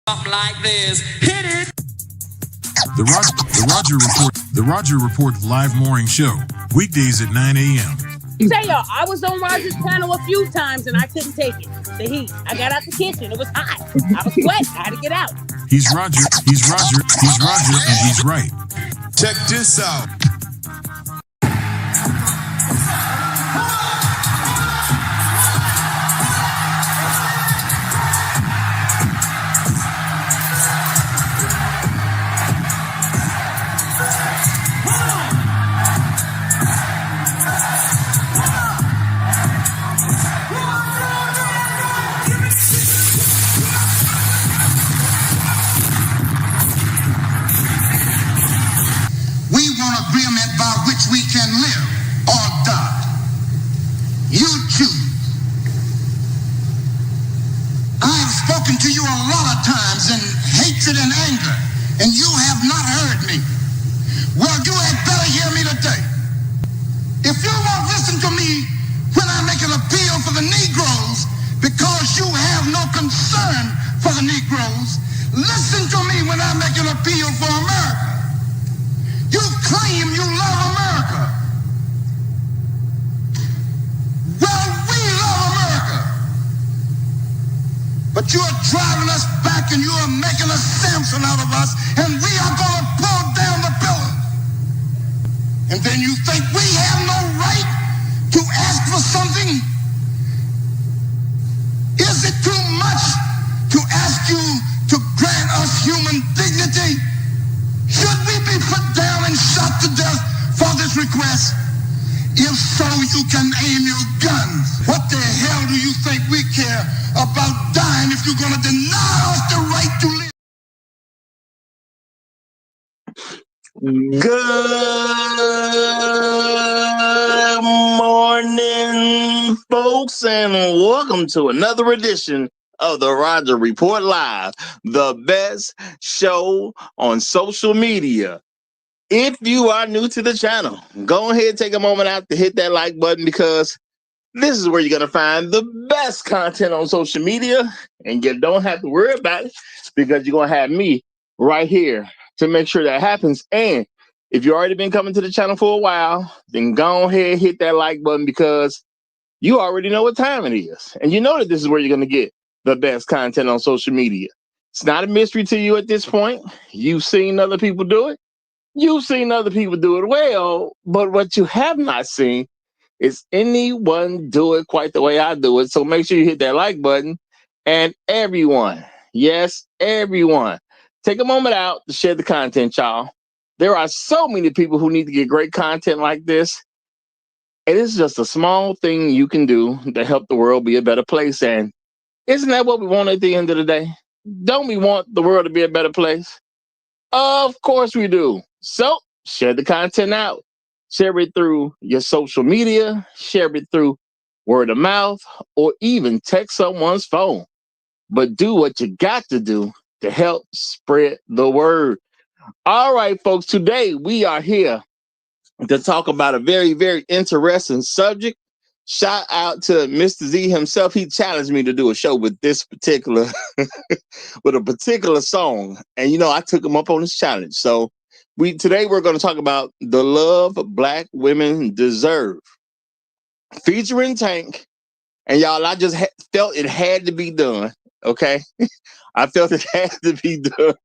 Something like this. Hit it. The Roger Report live morning show, weekdays at 9 a.m. Say y'all, I was on Roger's panel a few times and I couldn't take it. The heat. I got out the kitchen. It was hot. I was sweating. I had to get out. He's Roger, and he's right. Check this out. We can live or die. You choose. I have spoken to you a lot of times in hatred and anger, and you have not heard me. Well, you had better hear me today. If you won't listen to me when I make an appeal for the Negroes because you have no concern for the Negroes, listen to me when I make an appeal for America. You claim you love America. Well, we love America. But you are driving us back and you are making a Samson out of us, and we are going to pull down the pillars. And then you think we have no right to ask for something? Is it too much to ask you to grant us human dignity? Should we be put down and shot to death for this request? If so, you can aim your guns. What the hell do you think we care about dying if you're going to deny us the right to live? Good morning, folks, and welcome to another edition of the Roger Report Live, the best show on social media. If you are new to the channel, go ahead and take a moment out to hit that like button, because this is where you're going to find the best content on social media, and you don't have to worry about it because you're going to have me right here to make sure that happens. And if you've already been coming to the channel for a while, then go ahead and hit that like button, because you already know what time it is. And you know that this is where you're going to get the best content on social media. It's not a mystery to you at this point. You've seen other people do it. You've seen other people do it well, but what you have not seen is anyone do it quite the way I do it. So make sure you hit that like button. And everyone, yes, everyone, take a moment out to share the content, y'all. There are so many people who need to get great content like this. And it's just a small thing you can do to help the world be a better place. And isn't that what we want at the end of the day? Don't we want the world to be a better place? Of course we do. So share the content out. Share it through your social media. Share it through word of mouth, or even text someone's phone. But do what you got to do to help spread the word. All right, folks, today we are here to talk about a very, very interesting subject. Shout out to Mr. Z himself. He challenged me to do a show with this particular, with a particular song. And, you know, I took him up on his challenge. So today we're going to talk about The Love Black Women Deserve, featuring Tank. And y'all, I just felt it had to be done. Okay. I felt it had to be done.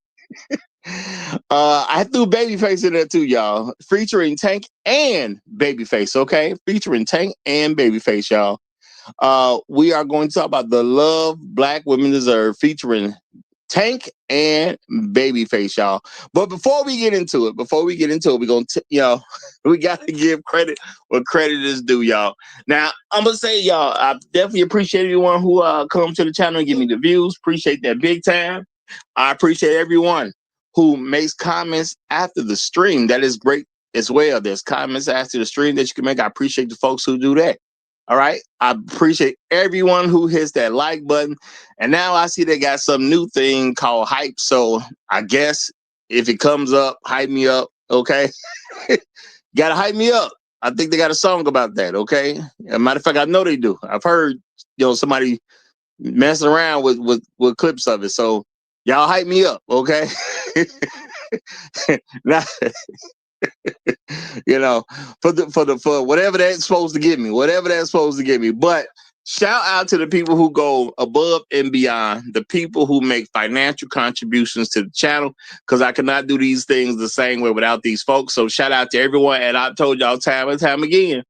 I threw Babyface in there too, y'all, featuring Tank and Babyface. Okay, featuring Tank and Babyface, y'all. We are going to talk about The Love Black Women Deserve, featuring Tank and Babyface, y'all. But before we get into it, we're gonna we got to give credit where credit is due, y'all. Now I'm gonna say, y'all, I definitely appreciate everyone who comes to the channel and give me the views. Appreciate that big time. I appreciate everyone who makes comments after the stream. That is great as well. There's comments after the stream that you can make. I appreciate the folks who do that. All right. I appreciate everyone who hits that like button. And now I see they got some new thing called hype. So I guess if it comes up, hype me up. Okay. Gotta hype me up. I think they got a song about that. Okay. As a matter of fact, I know they do. I've heard, somebody messing around with clips of it. So Y'all hype me up, okay? Now, you know, for whatever that's supposed to get me, But shout out to the people who go above and beyond, the people who make financial contributions to the channel, because I cannot do these things the same way without these folks. So shout out to everyone, and I've told y'all time and time again,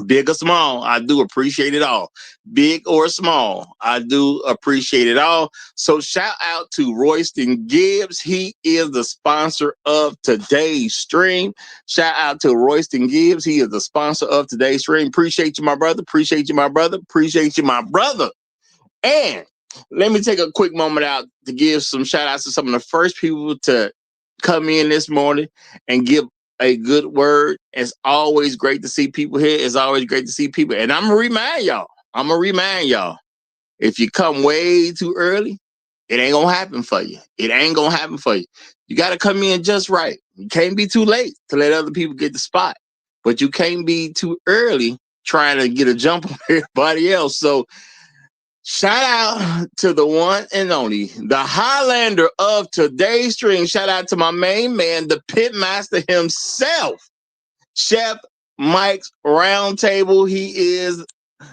big or small, I do appreciate it all. Big or small, I do appreciate it all. So shout out to Royston Gibbs. He is the sponsor of today's stream. Shout out to Royston Gibbs. He is the sponsor of today's stream. Appreciate you, my brother. Appreciate you, my brother. Appreciate you, my brother. And let me take a quick moment out to give some shout outs to some of the first people to come in this morning and give a good word. It's always great to see people here. It's always great to see people. And I'm going to remind y'all, if you come way too early, it ain't going to happen for you. You got to come in just right. You can't be too late to let other people get the spot, but you can't be too early trying to get a jump on everybody else. So shout out to the one and only, the Highlander of today's stream. Shout out to my main man, the pitmaster himself, Chef Mike's Roundtable. He is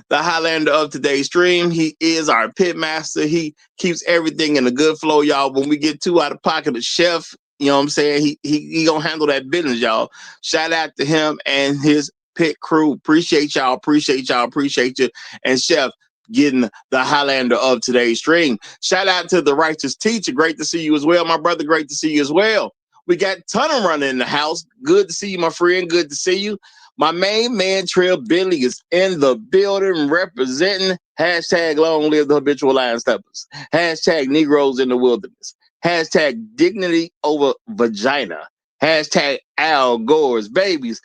the Highlander of today's stream. He is our pitmaster. He keeps everything in a good flow, y'all. When we get too out of pocket, the chef, you know what I'm saying? He gonna handle that business, y'all. Shout out to him and his pit crew. Appreciate y'all. Appreciate you. And Chef, getting the Highlander of today's stream. Shout out to the Righteous Teacher. Great to see you as well, my brother. Great to see you as well. We got Tunnel Runner in the house. Good to see you, my friend. Good to see you. My main man, Trail Billy, is in the building representing hashtag long live the habitual line steppers. Hashtag Negroes in the wilderness. Hashtag dignity over vagina. Hashtag Al Gore's babies.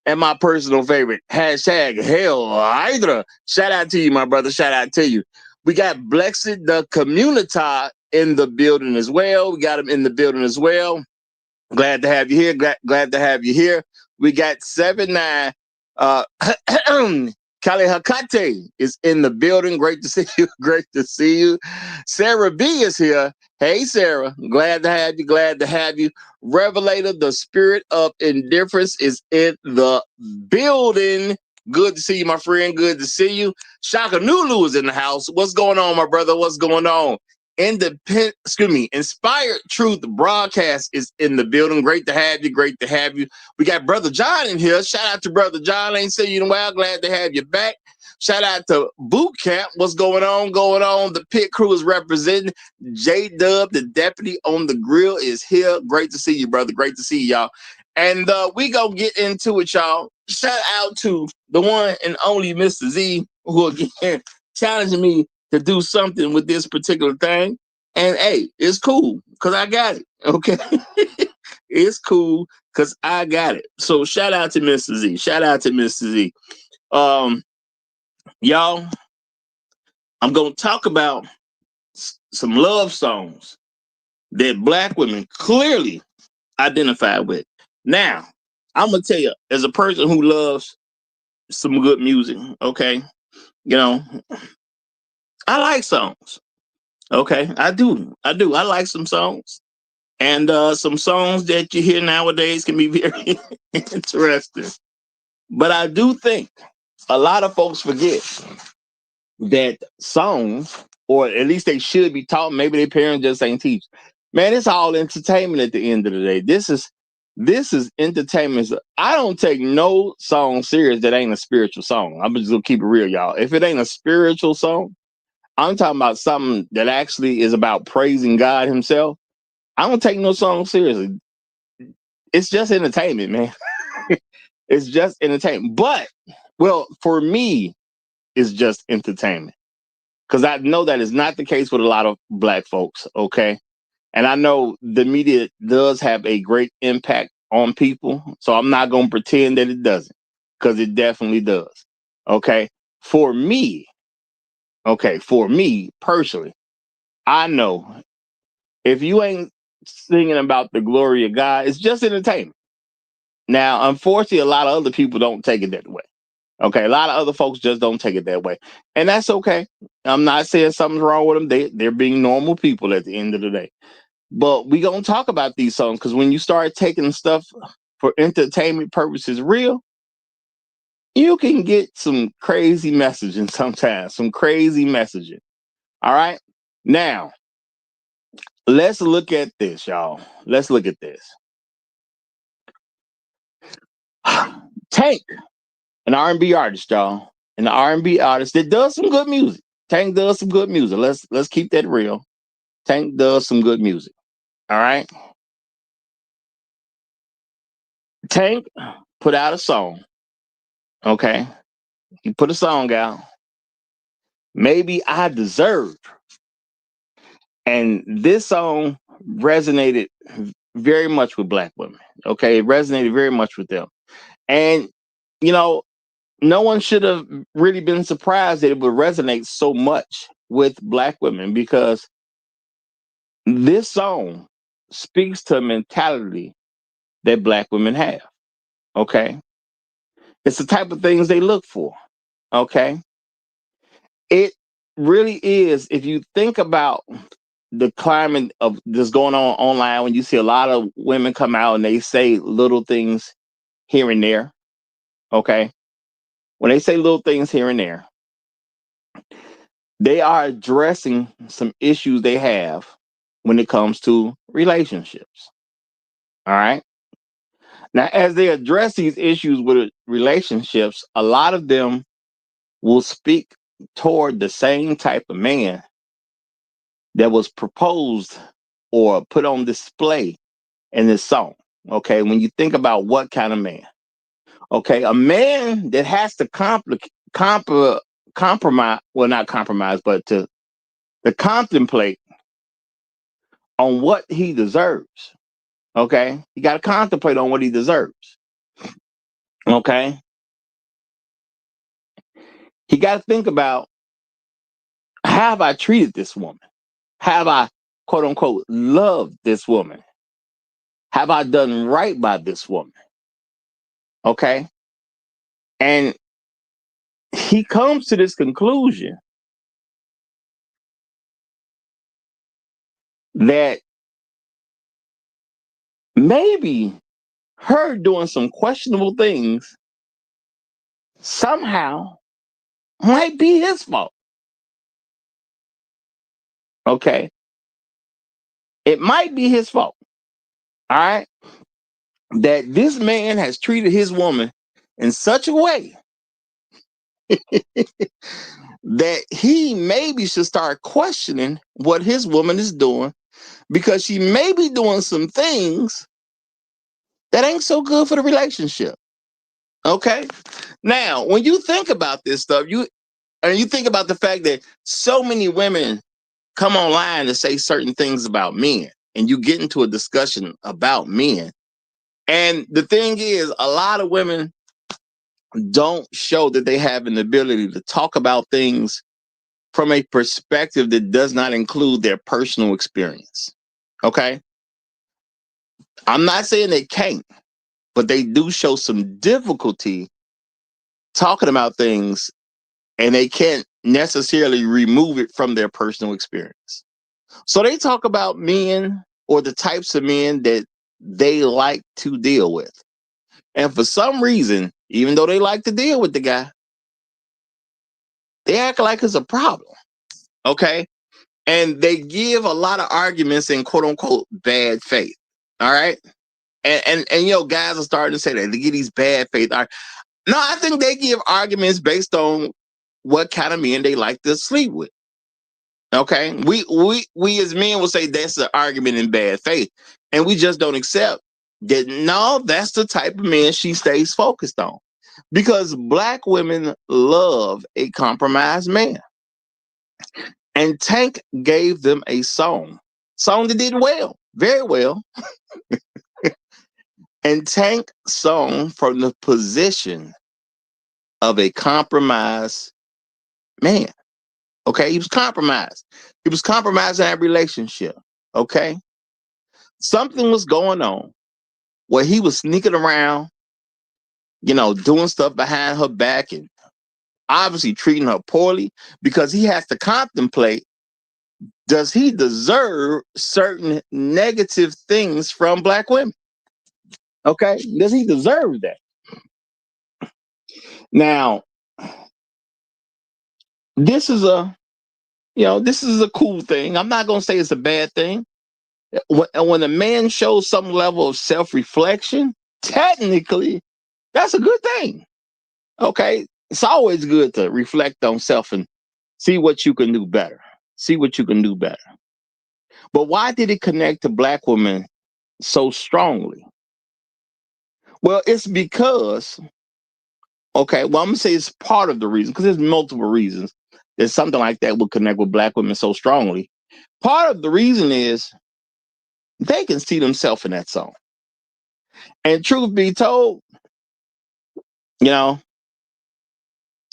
And my personal favorite, hashtag Hell Hydra. Shout out to you, my brother. Shout out to you. We got Blexit the Community in the building as well. We got him in the building as well. Glad to have you here. Glad to have you here. We got 7-9. Kali Hakate is in the building. Great to see you. Great to see you. Sarah B is here. Hey, Sarah. Glad to have you. Glad to have you. Revelator, the spirit of indifference, is in the building. Good to see you, my friend. Good to see you. Shaka Nulu is in the house. What's going on, my brother? What's going on? Inspired Truth Broadcast is in the building. Great to have you. Great to have you. We got Brother John in here. Shout out to Brother John. Ain't seen you in a while. Glad to have you back. Shout out to Boot Camp. What's going on? The pit crew is representing. J-Dub, the deputy on the grill, is here. Great to see you, brother. Great to see y'all. And we gonna get into it, y'all. Shout out to the one and only Mr. Z, who again challenging me to do something with this particular thing. And hey, it's cool because I got it. Okay. It's cool because I got it. So shout out to Mr. Z. Shout out to Mr. Z. Y'all, I'm gonna talk about some love songs that Black women clearly identify with. Now, I'm gonna tell you, as a person who loves some good music, okay, you know, I like songs. Okay, I do. I like some songs. And some songs that you hear nowadays can be very interesting. But I do think a lot of folks forget that songs, or at least they should be taught, maybe their parents just ain't teach. Man, it's all entertainment at the end of the day. This is entertainment. I don't take no song serious that ain't a spiritual song. I'm just gonna keep it real, y'all. If it ain't a spiritual song, I'm talking about something that actually is about praising God himself. I don't take no song seriously. It's just entertainment, man. It's just entertainment. But, well, for me, it's just entertainment. Because I know that is not the case with a lot of Black folks, okay? And I know the media does have a great impact on people. So I'm not going to pretend that it doesn't. Because it definitely does. Okay? For me personally, I know if you ain't singing about the glory of God, it's just entertainment. Now, unfortunately, a lot of other people don't take it that way. Okay, a lot of other folks just don't take it that way, and that's okay. I'm not saying something's wrong with them. They're being normal people at the end of the day. But we gonna talk about these songs because when you start taking stuff for entertainment purposes real, you can get some crazy messaging sometimes, some crazy messaging. All right, now let's look at this, y'all. Let's look at this. Tank, an R&B artist, y'all, an R&B artist that does some good music. Tank does some good music. Let's keep that real. Tank does some good music. All right. Tank put out a song. Okay. He put a song out. Maybe I Deserve. And this song resonated very much with Black women. Okay. It resonated very much with them. And, you know, no one should have really been surprised that it would resonate so much with Black women because this song speaks to a mentality that Black women have. Okay. It's the type of things they look for. Okay. It really is. If you think about the climate of this going on online, when you see a lot of women come out and they say little things here and there. Okay. When they say little things here and there, they are addressing some issues they have when it comes to relationships. All right. Now, as they address these issues with relationships, a lot of them will speak toward the same type of man that was proposed or put on display in this song. Okay. When you think about what kind of man, okay, a man that has to compromise, well, not compromise, but to contemplate on what he deserves. Okay. You got to contemplate on what he deserves. Okay. He got to think about, how have I treated this woman? Have I, quote unquote, loved this woman? Have I done right by this woman? Okay. And he comes to this conclusion that maybe her doing some questionable things somehow might be his fault. Okay. It might be his fault. All right. That this man has treated his woman in such a way that he maybe should start questioning what his woman is doing because she may be doing some things that ain't so good for the relationship. Okay. Now, when you think about this stuff, you think about the fact that so many women come online to say certain things about men, and you get into a discussion about men. And the thing is, a lot of women don't show that they have an ability to talk about things from a perspective that does not include their personal experience. Okay. I'm not saying they can't, but they do show some difficulty talking about things, and they can't necessarily remove it from their personal experience. So they talk about men or the types of men that they like to deal with. And for some reason, even though they like to deal with the guy, they act like it's a problem. Okay. And they give a lot of arguments in quote unquote bad faith. All right. And you know, guys are starting to say that they get these bad faith. No, I think they give arguments based on what kind of men they like to sleep with. Okay. We as men will say that's an argument in bad faith. And we just don't accept that. No, that's the type of man she stays focused on. Because Black women love a compromised man. And Tank gave them a song that did well, very well. And Tank sung from the position of a compromised man. Okay, he was compromised. He was compromised in that relationship. Okay, something was going on where he was sneaking around doing stuff behind her back and obviously treating her poorly, because he has to contemplate, does he deserve certain negative things from black women? Okay, does he deserve that? Now, this is a cool thing. I'm not gonna say it's a bad thing. When a man shows some level of self-reflection, technically, that's a good thing. Okay, it's always good to reflect on self and see what you can do better. See what you can do better. But why did it connect to black women so strongly? Well, it's because, I'm gonna say it's part of the reason, because there's multiple reasons that something like that would connect with black women so strongly. Part of the reason is they can see themselves in that song. And truth be told,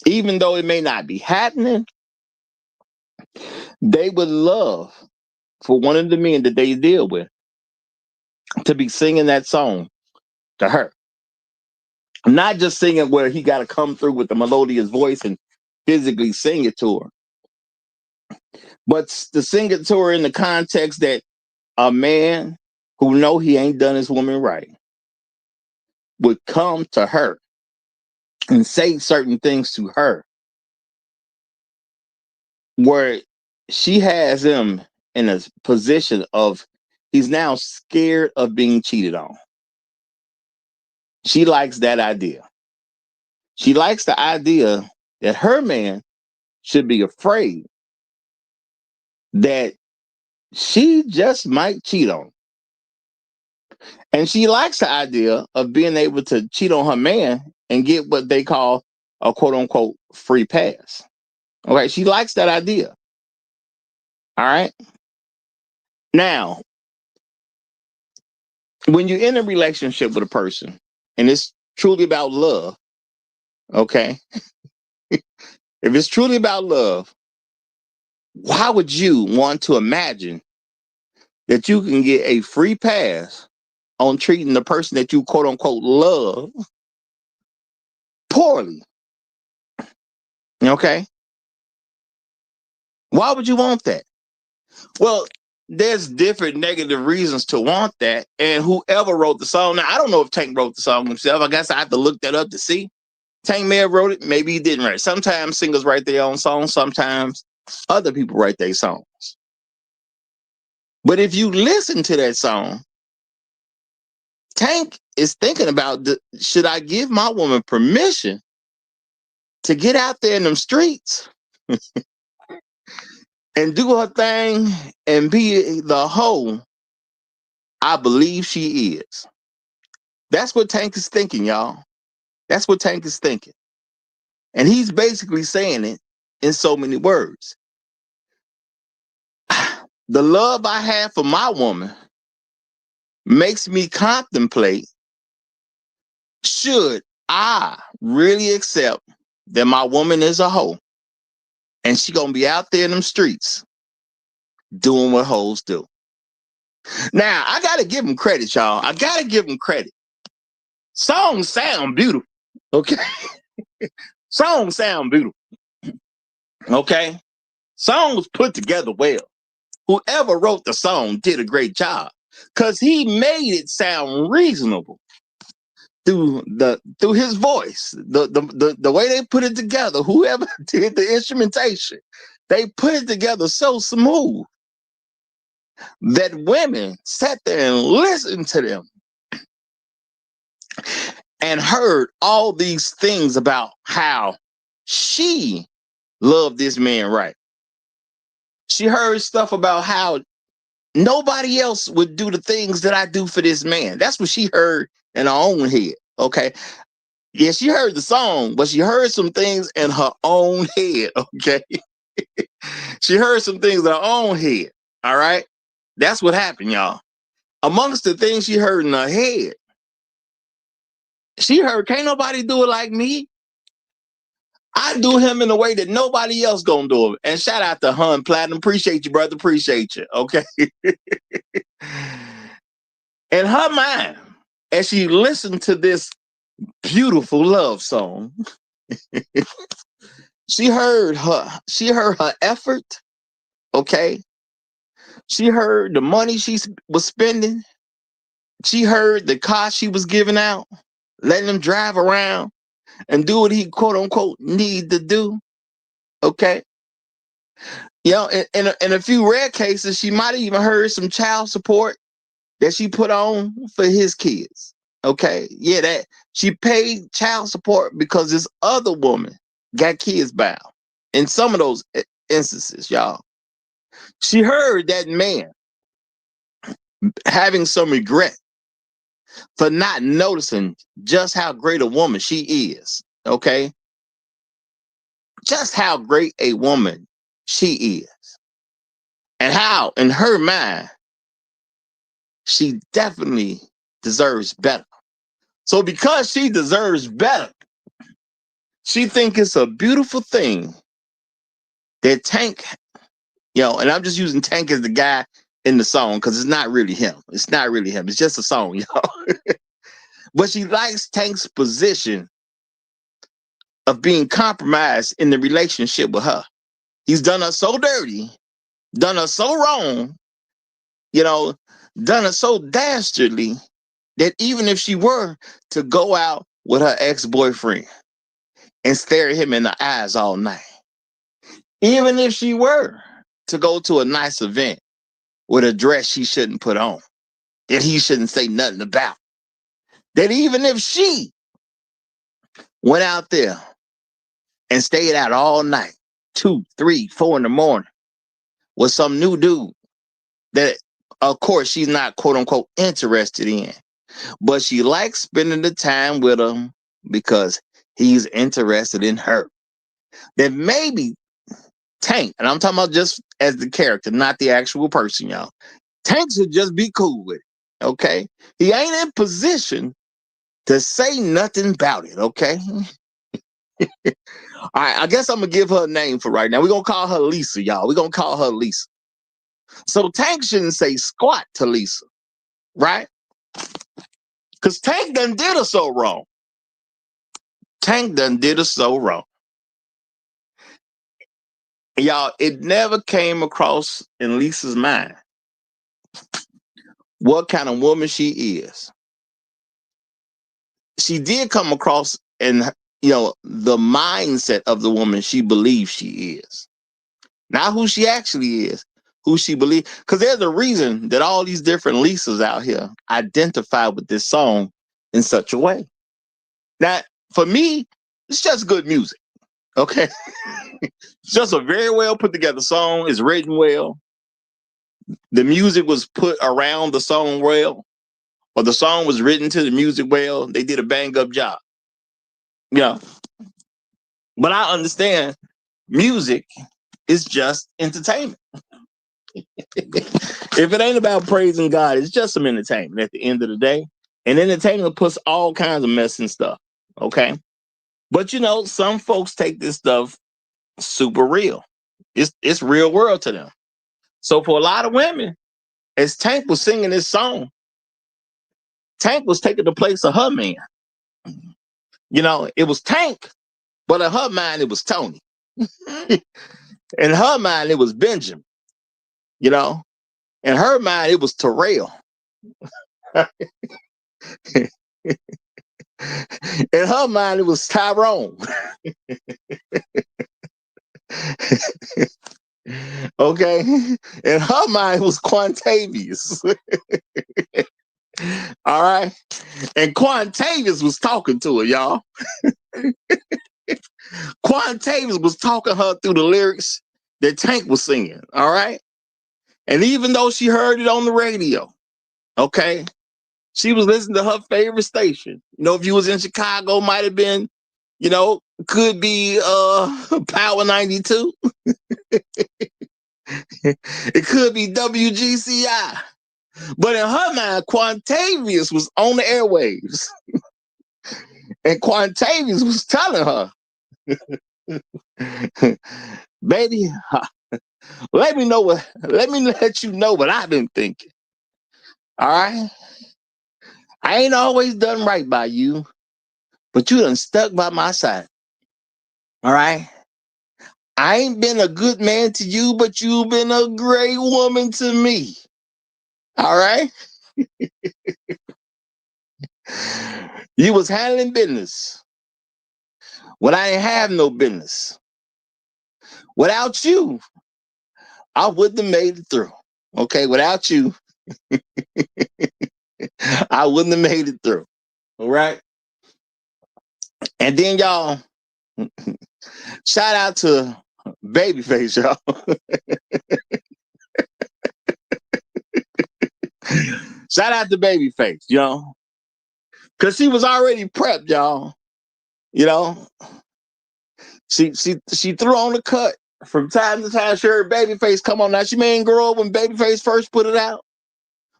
even though it may not be happening, they would love for one of the men that they deal with to be singing that song to her. Not just singing where he got to come through with the melodious voice and physically sing it to her, but to sing it to her in the context that a man who know he ain't done his woman right would come to her and say certain things to her where she has him in a position of he's now scared of being cheated on. She likes that idea. She likes the idea that her man should be afraid that she just might cheat on him. And she likes the idea of being able to cheat on her man and get what they call a quote unquote free pass. Okay, she likes that idea. All right. Now, when you're in a relationship with a person and it's truly about love, okay, if it's truly about love, why would you want to imagine that you can get a free pass on treating the person that you quote unquote love poorly? Okay. Why would you want that? Well, there's different negative reasons to want that. And whoever wrote the song, now I don't know if Tank wrote the song himself. I guess I have to look that up to see. Tank may have wrote it, maybe he didn't write it. Sometimes singers write their own songs, sometimes other people write their songs. But if you listen to that song, Tank is thinking about, should I give my woman permission to get out there in them streets and do her thing and be the hoe I believe she is? That's what Tank is thinking, y'all. That's what Tank is thinking. And he's basically saying it in so many words. The love I have for my woman makes me contemplate, should I really accept that my woman is a hoe and she gonna be out there in them streets doing what hoes do? Now, I gotta give him credit, y'all. I gotta give him credit. Songs sound beautiful, okay? Songs sound beautiful, okay? Songs put together well. Whoever wrote the song did a great job because he made it sound reasonable through his voice, the way they put it together. Whoever did the instrumentation, they put it together so smooth that women sat there and listened to them and heard all these things about how she loved this man right. She heard stuff about how nobody else would do the things that I do for this man. That's what she heard in her own head. Okay. Yeah, she heard the song, but she heard some things in her own head. Okay. She heard some things in her own head. All right. That's what happened, y'all. Amongst the things she heard in her head, she heard, can't nobody do it like me. I do him in a way that nobody else gonna do it. And shout out to Hun Platinum. Appreciate you, brother. Appreciate you. Okay. In her mind, as she listened to this beautiful love song. She heard her effort, okay? She heard the money she was spending. She heard the car she was giving out, letting him drive around and do what he quote unquote need to do. Okay. You know, in a few rare cases, she might have even heard some child support that she put on for his kids. Okay. Yeah, that she paid child support because this other woman got kids bound. In some of those instances, y'all. She heard that man having some regret for not noticing just how great a woman she is. Okay. Just how great a woman she is. And how, in her mind, she definitely deserves better. So because she deserves better, she think it's a beautiful thing that Tank, and I'm just using Tank as the guy in the song because it's not really him. It's not really him. It's just a song, y'all. But she likes Tank's position of being compromised in the relationship with her. He's done her so dirty, done her so wrong, done her so dastardly that even if she were to go out with her ex-boyfriend and stare at him in the eyes all night, even if she were to go to a nice event with a dress she shouldn't put on, that he shouldn't say nothing about, that even if she went out there and stayed out all night, 2, 3, 4 in the morning with some new dude that, of course, she's not quote unquote interested in, but she likes spending the time with him because he's interested in her. That maybe Tank, and I'm talking about just as the character, not the actual person, y'all. Tank should just be cool with it, okay? He ain't in position to say nothing about it, okay? All right, I guess I'm going to give her a name for right now. We're going to call her Lisa, y'all. We're going to call her Lisa. So Tank shouldn't say squat to Lisa, right? Because Tank done did her so wrong. Tank done did her so wrong. Y'all, it never came across in Lisa's mind what kind of woman she is. She did come across in, the mindset of the woman she believes she is. Not who she actually is, who she believes. Because there's a reason that all these different Lisas out here identify with this song in such a way. Now, for me, it's just good music. Okay? It's just a very well put together song. It's written well. The music was put around the song well, or the song was written to the music well. They did a bang up job. Yeah. But I understand music is just entertainment. If it ain't about praising God, it's just some entertainment at the end of the day. And entertainment puts all kinds of mess and stuff. Okay. But some folks take this stuff super real. It's real world to them. So for a lot of women, as Tank was singing this song, Tank was taking the place of her man. It was Tank, but in her mind, it was Tony. In her mind, it was Benjamin. In her mind, it was Terrell. In her mind, it was Tyrone. Okay. In her mind, it was Quantavious. All right. And Quantavious was talking to her, y'all. Quantavious was talking her through the lyrics that Tank was singing. All right. And even though she heard it on the radio, okay, she was listening to her favorite station. If you was in Chicago, might have been, could be Power 92. It could be WGCI. But in her mind, Quantavious was on the airwaves. And Quantavious was telling her, baby, let me let you know what I've been thinking. All right. I ain't always done right by you, but you done stuck by my side. All right? I ain't been a good man to you, but you've been a great woman to me. All right? You was handling business when I ain't have no business. Without you, I wouldn't have made it through. Okay? Without you, I wouldn't have made it through. All right? And then, y'all, shout out to Babyface, y'all. Shout out to Babyface, because she was already prepped, y'all. She threw on the cut from time to time. She heard Babyface come on. Now she may ain't grow up when Babyface first put it out,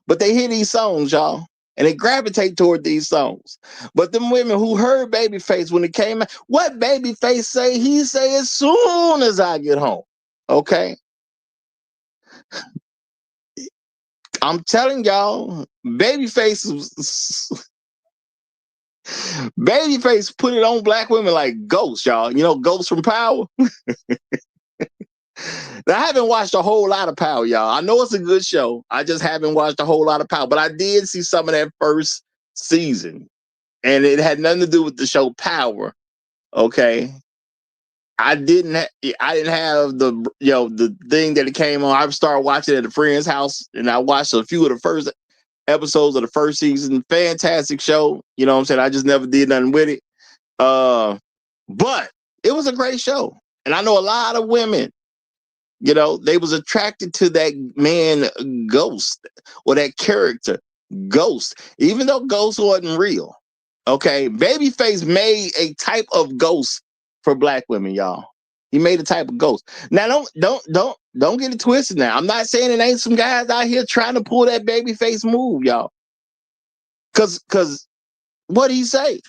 but they hear these songs, y'all, and they gravitate toward these songs. But them women who heard Babyface when it came out, what Babyface say? He say, as soon as I get home. Okay. I'm telling y'all, Babyface put it on black women like Ghost, y'all. Ghost from Power. Now, I haven't watched a whole lot of Power, y'all. I know it's a good show. I just haven't watched a whole lot of Power, but I did see some of that first season, and it had nothing to do with the show Power. Okay, I didn't have the thing that it came on. I started watching it at a friend's house, and I watched a few of the first episodes of the first season. Fantastic show. You know what I'm saying? I just never did nothing with it. But it was a great show, and I know a lot of women. They was attracted to that man Ghost, or that character Ghost, even though Ghost wasn't real. Okay, Babyface made a type of ghost for black women, y'all. He made a type of ghost. Now, don't get it twisted. Now, I'm not saying it ain't some guys out here trying to pull that Babyface move, y'all. Cause what he say,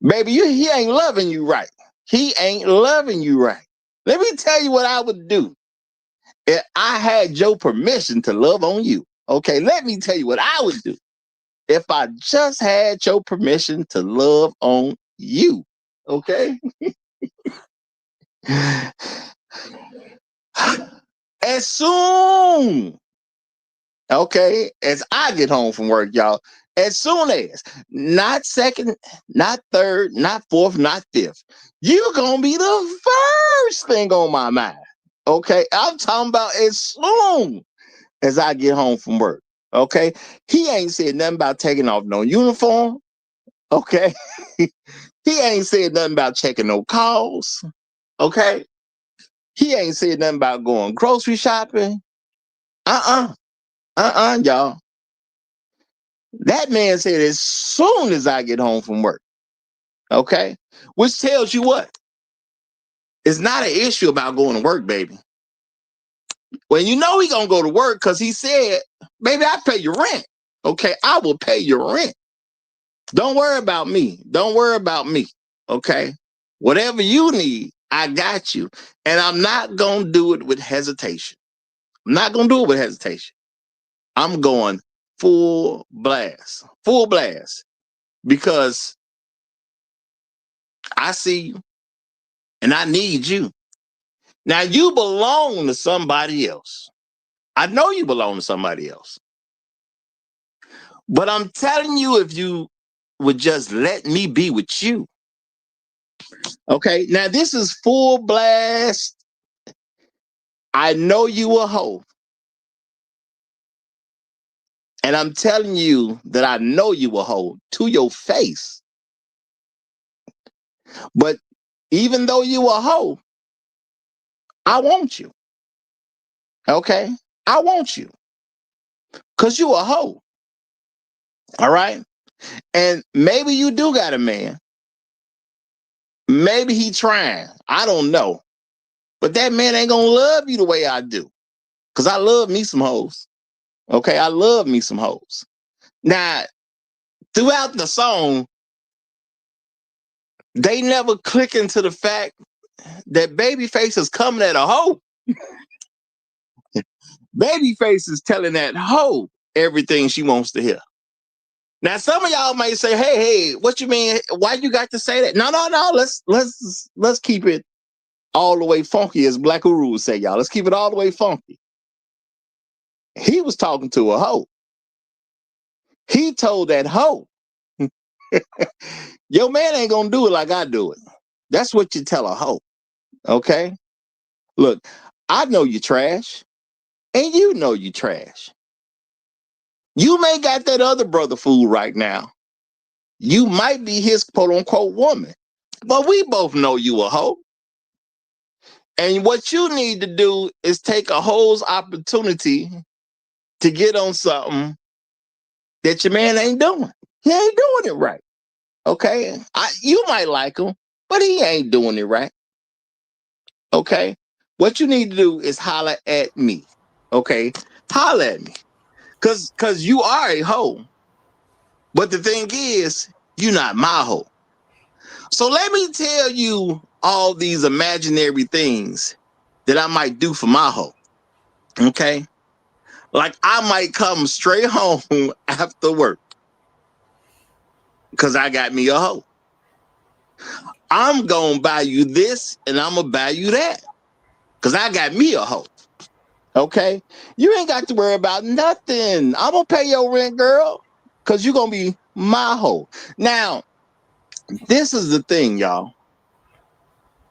baby, he ain't loving you right. He ain't loving you right. Let me tell you what I would do if I had your permission to love on you. Okay, let me tell you what I would do if I just had your permission to love on you. Okay? As soon, as I get home from work, y'all, as soon as, not second, not third, not fourth, not fifth, you're going to be the first thing on my mind. Okay? I'm talking about as soon as I get home from work. Okay? He ain't said nothing about taking off no uniform. Okay? He ain't said nothing about checking no calls. Okay? He ain't said nothing about going grocery shopping. Y'all. That man said as soon as I get home from work. Okay? Which tells you what? It's not an issue about going to work, baby. When he gonna go to work, because he said, baby, I pay your rent. Okay? I will pay your rent. Don't worry about me. Don't worry about me. Okay? Whatever you need, I got you. And I'm not gonna do it with hesitation. I'm not gonna do it with hesitation. I'm going full blast. Full blast. Because I see you and I need you. Now, you belong to somebody else. I know you belong to somebody else. But I'm telling you, if you would just let me be with you. Okay, now this is full blast. I know you a hoe. And I'm telling you that I know you a hoe to your face. But even though you a hoe, I want you. Okay? I want you. Because you a hoe. All right? And maybe you do got a man. Maybe he trying. I don't know. But that man ain't gonna love you the way I do. Because I love me some hoes. Okay? I love me some hoes. Now, throughout the song, they never click into the fact that Babyface is coming at a hoe. Babyface is telling that hoe everything she wants to hear. Now, some of y'all might say, hey, what you mean? Why you got to say that? No. Let's keep it all the way funky, as Black Uru would say, y'all. Let's keep it all the way funky. He was talking to a hoe. He told that hoe, your man ain't gonna do it like I do it. That's what you tell a hoe. Okay? Look, I know you trash, and you know you trash. You may got that other brother fool right now. You might be his quote unquote woman, but we both know you a hoe. And what you need to do is take a hoe's opportunity to get on something that your man ain't doing. He ain't doing it right. Okay? You might like him, but he ain't doing it right. Okay? What you need to do is holler at me. Okay? Holler at me. Cause you are a hoe. But the thing is, you're not my hoe. So let me tell you all these imaginary things that I might do for my hoe. Okay? Like I might come straight home after work because I got me a hoe. I'm going to buy you this and I'm going to buy you that because I got me a hoe. Okay? You ain't got to worry about nothing. I'm going to pay your rent, girl, because you're going to be my hoe. Now, this is the thing, y'all.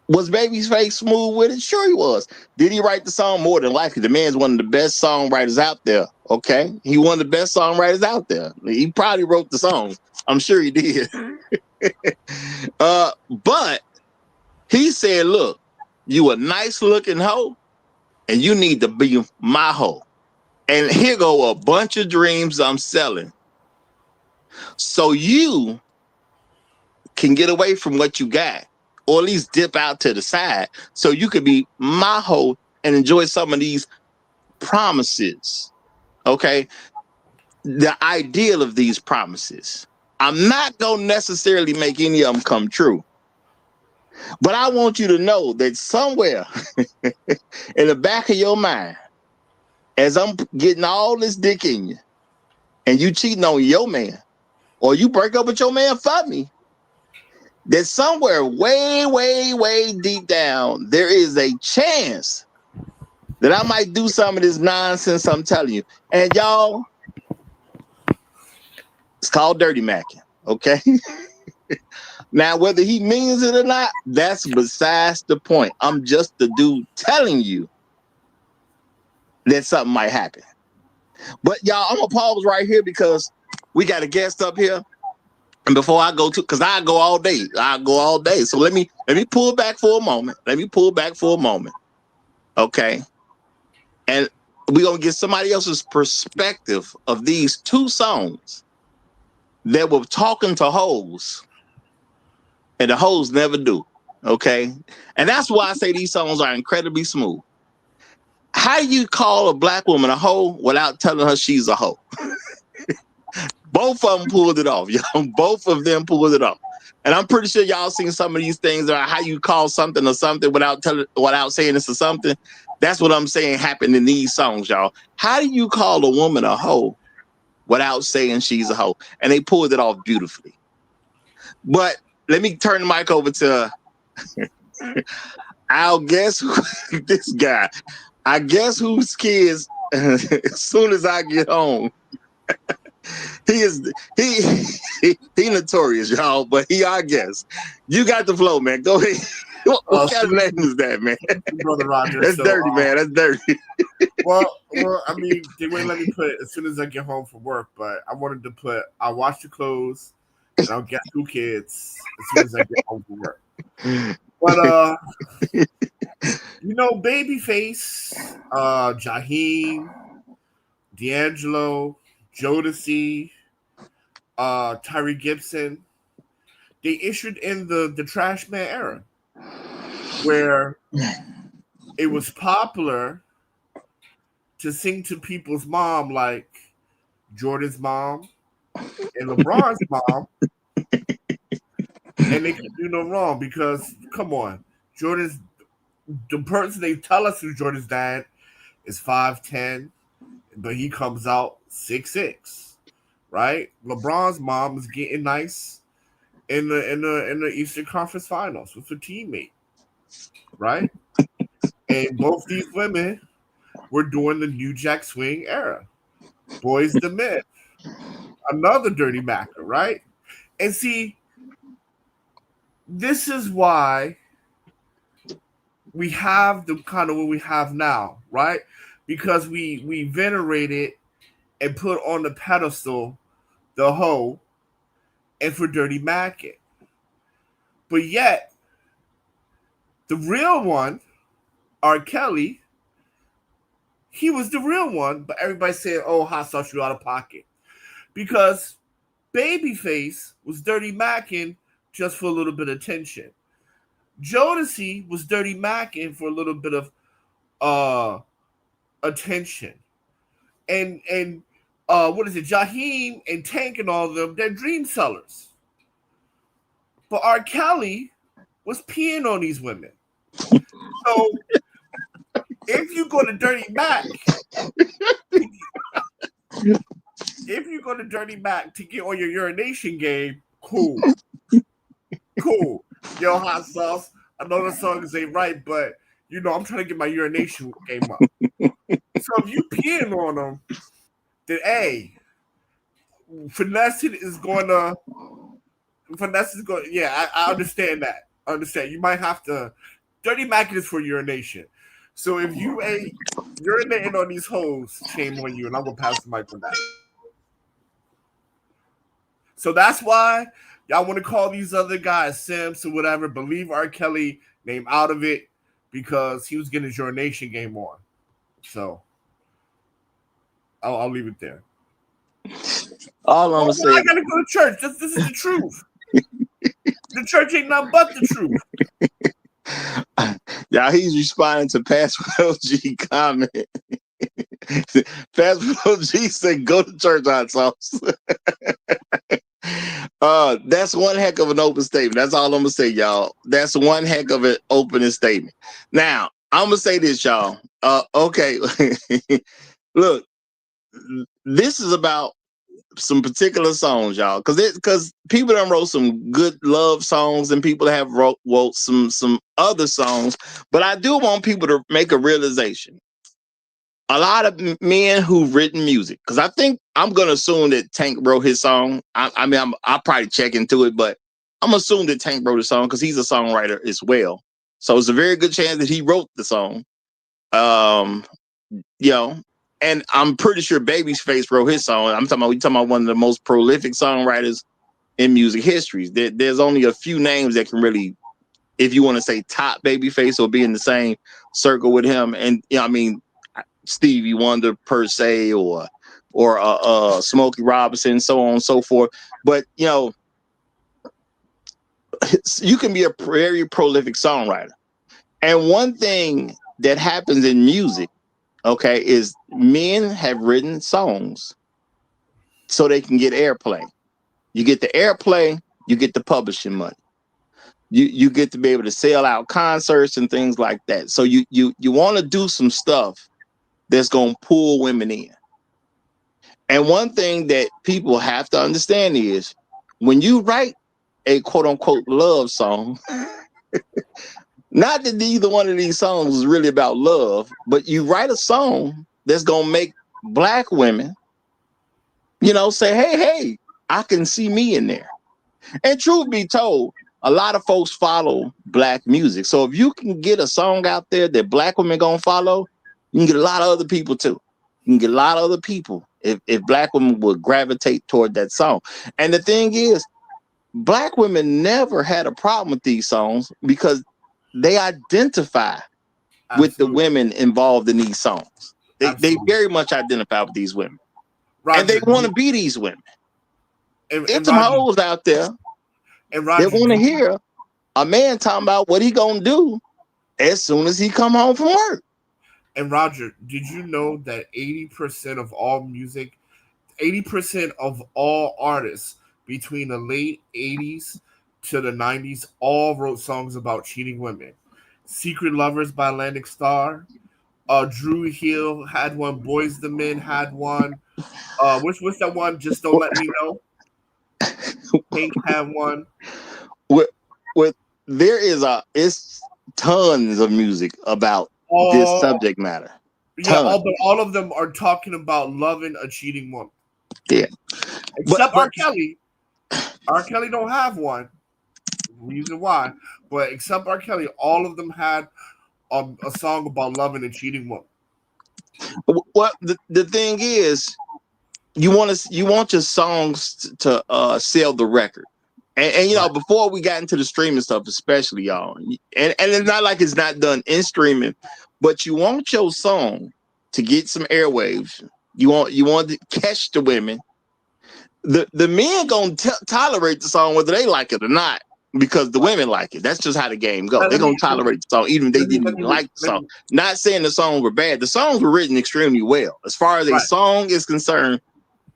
Was Babyface smooth with it? Sure he was. Did he write the song? More than likely. The man's one of the best songwriters out there. Okay? He one of the best songwriters out there. He probably wrote the song. I'm sure he did. But he said, look, you a nice looking hoe and you need to be my hoe. And here go a bunch of dreams I'm selling. So you can get away from what you got, or at least dip out to the side so you could be my hoe and enjoy some of these promises. Okay? The ideal of these promises. I'm not going to necessarily make any of them come true. But I want you to know that somewhere in the back of your mind, as I'm getting all this dick in you, and you cheating on your man, or you break up with your man for me, that somewhere way, way, way deep down, there is a chance that I might do some of this nonsense I'm telling you. And y'all, it's called dirty macking, okay? Now, whether he means it or not, that's besides the point. I'm just the dude telling you that something might happen. But y'all, I'm gonna pause right here because we got a guest up here. And before I go to, because I go all day. So let me pull back for a moment. Okay. And we're gonna get somebody else's perspective of these two songs that were talking to hoes, and the hoes never do. Okay. And that's why I say these songs are incredibly smooth. How do you call a black woman a hoe without telling her she's a hoe? Both of them pulled it off. Both of them pulled it off. And I'm pretty sure y'all seen some of these things about how you call something or something without saying it's a something. That's what I'm saying happened in these songs, y'all. How do you call a woman a hoe without saying she's a hoe? And they pulled it off beautifully. But let me turn the mic over to I'll guess this guy. I guess whose kids as soon as I get home. He notorious, y'all, but he our guest. You got the flow, man. Go ahead. What kind of name is that, man? Brother Roger. That's dirty, man. That's dirty. well, I mean, they wouldn't let me put it as soon as I get home from work, but I wanted to put I'll wash the clothes and I'll get 2 kids as soon as I get home from work. But Babyface, Jaheim, D'Angelo, Jodeci, Tyree Gibson, they issued in the Trash Man era, where it was popular to sing to people's mom like Jordan's mom and LeBron's mom, and they could do no wrong because, come on, the person they tell us who Jordan's dad is 5'10", but he comes out 6'6". right? LeBron's mom was getting nice in the Eastern Conference Finals with a teammate, right? And both these women were doing the New Jack Swing era. Boys the Myth, another Dirty Macker, right? And see, this is why we have the kind of what we have now, right? Because we venerated and put on the pedestal the hoe and for Dirty Mackin. But yet, the real one, R. Kelly, he was the real one, but everybody said, oh, Hot Sauce, you out of pocket. Because Babyface was Dirty Mackin just for a little bit of attention. Jodeci was Dirty Mackin for a little bit of attention. And what is it? Jaheim and Tank and all of them, they're dream sellers. But R. Kelly was peeing on these women. So if you go to Dirty Mac, to get on your urination game, cool. Cool. Yo, Hot Sauce, I know the songs ain't right, but I'm trying to get my urination game up. So if you peeing on them, then finesse is going. Yeah, I understand that. I understand. You might have to. Dirty Mac is for urination. So if you ain't urinating on these hoes, shame on you, and I'm gonna pass the mic on that. So that's why y'all want to call these other guys simps or whatever, but leave R. Kelly name out of it because he was getting his urination game on. So I'll leave it there. All I'm gonna say, I gotta go to church. This is the truth. The church ain't nothing but the truth. Yeah, he's responding to Password OG comment. Password OG said, "Go to church, Hot Sauce." That's one heck of an open statement. That's all I'm gonna say, y'all. That's one heck of an opening statement. Now, I'm gonna say this, y'all. Okay, look, this is about some particular songs, y'all, because people done wrote some good love songs and people have wrote some other songs, but I do want people to make a realization. A lot of men who've written music, because I think I'm gonna assume that Tank wrote his song. I'll probably check into it, but I'm assuming that Tank wrote the song because he's a songwriter as well. So it's a very good chance that he wrote the song. And I'm pretty sure Babyface wrote his song. We talking about one of the most prolific songwriters in music history. There's only a few names that can really, if you want to say top Babyface or be in the same circle with him. And Stevie Wonder per se, or Smokey Robinson, so on and so forth. But you can be a very prolific songwriter. And one thing that happens in music, okay, is men have written songs so they can get airplay. You get the airplay, you get the publishing money. You get to be able to sell out concerts and things like that. So you want to do some stuff that's going to pull women in. And one thing that people have to understand is when you write a quote unquote love song, not that either one of these songs is really about love, but you write a song that's going to make black women, say, hey, I can see me in there. And truth be told, a lot of folks follow black music. So if you can get a song out there that black women going to follow, you can get a lot of other people too. You can get a lot of other people if black women would gravitate toward that song. And the thing is, black women never had a problem with these songs because they identify with the women involved in these songs. They very much identify with these women. Roger, and they want to be these women. There's some hoes out there that want to hear a man talking about what he gonna do as soon as he come home from work. And Roger, did you know that 80% of all music, 80% of all artists between the late 80s to the 90s all wrote songs about cheating women? Secret Lovers by Atlantic Starr, Drew Hill had one. Boys the Men had one. What's that one? Just don't let me know. Pink had one. with with there is a it's tons of music about this Oh, subject matter. yeah. Tons. But all of them are talking about loving a cheating woman, Yeah. except But R. Kelly. R. Kelly don't have one. Reason why, but except R. Kelly, all of them had a song about loving a cheating woman. what the thing is, you want your songs to sell the record. And Right. before we got into the streaming stuff, especially y'all, and it's not like it's not done in streaming, but you want your song to get some airwaves. You want to catch the women. The men gonna tolerate the song whether they like it or not because the women like it. That's just how the game goes. Now, They're gonna tolerate the song even if they didn't let even me, like the song. Not saying the songs were bad. The songs were written extremely well. As far as a right. song is concerned,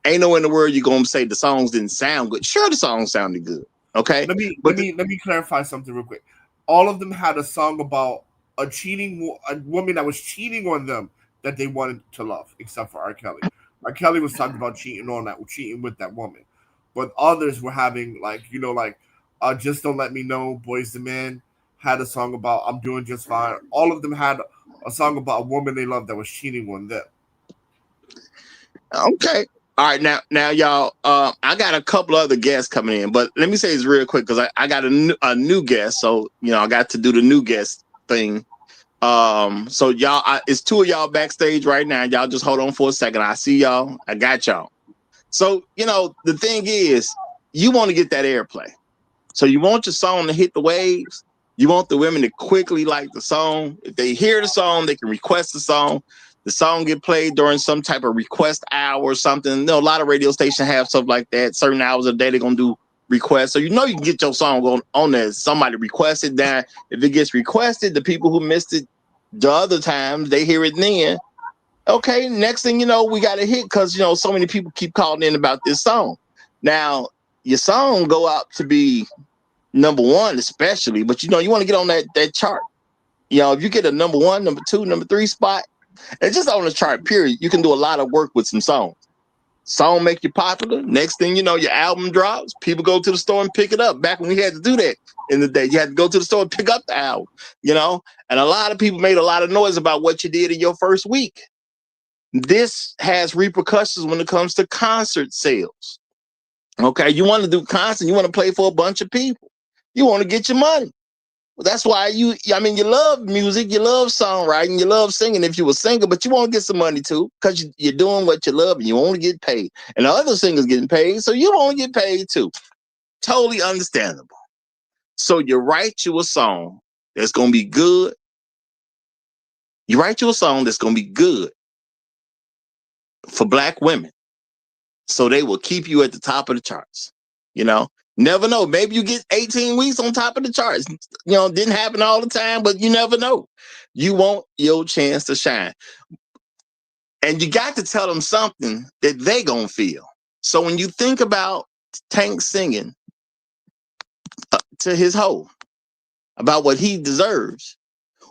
ain't no in the world you're gonna say the songs didn't sound good. Sure, the song sounded good. Okay. Let me clarify something real quick. All of them had a song about a woman that was cheating on them that they wanted to love, except for R. Kelly. R. Kelly was talking about cheating with that woman, but others were having just don't let me know. Boys the Men had a song about I'm doing just fine. All of them had a song about a woman they loved that was cheating on them. Okay. All right, now, y'all. I got a couple other guests coming in, but let me say this real quick because I got a new guest, so I got to do the new guest thing. So y'all, it's two of y'all backstage right now. Y'all just hold on for a second. I see y'all. I got y'all. So the thing is, you want to get that airplay. So you want your song to hit the waves. You want the women to quickly like the song. If they hear the song, they can request the song. The song get played during some type of request hour or something. A lot of radio stations have stuff like that. Certain hours of the day they're gonna do requests. So you can get your song on there. Somebody requested that. If it gets requested, the people who missed it the other times, they hear it then. Okay, next thing you know, we got a hit because so many people keep calling in about this song. Now, your song go out to be number one, especially, but you want to get on that chart. If you get a number one, number two, number three spot, and just on the chart, period, you can do a lot of work with some songs. Song make you popular. Next thing you know, your album drops. People go to the store and pick it up. Back when we had to do that in the day, you had to go to the store and pick up the album. And a lot of people made a lot of noise about what you did in your first week. This has repercussions when it comes to concert sales. Okay, you want to do concert, you want to play for a bunch of people. You want to get your money. Well, that's why you love music, you love songwriting, you love singing if you were a singer, but you want to get some money too because you're doing what you love and you want to get paid. And the other singers getting paid, so you want to get paid too. Totally understandable. So you write you a song that's going to be good. You write you a song that's going to be good for Black women. So they will keep you at the top of the charts. Never know. Maybe you get 18 weeks on top of the charts. Didn't happen all the time, but you never know. You want your chance to shine. And you got to tell them something that they gonna feel. So when you think about Tank singing to his hoe about what he deserves,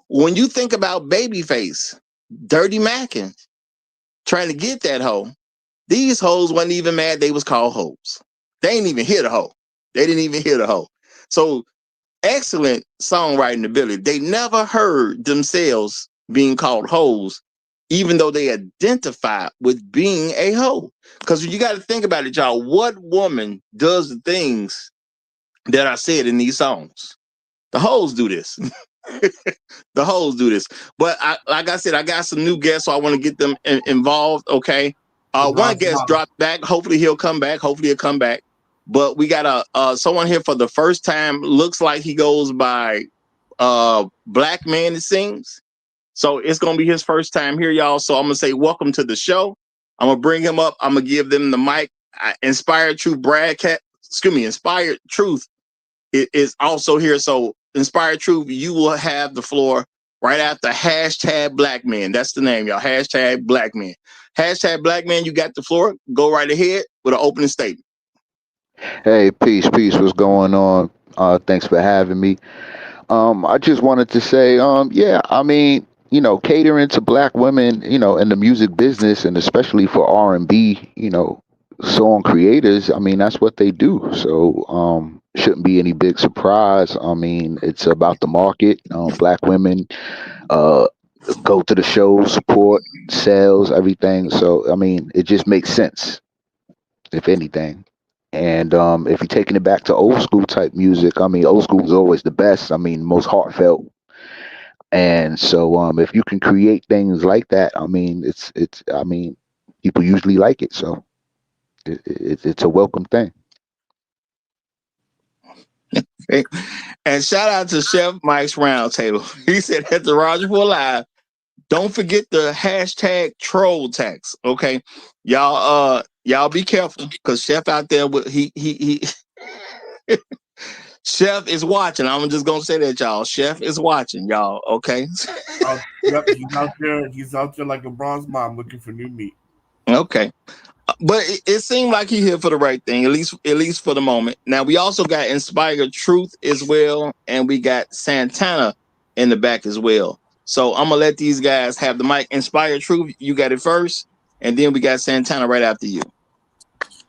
when you think about Babyface, dirty macking, trying to get that hoe, these hoes wasn't even mad they was called hoes. They ain't even hear the hoe. They didn't even hear the hoe. So excellent songwriting ability. They never heard themselves being called hoes, even though they identify with being a hoe. Because you got to think about it, y'all. What woman does the things that are said in these songs? The hoes do this. The hoes do this. But like I said, I got some new guests, so I want to get them involved. Okay. One guest dropped back. Hopefully he'll come back. But we got someone here for the first time. Looks like he goes by Black Man, it seems. So it's gonna be his first time here, y'all. So I'm gonna say welcome to the show. I'm gonna bring him up. I'm gonna give them the mic. Inspired Truth is also here. So Inspired Truth, you will have the floor right after hashtag Black Man. That's the name, y'all. Hashtag Black Man. Hashtag Black Man, you got the floor. Go right ahead with an opening statement. Hey, peace. What's going on? Thanks for having me. I just wanted to say, yeah, I mean, catering to black women, in the music business, and especially for R&B, song creators. I mean, that's what they do. So, shouldn't be any big surprise. I mean, it's about the market. Black women, uh, go to the shows, support, sales, everything. So, I mean, it just makes sense, if anything. And if you're taking it back to old school type music, I mean, old school was always the best. I mean, most heartfelt. And so, if you can create things like that, I mean, I mean, people usually like it. So it's a welcome thing. Okay. And shout out to Chef Mike's Roundtable. He said at the Roger for Live, don't forget the hashtag troll tax. Okay. Y'all be careful because Chef out there with he Chef is watching. I'm just gonna say that, y'all. Chef is watching, y'all. Okay. Yep, he's out there. He's out there like a bronze mom looking for new meat. Okay. But it seemed like he here for the right thing, at least for the moment. Now we also got Inspired Truth as well, and we got Santana in the back as well. So I'm gonna let these guys have the mic. Inspired Truth, you got it first, and then we got Santana right after you.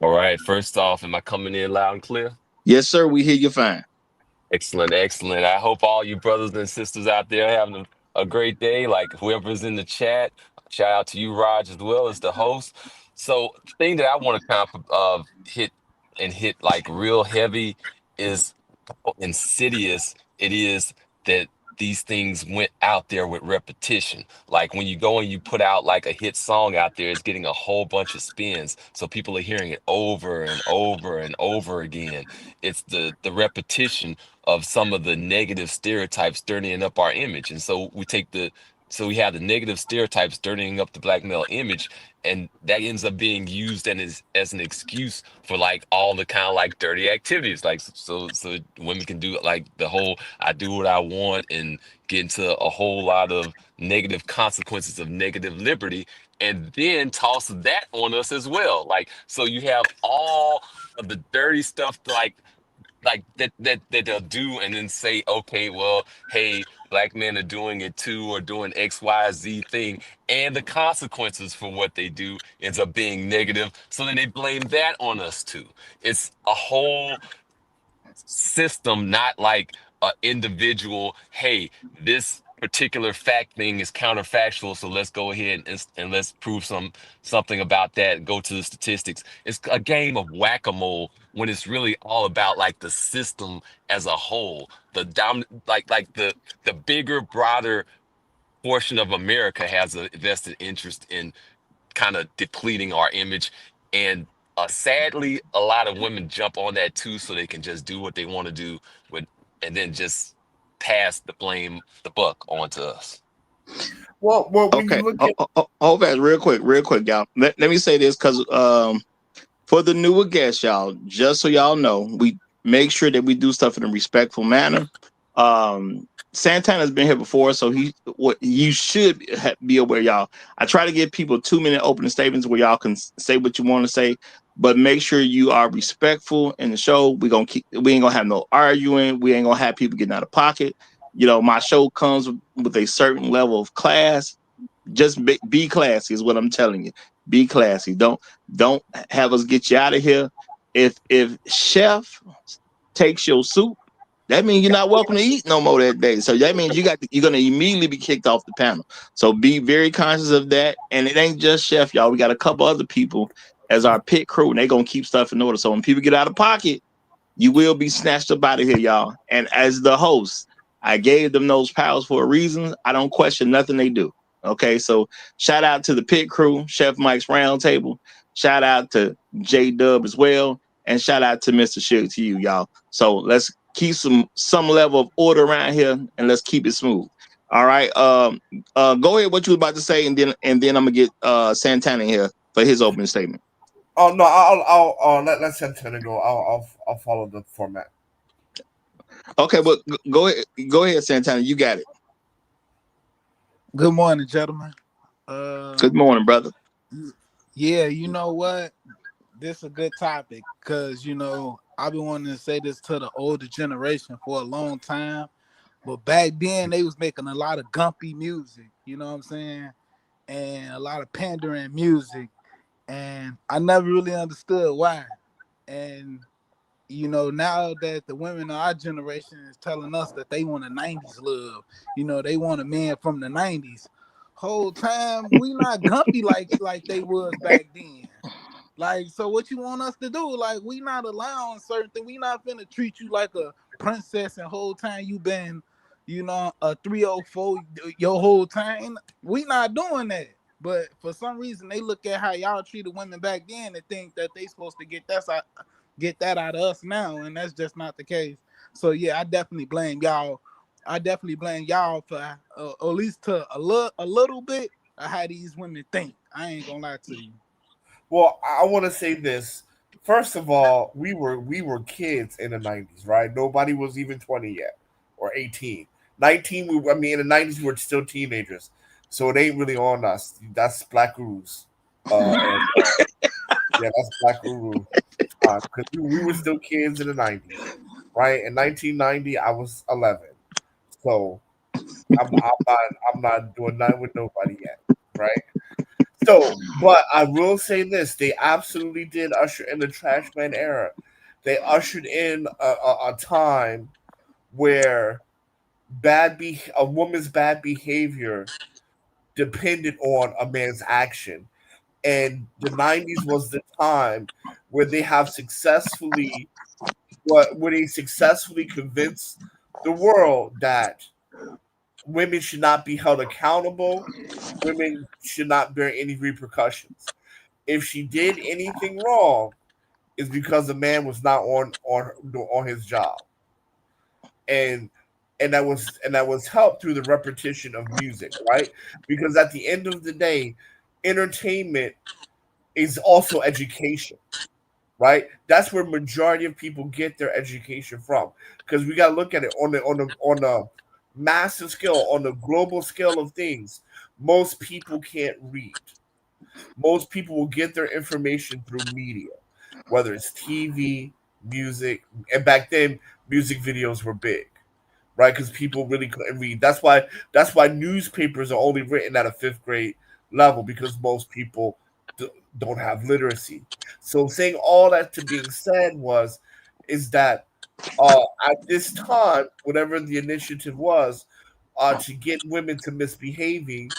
All right. First off, am I coming in loud and clear? Yes, sir. We hear you fine. Excellent, excellent. I hope all you brothers and sisters out there having a great day. Like whoever's in the chat, shout out to you, Raj, as well as the host. So, thing that I want to kind of hit like real heavy is how insidious it is that these things went out there with repetition. Like when you go and you put out like a hit song out there, it's getting a whole bunch of spins. So people are hearing it over and over and over again. It's the repetition of some of the negative stereotypes dirtying up our image. And so we have the negative stereotypes dirtying up the black male image, and that ends up being used and as an excuse for like all the kind of like dirty activities. Like so women can do like the whole I do what I want and get into a whole lot of negative consequences of negative liberty, and then toss that on us as well. Like so you have all of the dirty stuff that they'll do and then say, okay, well, hey, black men are doing it too, or doing XYZ thing, and the consequences for what they do ends up being negative, so then they blame that on us too. It's a whole system, not like an individual, hey, this particular fact thing is counterfactual, so let's go ahead and let's prove something about that, go to the statistics. It's a game of whack-a-mole when it's really all about like the system as a whole, the the bigger, broader portion of America has a vested interest in kind of depleting our image. And sadly, a lot of women jump on that too, so they can just do what they want to do with, and then just pass the buck on to us. Well, when Okay. you look at Hold fast, real quick, y'all. Let me say this because for the newer guests, y'all, just so y'all know, we make sure that we do stuff in a respectful manner. Santana's been here before, so what you should be aware, y'all. I try to give people 2-minute opening statements where y'all can say what you want to say, but make sure you are respectful in the show. We ain't gonna have no arguing. We ain't gonna have people getting out of pocket. My show comes with a certain level of class. Just be classy is what I'm telling you. Be classy. Don't have us get you out of here. If Chef takes your soup, that means you're not welcome to eat no more that day. So that means you're gonna immediately be kicked off the panel. So be very conscious of that. And it ain't just Chef, y'all. We got a couple other people as our pit crew, and they gonna keep stuff in order. So when people get out of pocket, you will be snatched up out of here, y'all. And as the host, I gave them those powers for a reason. I don't question nothing they do. Okay, so shout out to the pit crew, Chef Mike's Roundtable. Shout out to J Dub as well, and shout out to Mr. Sugar to you, y'all. So let's keep some level of order around here, and let's keep it smooth. All right. Go ahead. What you were about to say, and then I'm gonna get Santana here for his opening statement. oh no, I'll let Santana go. I'll follow the format. Okay, but go ahead, Santana. You got it. Good morning, gentlemen. Good morning, brother. Yeah, you know what? This is a good topic because I've been wanting to say this to the older generation for a long time. But back then they was making a lot of gumpy music, you know what I'm saying? And a lot of pandering music. And I never really understood why. And now that the women of our generation is telling us that they want a 90s love, they want a man from the 90s. Whole time we not gumpy like they was back then. Like, so what you want us to do? Like, we not allowing certain things. We not finna treat you like a princess and whole time you been, a 304 your whole time. We not doing that. But for some reason they look at how y'all treated women back then and think that they supposed to get that out of us now, and that's just not the case. So yeah, I definitely blame y'all. I definitely blame y'all for at least to a little bit of how these women think. I ain't gonna lie to you. Well, I want to say this. First of all, we were kids in the '90s, right? Nobody was even 20 yet or 18. 19. I mean, in the '90s, we were still teenagers, so it ain't really on us. That's Black Guru's. And yeah, that's Black Guru. Because we were still kids in the '90s, right? In 1990, I was 11, so I'm not doing nothing with nobody yet, right? So, but I will say this: they absolutely did usher in the trash man era. They ushered in a time where a woman's bad behavior depended on a man's action, and the '90s was the time where they have successfully where they successfully convinced the world that women should not be held accountable. Women should not bear any repercussions. If she did anything wrong, it's because the man was not on his job, and that was helped through the repetition of music, right? Because at the end of the day, entertainment is also education, right? That's where majority of people get their education from. Because we got to look at it on a massive scale, on the global scale of things. Most people can't read. Most people will get their information through media, whether it's TV, music, and back then music videos were big, right? Because people really couldn't read. That's why newspapers are only written at a fifth grade level because most people don't have literacy. So saying all that to being said is that at this time, whatever the initiative was, to get women to misbehaving,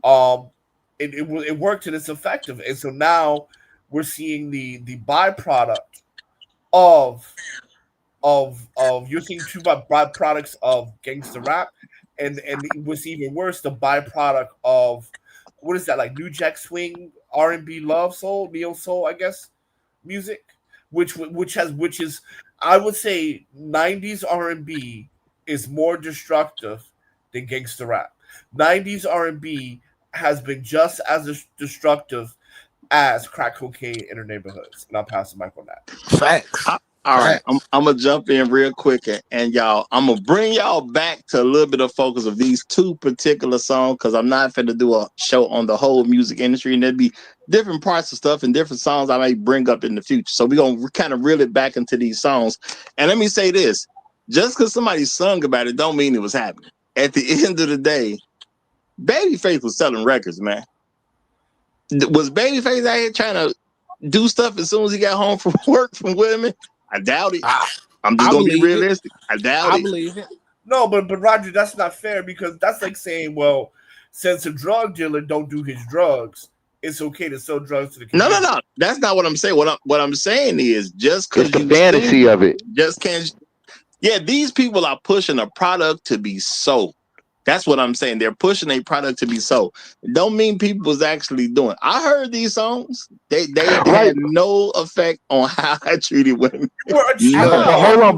um, it worked and it's effective. And so now we're seeing the byproduct of you're seeing two byproducts of gangster rap, and what's even worse, the byproduct of what is that, like New Jack Swing, R&B, love soul, neo soul, I guess, music, which is I would say '90s R&B is more destructive than gangster rap. '90s R&B has been just as destructive as crack cocaine in their neighborhoods, and I'll pass the mic on that. Facts. All right, Facts. I'm gonna jump in real quick, and y'all, I'm gonna bring y'all back to a little bit of focus of these two particular songs because I'm not finna do a show on the whole music industry, and there'd be different parts of stuff and different songs I may bring up in the future. So we're gonna kind of reel it back into these songs. And let me say this: just because somebody sung about it, don't mean it was happening. At the end of the day, Babyface was selling records, man. Was Babyface out here trying to do stuff as soon as he got home from work from women? I doubt it. I'm just gonna be realistic. I doubt it. I believe it. No, but Roger, that's not fair because that's like saying, well, since a drug dealer don't do his drugs, it's okay to sell drugs to the community. No. That's not what I'm saying. What I'm saying is just because It's the fantasy of it. just can't. Yeah, these people are pushing a product to be sold. That's what I'm saying. They're pushing a product to be sold. It don't mean people was actually doing. I heard these songs. They Right. had no effect on how I treated women. We're a None. But child. hold on,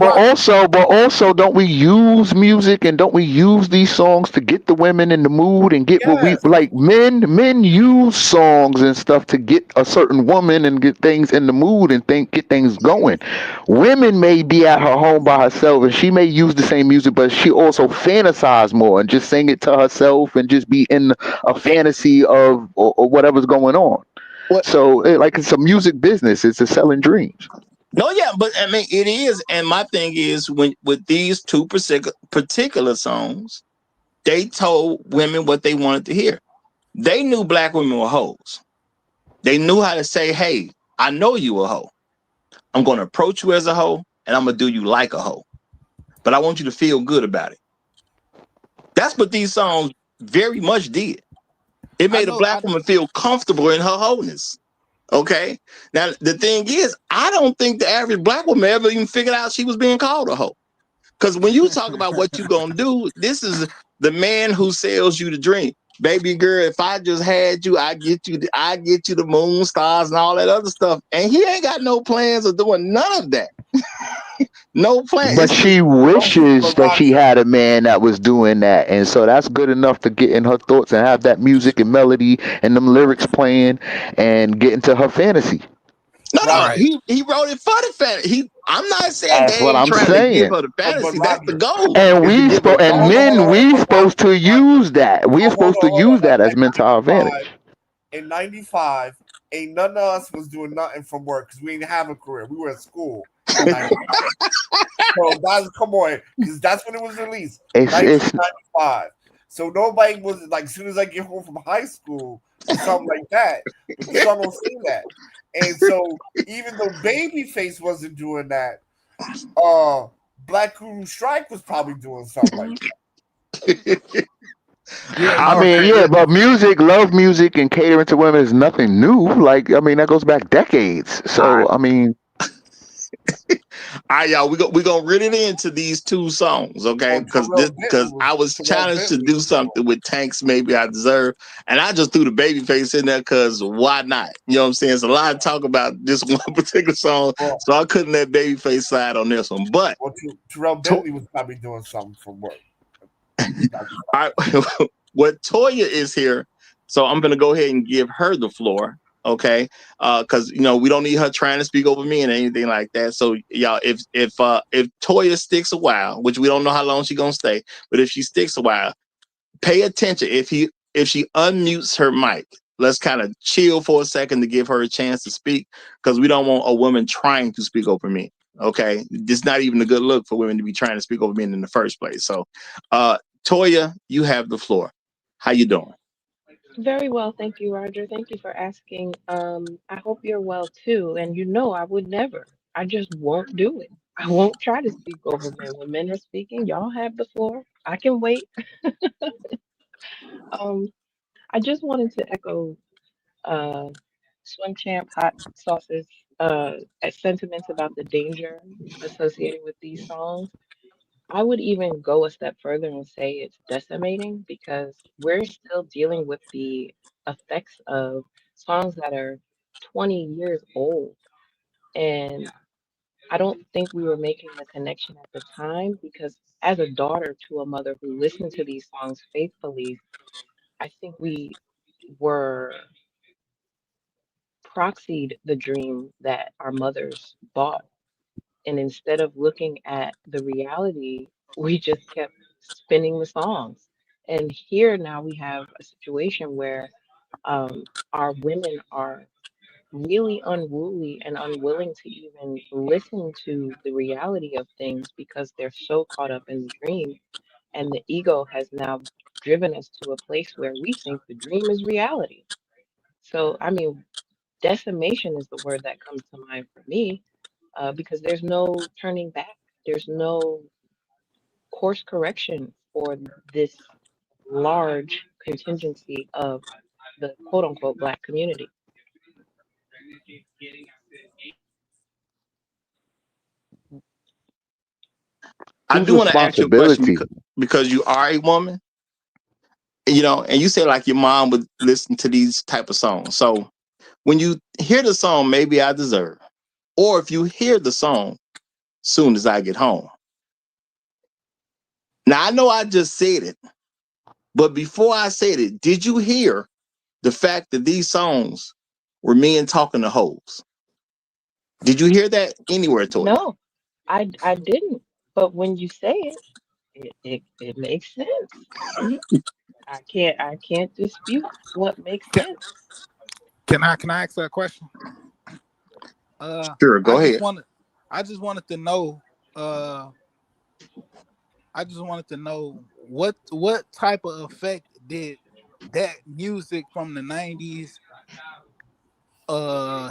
but also, don't we use music and don't we use these songs to get the women in the mood and get what we Yes. like? Men use songs and stuff to get a certain woman and get things in the mood and get things going. Women may be at her home by herself and she may use the same music, but she also fantasize more and just sing it to herself and just be in a fantasy of or whatever's going on. What? So, like it's a music business. It's a selling dreams. No, yeah, but I mean it is. And my thing is when with these two particular songs, they told women what they wanted to hear. They knew black women were hoes. They knew how to say, "Hey, I know you a hoe. I'm going to approach you as a hoe, and I'm gonna do you like a hoe. But I want you to feel good about it." That's what these songs very much did. It I made a know. black woman feel comfortable in her wholeness. Okay. Now the thing is, I don't think the average black woman ever even figured out she was being called a hoe. Because when you talk about what you gonna do, this is the man who sells you the dream. Baby girl, if I just had you, I get you the moon, stars, and all that other stuff. And he ain't got no plans of doing none of that. No plan. But It's just she wishes But that she Roger, had a man that was doing that, and so that's good enough to get in her thoughts and have that music and melody and them lyrics playing and get into her fantasy. no. Roger, Right. He wrote it for the fantasy. I'm not saying That's they what ain't I'm trying to give saying. her the but fantasy. That's the Roger, goal, And is to give her the hold on, fantasy. men, we supposed to Roger, use that. We supposed to hold use on. that as men to our advantage. In '95, ain't none of us was doing nothing from work because we didn't have a career. We were at school in '95. So that's come on, because that's when it was released, It's 1995. So nobody was like, as soon as I get home from high school or something like that. But the song don't say that. And so even though Babyface wasn't doing that, Black Guru Strike was probably doing something like that. Yeah. I No. mean, yeah, but music, love music, and catering to women is nothing new. Like, I mean, that goes back decades. All right. So, I mean, All right, y'all. We gonna reel it into these two songs, okay? Well, Because I was Terrell challenged to Bentley do was doing. something with Tanks. Maybe I deserve, and I just threw the baby face in there because why not? You know what I'm saying? It's a lot of talk about this one particular song, Well, so I couldn't let Babyface slide on this one. But Terrell to, Bentley was probably doing something from work. all right, what Toya is here, so I'm gonna go ahead and give her the floor, okay? Because we don't need her trying to speak over me and anything like that. So y'all, if Toya sticks a while, which we don't know how long she's gonna stay, but if she sticks a while, pay attention. If she unmutes her mic, let's kind of chill for a second to give her a chance to speak, because we don't want a woman trying to speak over me. Okay, it's not even a good look for women to be trying to speak over men in the first place. So, Toya, you have the floor. How you doing? Very well, thank you, Roger. Thank you for asking. I hope you're well too. And you know, I would never. I just won't do it. I won't try to speak over men. When men are speaking, y'all have the floor. I can wait. Um, I just wanted to echo uh, Swim Champ Hot Sauce's sentiments about the danger associated with these songs. I would even go a step further and say it's decimating because we're still dealing with the effects of songs that are 20 years old. And I don't think we were making the connection at the time because, as a daughter to a mother who listened to these songs faithfully, I think we were proxied the dream that our mothers bought. And instead of looking at the reality, we just kept spinning the songs. And here now we have a situation where our women are really unruly and unwilling to even listen to the reality of things because they're so caught up in the dream. And the ego has now driven us to a place where we think the dream is reality. So, I mean, decimation is the word that comes to mind for me because there's no turning back. There's no course correction for this large contingency of the quote unquote black community. I whose do want to ask you a question responsibility? because you are a woman, and you say like your mom would listen to these type of songs. So when you hear the song, maybe I deserve, or if you hear the song, soon as I get home. Now I know I just said it, but before I said it, did you hear the fact that these songs were men talking to hoes? Did you hear that anywhere, Toya? No, I didn't. But when you say it, it makes sense. I can't dispute what makes Can, sense. can I ask that question? Sure, I go just ahead. want to. I just wanted to know. I just wanted to know what type of effect did that music from the '90s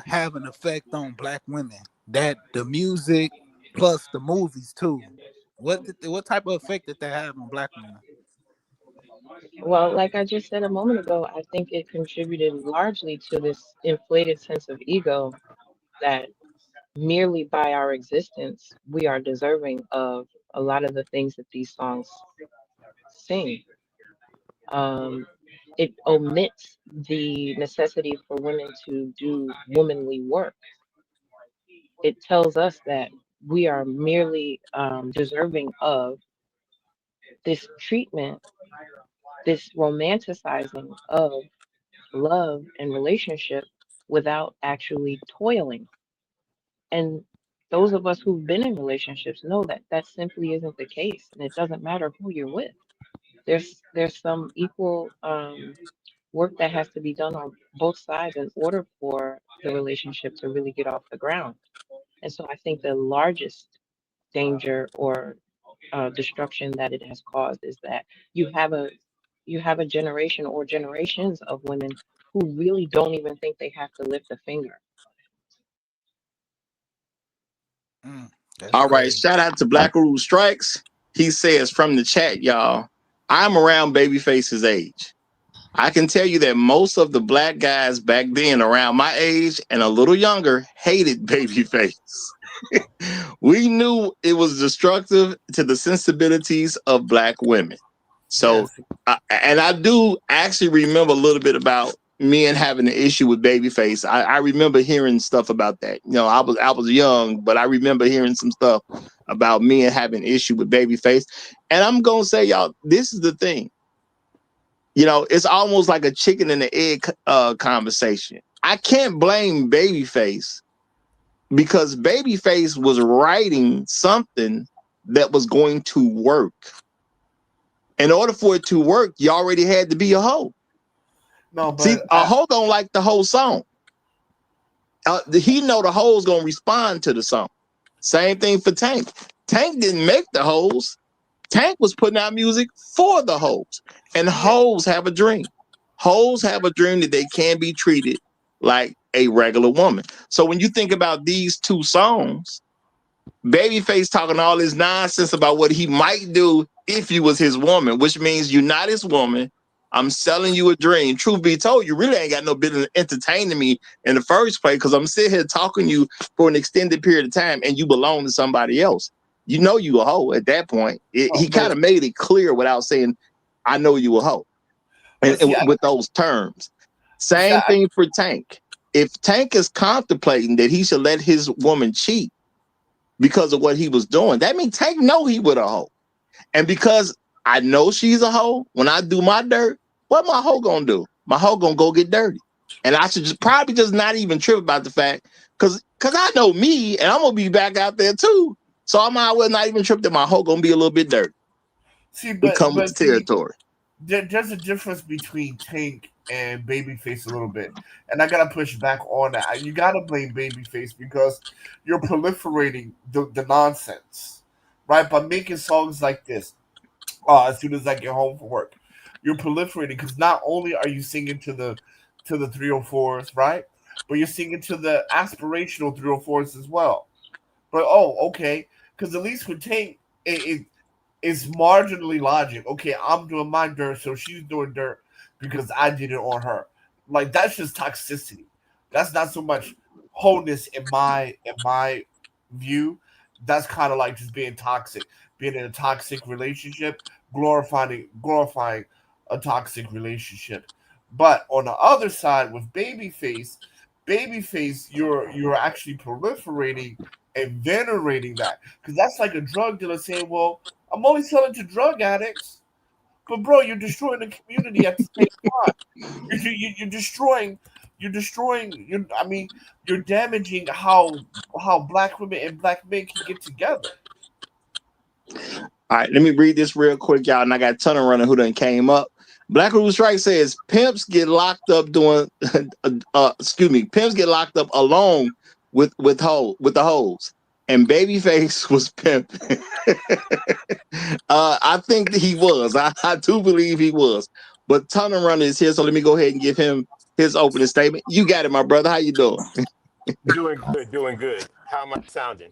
have an effect on black women? That the music plus the movies too. What type of effect did that have on black women? Well, like I just said a moment ago, I think it contributed largely to this inflated sense of ego that merely by our existence, we are deserving of a lot of the things that these songs sing. Um, it omits the necessity for women to do womanly work. It tells us that we are merely deserving of this treatment, this romanticizing of love and relationship without actually toiling. And those of us who've been in relationships know that that simply isn't the case, and it doesn't matter who you're with. There's some equal work that has to be done on both sides in order for the relationship to really get off the ground. And so I think the largest danger or destruction that it has caused is that you have a you have a generation or generations of women who really don't even think they have to lift a finger. Mm, that's All right, crazy. shout out to Black Rule Strikes. He says from the chat, y'all, I'm around Babyface's age. I can tell you that most of the black guys back then around my age and a little younger hated Babyface. We knew it was destructive to the sensibilities of black women. So, Yes. and I do actually remember a little bit about men having an issue with Babyface. I remember hearing stuff about that. You know, I was young, but I remember hearing some stuff about men having issue with Babyface. And I'm gonna say, y'all, this is the thing. You know, it's almost like a chicken and the egg conversation. I can't blame Babyface because Babyface was writing something that was going to work. In order for it to work, you already had to be a hoe. No, See, but a hoe don't like the whole song. He know the hoes gonna respond to the song. Same thing for Tank. Tank didn't make the hoes. Tank was putting out music for the hoes. And hoes have a dream. Hoes have a dream that they can be treated like a regular woman. So when you think about these two songs, Babyface talking all this nonsense about what he might do if you was his woman, which means you're not his woman. I'm selling you a dream. Truth be told, you really ain't got no business entertaining me in the first place because I'm sitting here talking to you for an extended period of time and you belong to somebody else. You know you a hoe at that point. He kind of made it clear without saying, I know you a hoe. And with those terms. Same thing for Tank. If Tank is contemplating that he should let his woman cheat because of what he was doing, that means Tank know he with a hoe. And because I know she's a hoe, when I do my dirt, what my hoe gonna do? My hoe gonna go get dirty. And I should probably just not even trip about the fact, because I know me and I'm gonna be back out there too. So I might well not even trip that my hoe gonna be a little bit dirty. see, Come with the territory. There's a difference between Tank and Babyface a little bit, and I gotta push back on that. You gotta blame Babyface because you're proliferating the nonsense, right? By making songs like this, as soon as I get home from work, you're proliferating because not only are you singing to the 304s, right? But you're singing to the aspirational 304s as well. But okay, because at least with Tank, it's marginally logic. Okay, I'm doing my dirt, so she's doing dirt because I did it on her. Like that's just toxicity. That's not so much wholeness in my view. That's kind of like just being toxic, being in a toxic relationship, glorifying a toxic relationship. But on the other side with Babyface, you're actually proliferating and venerating that because that's like a drug dealer saying, "Well, I'm only selling to drug addicts," but bro, you're destroying the community at the same time. You're destroying. You're destroying. I mean, you're damaging how black women and black men can get together. All right, let me read this real quick, y'all. And I got a ton of runner who done came up. Black Rule Strike says pimps get locked up doing pimps get locked up along with the hoes. and Babyface was pimping. I think that he was. I do believe he was. But Tunnel Runner is here, so let me go ahead and give him his opening statement. You got it, my brother. How you doing? Doing good, doing good. How am I sounding?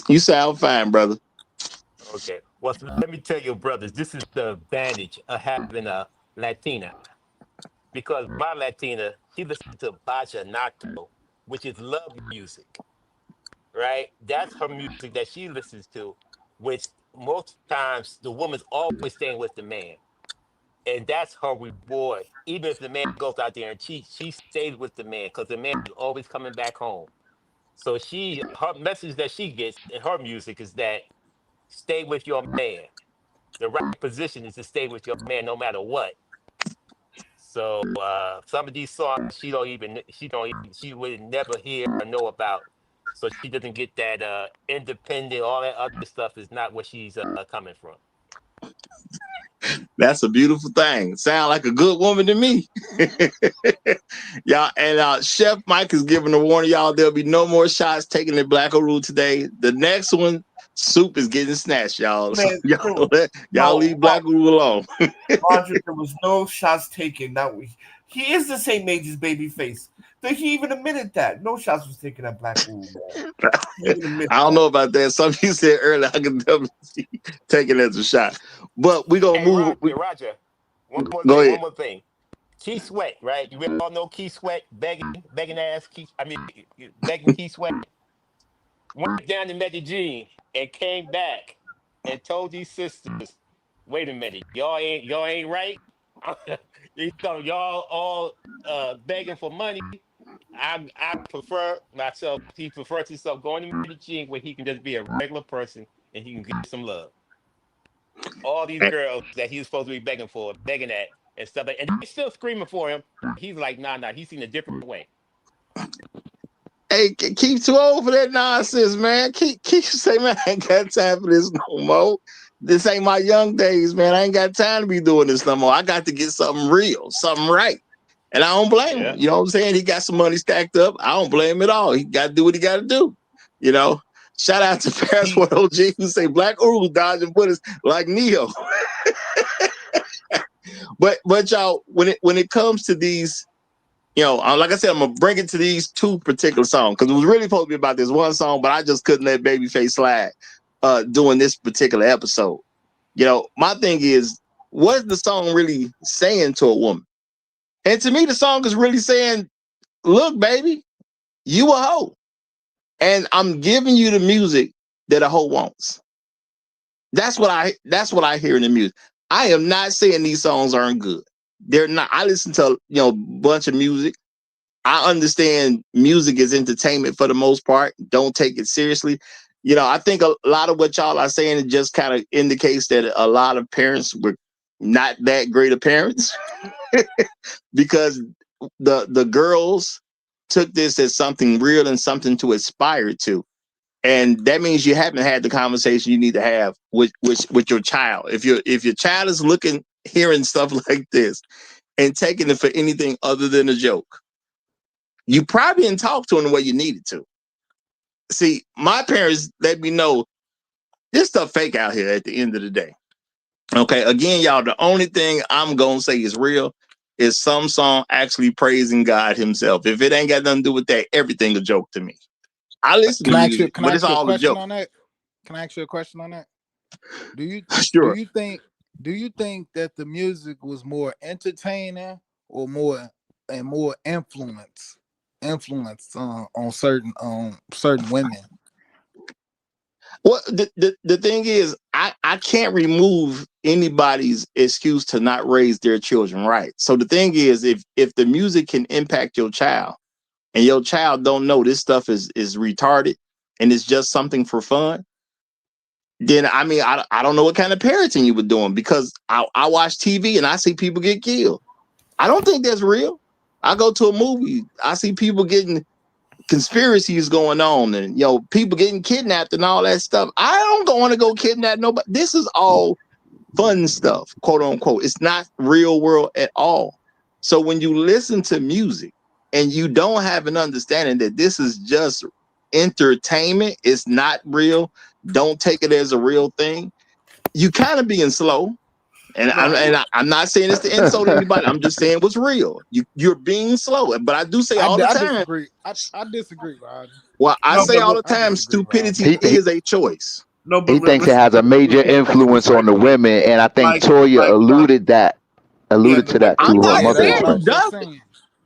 You sound fine, brother. Okay. Well, so let me tell you, brothers, this is the advantage of having a Latina. Because my Latina, she listens to Baja Nato, which is love music, right? That's her music that she listens to, which most times the woman's always staying with the man. And that's her reward. Even if the man goes out there and cheats, she stays with the man because the man is always coming back home. So her message that she gets in her music is that stay with your man. The right position is to stay with your man no matter what. So some of these songs she would never hear or know about. So she doesn't get that independent, all that other stuff is not where she's coming from. That's a beautiful thing. Sound like a good woman to me. Y'all, and Chef Mike is giving a warning, y'all. There'll be no more shots taken at Black Rule today. The next one, soup is getting snatched, y'all. So Man, y'all leave Black Rule alone. Roger, there was no shots taken. That he is the same age as Babyface. He even admitted that no shots was taken at Black Rule. I don't know about that. Some of you said earlier, I can definitely see taking it as a shot. But we're gonna move. Roger, Go ahead. one more thing. Key Sweat, right? You all know Key Sweat, begging ass. Begging Key Sweat. Went down to Medellin and came back and told these sisters, "Wait a minute, y'all ain't right. Y'all all begging for money. I prefer myself. He prefers himself going to Medellin where he can just be a regular person and he can get some love. All these girls that he was supposed to be begging for, begging at and stuff, and they still screaming for him. He's like, nah, he's seen a different way. Hey, keep too old for that nonsense, man. Keep say, man, I ain't got time for this no more. This ain't my young days, man. I ain't got time to be doing this no more. I got to get something real, something right. And I don't blame him. You know what I'm saying? He got some money stacked up. I don't blame him at all. He got to do what he got to do. You know, shout out to Passport OG who say Black Uru dodging bullets like Neo. but y'all, when it comes to these, you know, like I said, I'm gonna bring it to these two particular songs because it was really supposed to be about this one song, but I just couldn't let Babyface slide doing this particular episode. You know, my thing is, what's the song really saying to a woman? And to me, the song is really saying, look, baby, you a hoe. And I'm giving you the music that a hoe wants. That's what I hear in the music. I am not saying these songs aren't good. They're not. I listen to, you know, a bunch of music. I understand music is entertainment for the most part. Don't take it seriously. You know, I think a lot of what y'all are saying it just kind of indicates that a lot of parents were not that great of parents because the girls took this as something real and something to aspire to. And that means you haven't had the conversation you need to have with your child. If your child is hearing stuff like this and taking it for anything other than a joke, you probably didn't talk to him the way you needed to. See, my parents let me know this stuff fake out here at the end of the day. Okay, again, y'all, the only thing I'm gonna say is real is some song actually praising God himself. If it ain't got nothing to do with that, everything a joke to me. I listen to music, but it's all a joke. Can I ask you a question on that? Sure. Do you think that the music was more entertaining or more influence on certain women? Well, the thing is, I can't remove anybody's excuse to not raise their children right. So the thing is, if the music can impact your child and your child don't know this stuff is retarded and it's just something for fun, then I mean, I don't know what kind of parenting you were doing because I watch TV and I see people get killed. I don't think that's real. I go to a movie, I see people getting conspiracies going on and, you know, people getting kidnapped and all that stuff. I don't want to go kidnap nobody. This is all fun stuff, quote unquote. It's not real world at all. So when you listen to music and you don't have an understanding that this is just entertainment, it's not real. Don't take it as a real thing. You kind of being slow. And I'm not saying this to insult anybody. I'm just saying what's real. You're being slow. But I do say all the I time. disagree. I disagree, Roger. Well, I No, say all the I time, disagree, Roger. stupidity is a choice. no, but He thinks it listen, has a major influence on the women, and I think Toya yeah, alluded to that I'm through her not Yeah, that's mother's what saying I it was question. just doesn't. saying.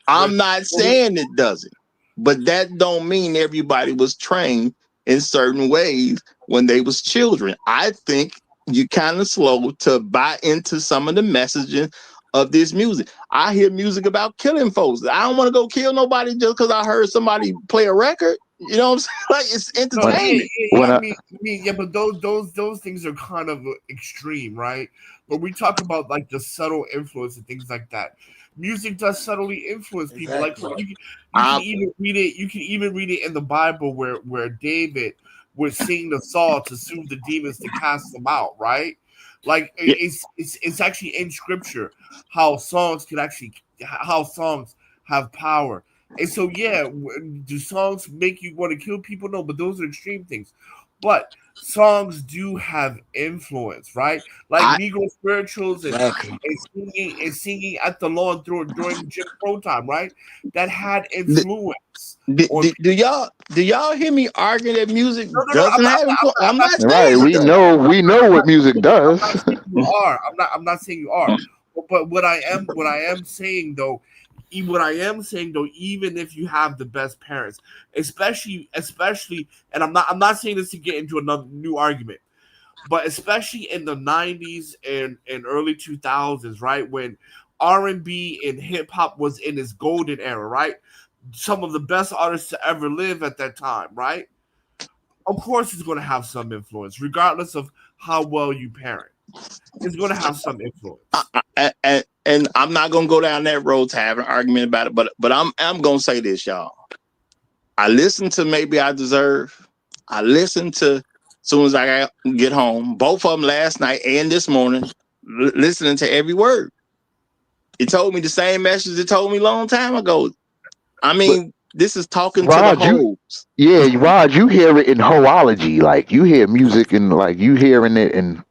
I'm Rich, not saying it doesn't. But that don't mean everybody was trained in certain ways when they was children. I think you kind of slow to buy into some of the messaging of this music. I hear music about killing folks. I don't want to go kill nobody just because I heard somebody play a record. You know what I'm saying? Like, it's no, When entertainment. when I, yeah, but those things are kind of extreme, right? But we talk about like the subtle influence and things like that. Music does subtly influence people. Like Exactly. you can I, even read it. You can even read it in the Bible where David would sing the psalm to soothe the demons to cast them out, right? Like yeah, it's actually in scripture how songs can actually how songs have power. And so, yeah, do songs make you want to kill people? No, but those are extreme things. But songs do have influence, right? Like I, Negro spirituals Exactly. and singing at the lawn during Jim Crow time, right? That had d- influence on people. do y'all hear me arguing that music No. doesn't have influence? I'm not right, saying it does. we know what music I'm not does. saying you are. I'm not saying you are. But what I am saying though, what I am saying though, even if you have the best parents, especially, and I'm not saying this to get into another new argument, but especially in the '90s and early 2000s, right when R&B and hip hop was in its golden era, right? Some of the best artists to ever live at that time, right? Of course, it's going to have some influence, regardless of how well you parent. It's going to have some influence. And I'm not gonna go down that road to have an argument about it, but I'm gonna say this, y'all. I listened to Maybe I Deserve. I listened to Soon as I get home, both of them last night and this morning, listening to every word. It told me the same message it told me a long time ago. I But mean, this is talking to the Rod, hoes. Rod, you hear it in hoology, like you hear music and like you hearing it, and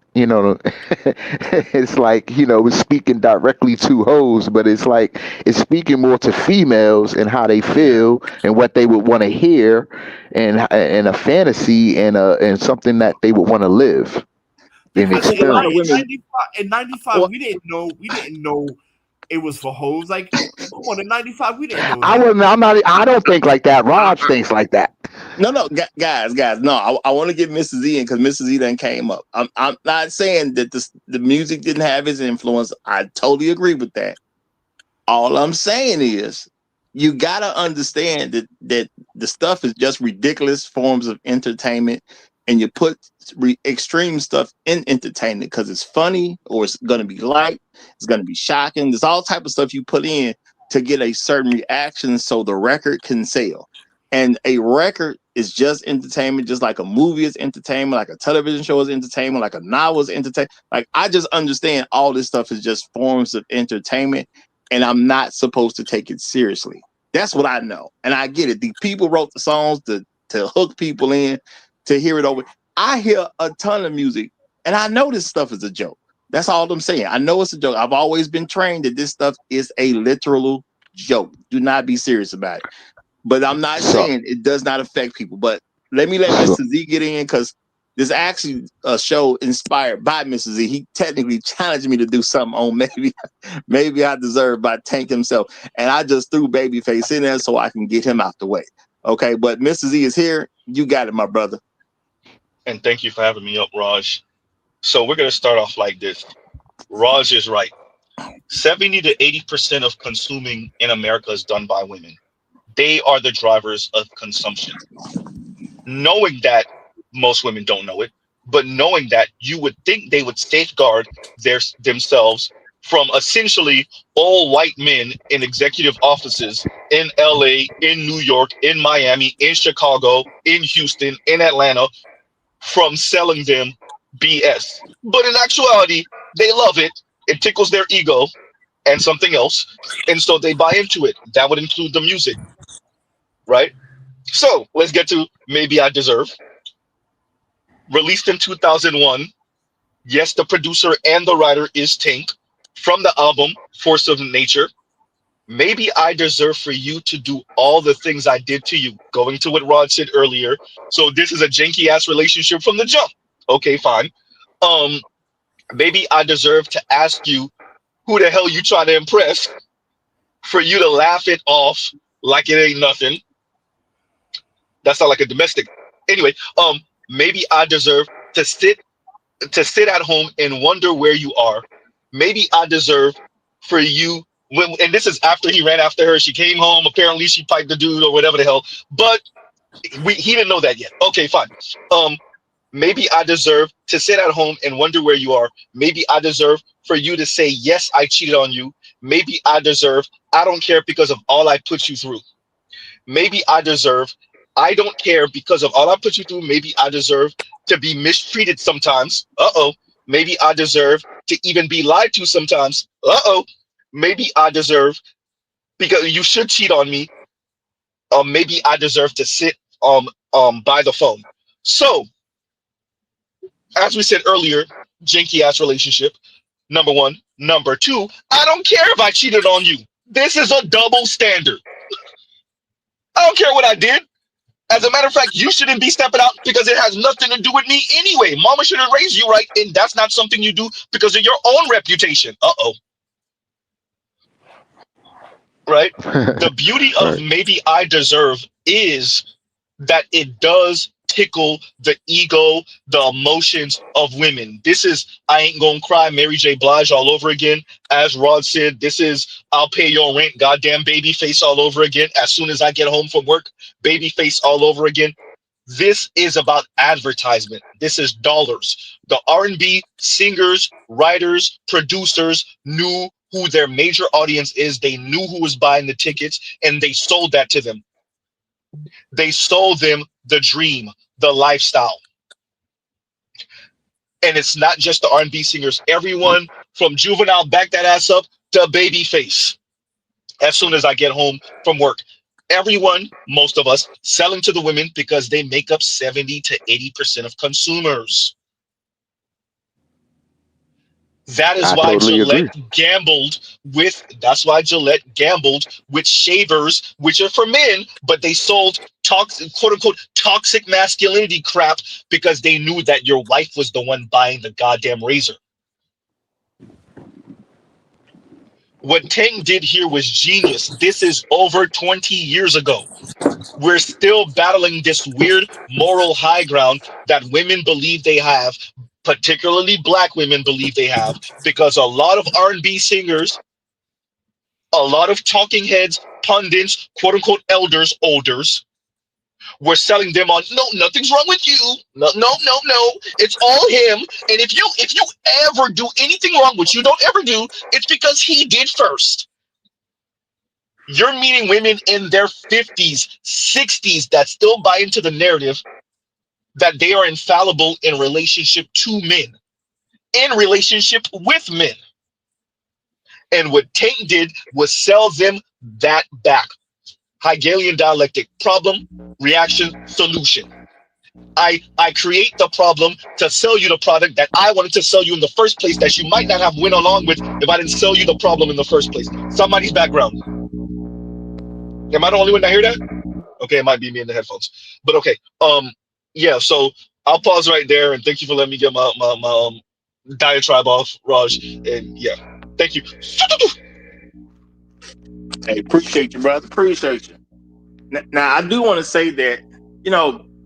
it's like it's speaking directly to hoes, but it's like it's speaking more to females and how they Yeah, feel and what they would want to hear, and a fantasy and something that they would want to live and because I think a lot of experience. women. in '95 Well, we didn't know it was for hoes. Like, come on, in '95 we didn't know I that. wouldn't. I'm not. I don't think like that. Raj thinks like that. no, guys, no. I want to get Mrs. E in because Mrs. E then came up. I'm not saying that the music didn't have its influence. I totally agree with that. All I'm saying is you gotta understand that the stuff is just ridiculous forms of entertainment, and you put extreme stuff in entertainment because it's funny or it's gonna be light, it's gonna be shocking. There's all type of stuff you put in to get a certain reaction so the record can sell. And a record is just entertainment, just like a movie is entertainment, like a television show is entertainment, like a novel is entertainment. Like I just understand all this stuff is just forms of entertainment and I'm not supposed to take it seriously. That's what I know. And I get it. The people wrote the songs to hook people in, to hear it over. I hear a ton of music and I know this stuff is a joke. That's all I'm saying. I know it's a joke. I've always been trained that this stuff is a literal joke. Do not be serious about it. But I'm not So, saying it does not affect people. But let me let so Mr. Z get in because this actually a show inspired by Mr. Z. He technically challenged me to do something on maybe I deserve by Tank himself. And I just threw Babyface in there so I can get him out the way. Okay, but Mr. Z is here. You got it, my brother. And thank you for having me up, Raj. So we're going to start off like this. Raj is right. 70 to 80% of consuming in America is done by women. They are the drivers of consumption. Knowing that most women don't know it, but knowing that you would think they would safeguard themselves from essentially all white men in executive offices in LA, in New York, in Miami, in Chicago, in Houston, in Atlanta, from selling them BS. But in actuality, they love it. It tickles their ego and something else. And so they buy into it. That would include the music, right? So let's get to Maybe I Deserve. Released in 2001. Yes, the producer and the writer is Tank from the album Force of Nature. Maybe I deserve for you to do all the things I did to you. Going to what Rod said earlier. So this is a janky ass relationship from the jump. Okay, fine. Um, Maybe I deserve to ask you who the hell you trying to impress for you to laugh it off like it ain't nothing. That's not like a domestic. Anyway, maybe I deserve to sit at home and wonder where you are. Maybe I deserve for you and this is after he ran after her. She came home. Apparently, she piped the dude or whatever the hell. But he didn't know that yet. Okay, fine. Um, Maybe I deserve to sit at home and wonder where you are. Maybe I deserve for you to say yes, I cheated on you. Maybe I deserve I don't care because of all I put you through. Maybe I deserve I don't care because of all I put you through. Maybe I deserve to be mistreated sometimes. Uh-oh. Maybe I deserve to even be lied to sometimes. Uh-oh. Maybe I deserve because you should cheat on me. Maybe I deserve to sit by the phone. So, as we said earlier, janky ass relationship. Number one. Number two, I don't care if I cheated on you. This is a double standard. I don't care what I did. As a matter of fact, you shouldn't be stepping out because it has nothing to do with me anyway. Mama shouldn't raise you right, and that's not something you do because of your own reputation. Uh-oh. Right? The beauty of Right. Maybe I Deserve is that it does tickle the ego, the emotions of women. This is I Ain't Gonna Cry, Mary J. Blige all over again. As Rod said, this is I'll Pay Your Rent, goddamn Babyface all over again. As soon as I get home from work, Babyface all over again. This is about advertisement. This is dollars. The R&B singers, writers, producers knew who their major audience is. They knew who was buying the tickets, and they sold that to them. They sold them the dream, the lifestyle. And it's not just the R&B singers. Everyone from Juvenile, Back That Ass Up, to Babyface. As soon as I get home from work, everyone, most of us, selling to the women because they make up 70 to 80% of consumers. That is I why totally agree. That's why Gillette gambled with shavers, which are for men, but they sold toxic, quote unquote, toxic masculinity crap because they knew that your wife was the one buying the goddamn razor. What Tank did here was genius. This is over 20 years ago. We're still battling this weird moral high ground that women believe they have, particularly black women believe they have, because a lot of R&B singers, a lot of talking heads, pundits, quote unquote elders, olders, were selling them on no, nothing's wrong with you. No, no, no, no. It's all him. And if you ever do anything wrong, which you don't ever do, it's because he did first. You're meeting women in their 50s, 60s that still buy into the narrative that they are infallible in relationship to men, in relationship with men. And what Tank did was sell them that back. Hegelian dialectic: problem, reaction, solution. I create the problem to sell you the product that I wanted to sell you in the first place that you might not have went along with if I didn't sell you the problem in the first place. Somebody's background. Am I the only one that hear that? Okay, it might be me in the headphones. But okay. Yeah, so I'll pause right there and thank you for letting me get my diatribe off, Raj. And yeah, thank you. Hey, appreciate you, brother. Appreciate you. Now, I do want to say that,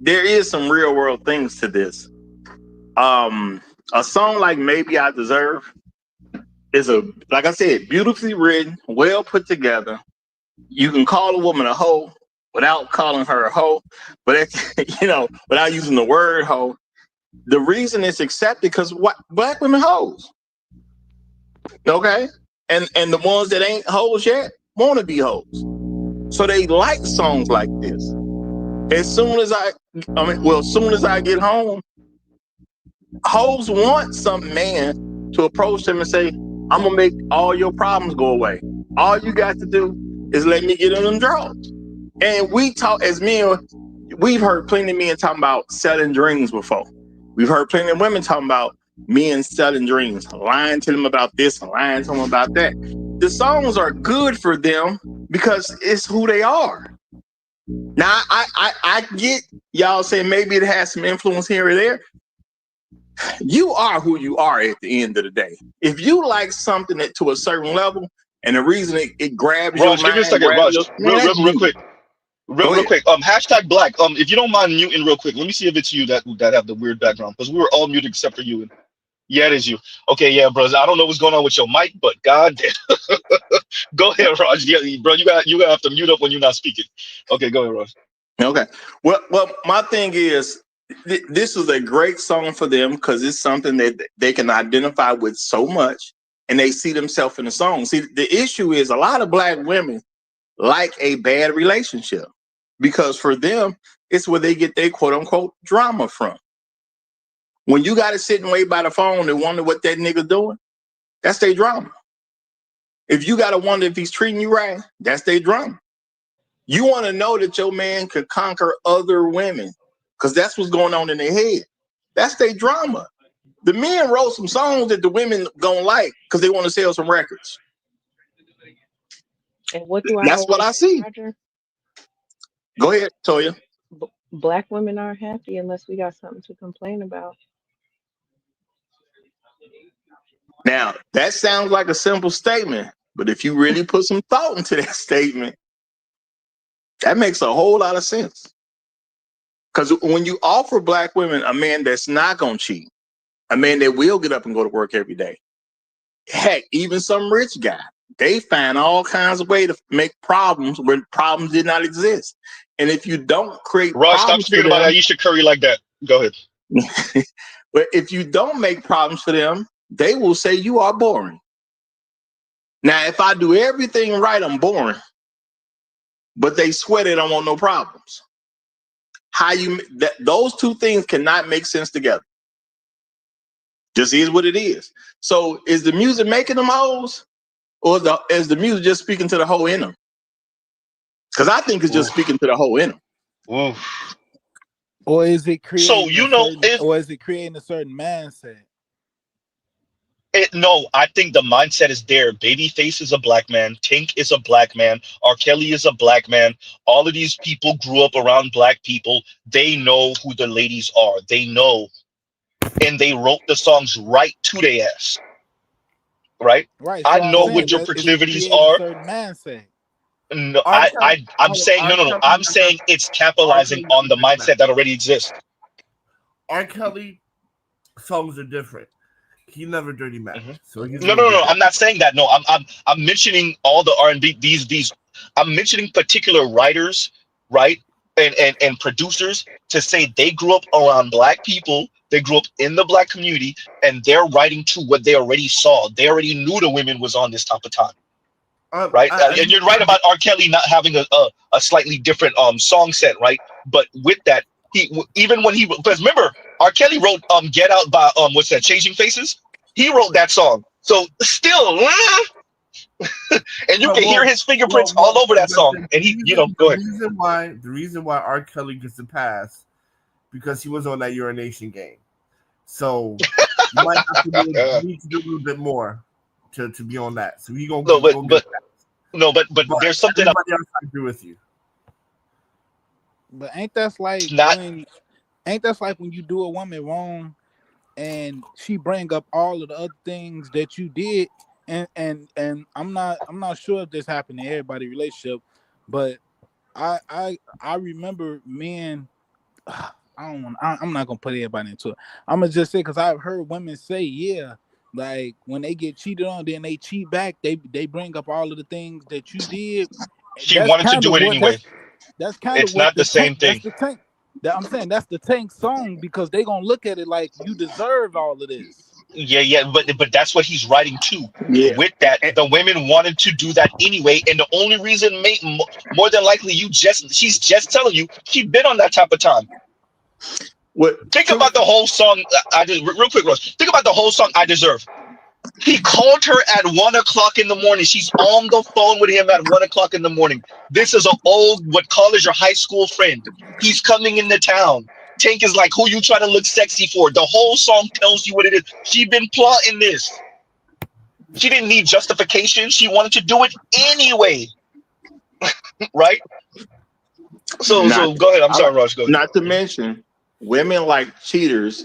there is some real world things to this. A song like Maybe I Deserve is like I said, beautifully written, well put together. You can call a woman a hoe without calling her a hoe, but without using the word hoe. The reason it's accepted because what black women hoes. Okay? And the ones that ain't hoes yet want to be hoes. So they like songs like this. As soon as I get home, hoes want some man to approach them and say, I'm gonna make all your problems go away. All you got to do is let me get in them drawers. And we talk as men, we've heard plenty of men talking about selling dreams before. We've heard plenty of women talking about men selling dreams, lying to them about this and lying to them about that. The songs are good for them because it's who they are. Now, I get y'all saying maybe it has some influence here or there. You are who you are at the end of the day. If you like something to a certain level, and the reason it grabs Raj, your give me a mind, second, grabs Raj. your man, that's Real you. quick. Real quick. Hashtag black. If you don't mind muting real quick, let me see if it's you that have the weird background, because we were all muted except for you. Yeah, it is you. Okay, yeah, bros. I don't know what's going on with your mic, but goddamn. Go ahead, Raj. Yeah, bro, you gotta have to mute up when you're not speaking. Okay, go ahead, Raj. Okay. Well, my thing is, this is a great song for them because it's something that they can identify with so much, and they see themselves in the song. See, the issue is a lot of black women like a bad relationship because for them, it's where they get their quote unquote drama from. When you got to sit and wait by the phone and wonder what that nigga doing, that's their drama. If you got to wonder if he's treating you right, that's their drama. You want to know that your man could conquer other women because that's what's going on in their head. That's their drama. The men wrote some songs that the women gonna like because they want to sell some records. And what do I That's what always I say, see. Roger? Go ahead, Toya. Black women aren't happy unless we got something to complain about. Now, that sounds like a simple statement, but if you really put some thought into that statement, that makes a whole lot of sense. Because when you offer black women a man that's not gonna cheat, a man that will get up and go to work every day, heck, even some rich guy, they find all kinds of way to make problems when problems did not exist. And if you don't create Raj, stop problems for speaking about them, Aisha Curry like that. Go ahead. but if you don't make problems for them, they will say you are boring. Now, if I do everything right, I'm boring. But they swear they don't want no problems. Those two things cannot make sense together. Just is what it is. So is the music making them hoes, or is the music just speaking to the hoe in them? Because I think it's just speaking to the hoe in them. Oof. Or is it So creating a certain mindset? No, I think the mindset is there. Babyface is a black man. Tink is a black man. R. Kelly is a black man. All of these people grew up around black people. They know who the ladies are. They know, and they wrote the songs right to their ass. Right? Right. I So I'm know saying what your that is it proclivities creating a are. certain mindset? No, R. Kelly, I'm saying R. no. Kelly I'm never, saying it's R. capitalizing Kelly on the never did that. mindset that already exists. R. Kelly songs are different. He never dirty Mac, so he's a No, little no, no, no. different. I'm not saying that. No, I'm mentioning all the R&B. These. I'm mentioning particular writers, right, and producers to say they grew up around black people. They grew up in the black community, and they're writing to what they already saw. They already knew the women was on this type of time, right? And you're right about R. Kelly not having a slightly different song set, right? But with that, even when because remember R. Kelly wrote Get Out by what's that, Changing Faces? He wrote that song. So still, and you can hear his fingerprints all over that But song. And go ahead. the reason why R. Kelly gets a pass because he was on that urination game. So you might have to need to do a little bit more to be on that. So he gonna No, get that. but there's something everybody else I agree with you. But ain't that's like not. when you do a woman wrong and she bring up all of the other things that you did, and I'm not sure if this happened in everybody's relationship, but I remember men. I'm not gonna put everybody into it. I'm gonna just say because I've heard women say, yeah, like when they get cheated on, then they cheat back. They bring up all of the things that you did. She wanted to do it anyway. That's kind of It's what not the the same tank. That's thing. the tank. That I'm saying that's the tank song because they gonna look at it like you deserve all of this. Yeah, but that's what he's writing to. Yeah. With that, the women wanted to do that anyway, and the only reason, more than likely, she's just telling you she's been on that type of time. Think about the whole song. I did real quick, Rose. Think about the whole song. I Deserve. He called her at 1 o'clock in the morning. She's on the phone with him at 1 o'clock in the morning. This is an old, what college or high school friend. He's coming into town. Tank is like, who you trying to look sexy for? The whole song tells you what it is. She been plotting this. She didn't need justification. She wanted to do it anyway. Right? So go ahead. I'm sorry, Raj. Go ahead. Not to mention, women like cheaters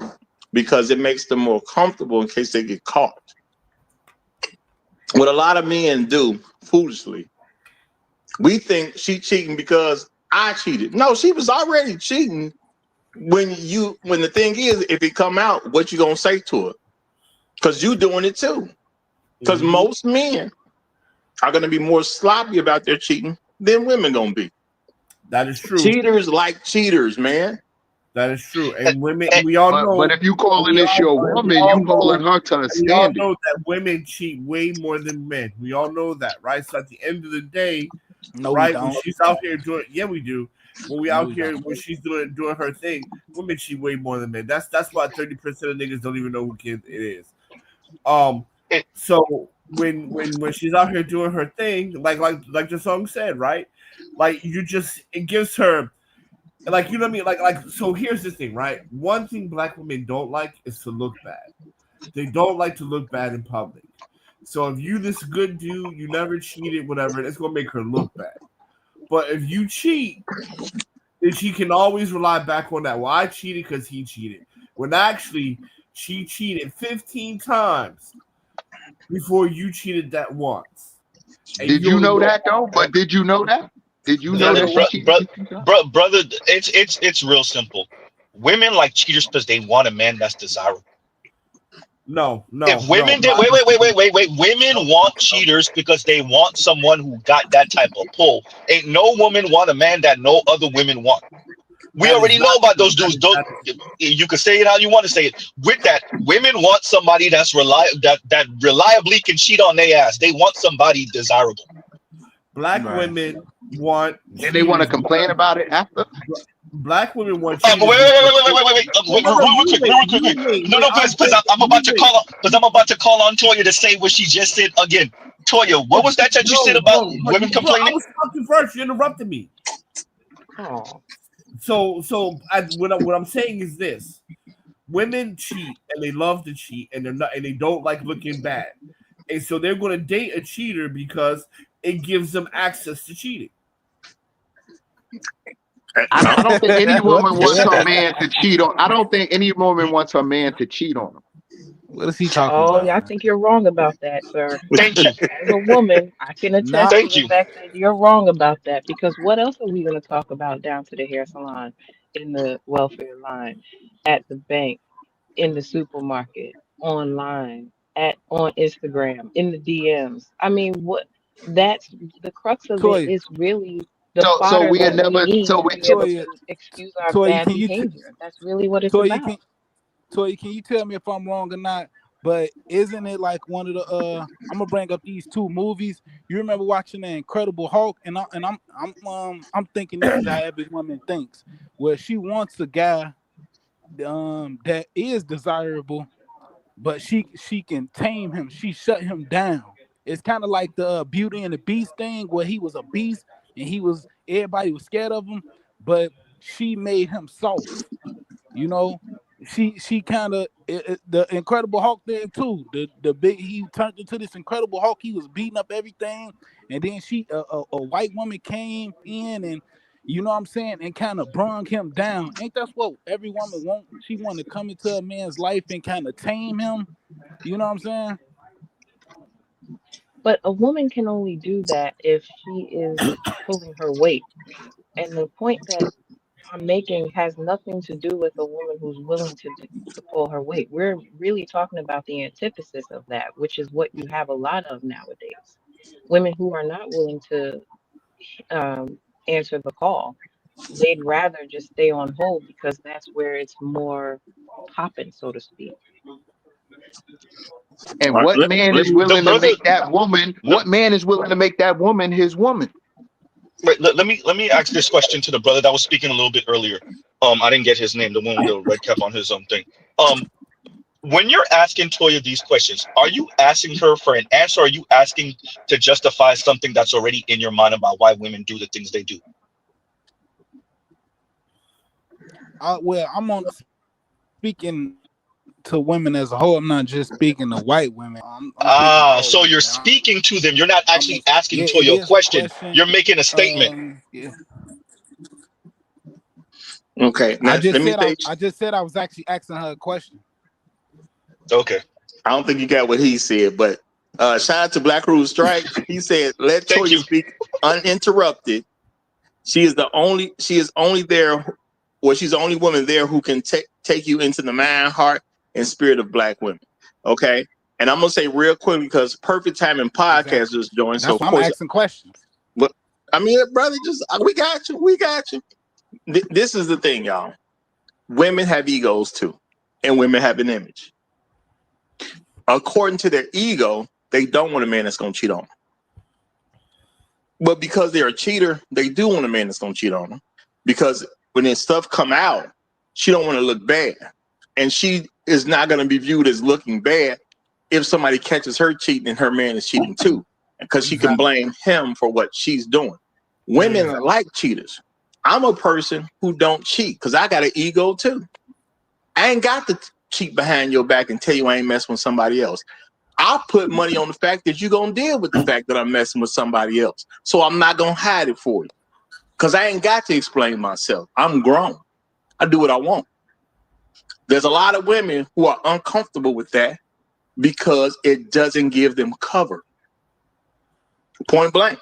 because it makes them more comfortable in case they get caught. What a lot of men do foolishly, we think she cheating because I cheated. No, she was already cheating. When the thing is, if it come out, what you gonna say to her? Because you doing it too. Because most men are gonna be more sloppy about their cheating than women gonna be. That is true. Cheaters like cheaters, man. That is true. And women, we all know. But if you calling this your woman, you holding her to a we all standard. know that women cheat way more than men. We all know that, right? So at the end of the day, right, when she's out here doing, we do. When we out here, when she's doing her thing, women cheat way more than men. That's why 30% of niggas don't even know who kid it is. So when she's out here doing her thing, like the song said, right? Like it gives her, like, you know what I mean? Like so here's the thing, right? One thing black women don't like is to look bad. They don't like to look bad in public. So if you this good dude, you never cheated, whatever, it's gonna make her look bad. But if you cheat, then she can always rely back on that. Well, I cheated because he cheated. When actually she cheated 15 times before you cheated that once. And Did you know that though? But did you know that? Did you know that she cheated? Brother, it's real simple. Women like cheaters because they want a man that's desirable. No. If women did, wait. Women want cheaters because they want someone who got that type of pull. Ain't no woman want a man that no other women want. We already know about those dudes. You can say it how you want to say it. With that, women want somebody that's that reliably can cheat on their ass. They want somebody desirable. Black women want, and they want to complain about it after. Black women want. Wait. Real quick. No, because I'm about to call on. Because I'm about to call on Toya to say what she just said again. Toya, what was that you said about women complaining? I was talking first. You interrupted me. Oh. So what I'm saying is this: women cheat and they love to cheat, and they don't like looking bad, and so they're going to date a cheater because it gives them access to cheating. I don't think any woman wants her man to cheat on. I don't think any woman wants her man to cheat on them. What is he talking about? Oh, yeah, I think you're wrong about that, sir. Thank you. As a woman, I can attest to the fact that you're wrong about that, because what else are we going to talk about down to the hair salon, in the welfare line, at the bank, in the supermarket, online, on Instagram, in the DMs? I mean, that's the crux of it is really the fodder we that never. we need So to we be able to excuse our bad behavior. That's really what it's about. Toy, can you tell me if I'm wrong or not? But isn't it like one of the I'm gonna bring up these two movies. You remember watching The Incredible Hulk, and I'm thinking this is how every woman thinks, where she wants a guy that is desirable, but she can tame him. She shut him down. It's kind of like the Beauty and the Beast thing, where he was a beast and everybody was scared of him, but she made him soft. You know, she kind of the Incredible Hulk thing too. He turned into this Incredible Hulk. He was beating up everything, and then a white woman came in and, you know what I'm saying, and kind of brung him down. Ain't that what every woman wants? She want to come into a man's life and kind of tame him. You know what I'm saying? But a woman can only do that if she is pulling her weight. And the point that I'm making has nothing to do with a woman who's willing to pull her weight. We're really talking about the antithesis of that, which is what you have a lot of nowadays. Women who are not willing to answer the call. They'd rather just stay on hold because that's where it's more popping, so to speak. And what man is willing to make that woman? What man is willing to make that woman his woman? Right, let me ask this question to the brother that was speaking a little bit earlier. I didn't get his name, the one with the red cap on his thing. when you're asking Toya these questions, are you asking her for an answer? Or are you asking to justify something that's already in your mind about why women do the things they do? Well, I'm on speaking to women as a whole. I'm not just speaking to white women. I'm speaking to all So women. you're speaking to them. You're not actually asking Yeah, it Toya a is a question. question. You're making a statement. Yeah. Okay, I now just let me said say. I was actually asking her a question. Okay. I don't think you got what he said, but shout out to Black Rose Strike. He said, "Let Thank Toya you. speak uninterrupted. She is only there, or she's the only woman there who can take you into the mind, heart, and spirit of Black women." Okay, and I'm gonna say real quickly because Perfect Timing Podcast Exactly. is joined, so That's of why I'm course, asking questions. but I mean, brother, just we got you. This is the thing, y'all. Women have egos too, and women have an image. According to their ego, they don't want a man that's gonna cheat on them. But because they're a cheater, they do want a man that's gonna cheat on them. Because when this stuff come out, she don't want to look bad, and she is not gonna be viewed as looking bad if somebody catches her cheating and her man is cheating too, because she can blame him for what she's doing. Women are like cheaters. I'm a person who don't cheat because I got an ego too. I ain't got to cheat behind your back and tell you I ain't messing with somebody else. I put money on the fact that you're going to deal with the fact that I'm messing with somebody else. So I'm not going to hide it for you because I ain't got to explain myself. I'm grown. I do what I want. There's a lot of women who are uncomfortable with that because it doesn't give them cover. Point blank.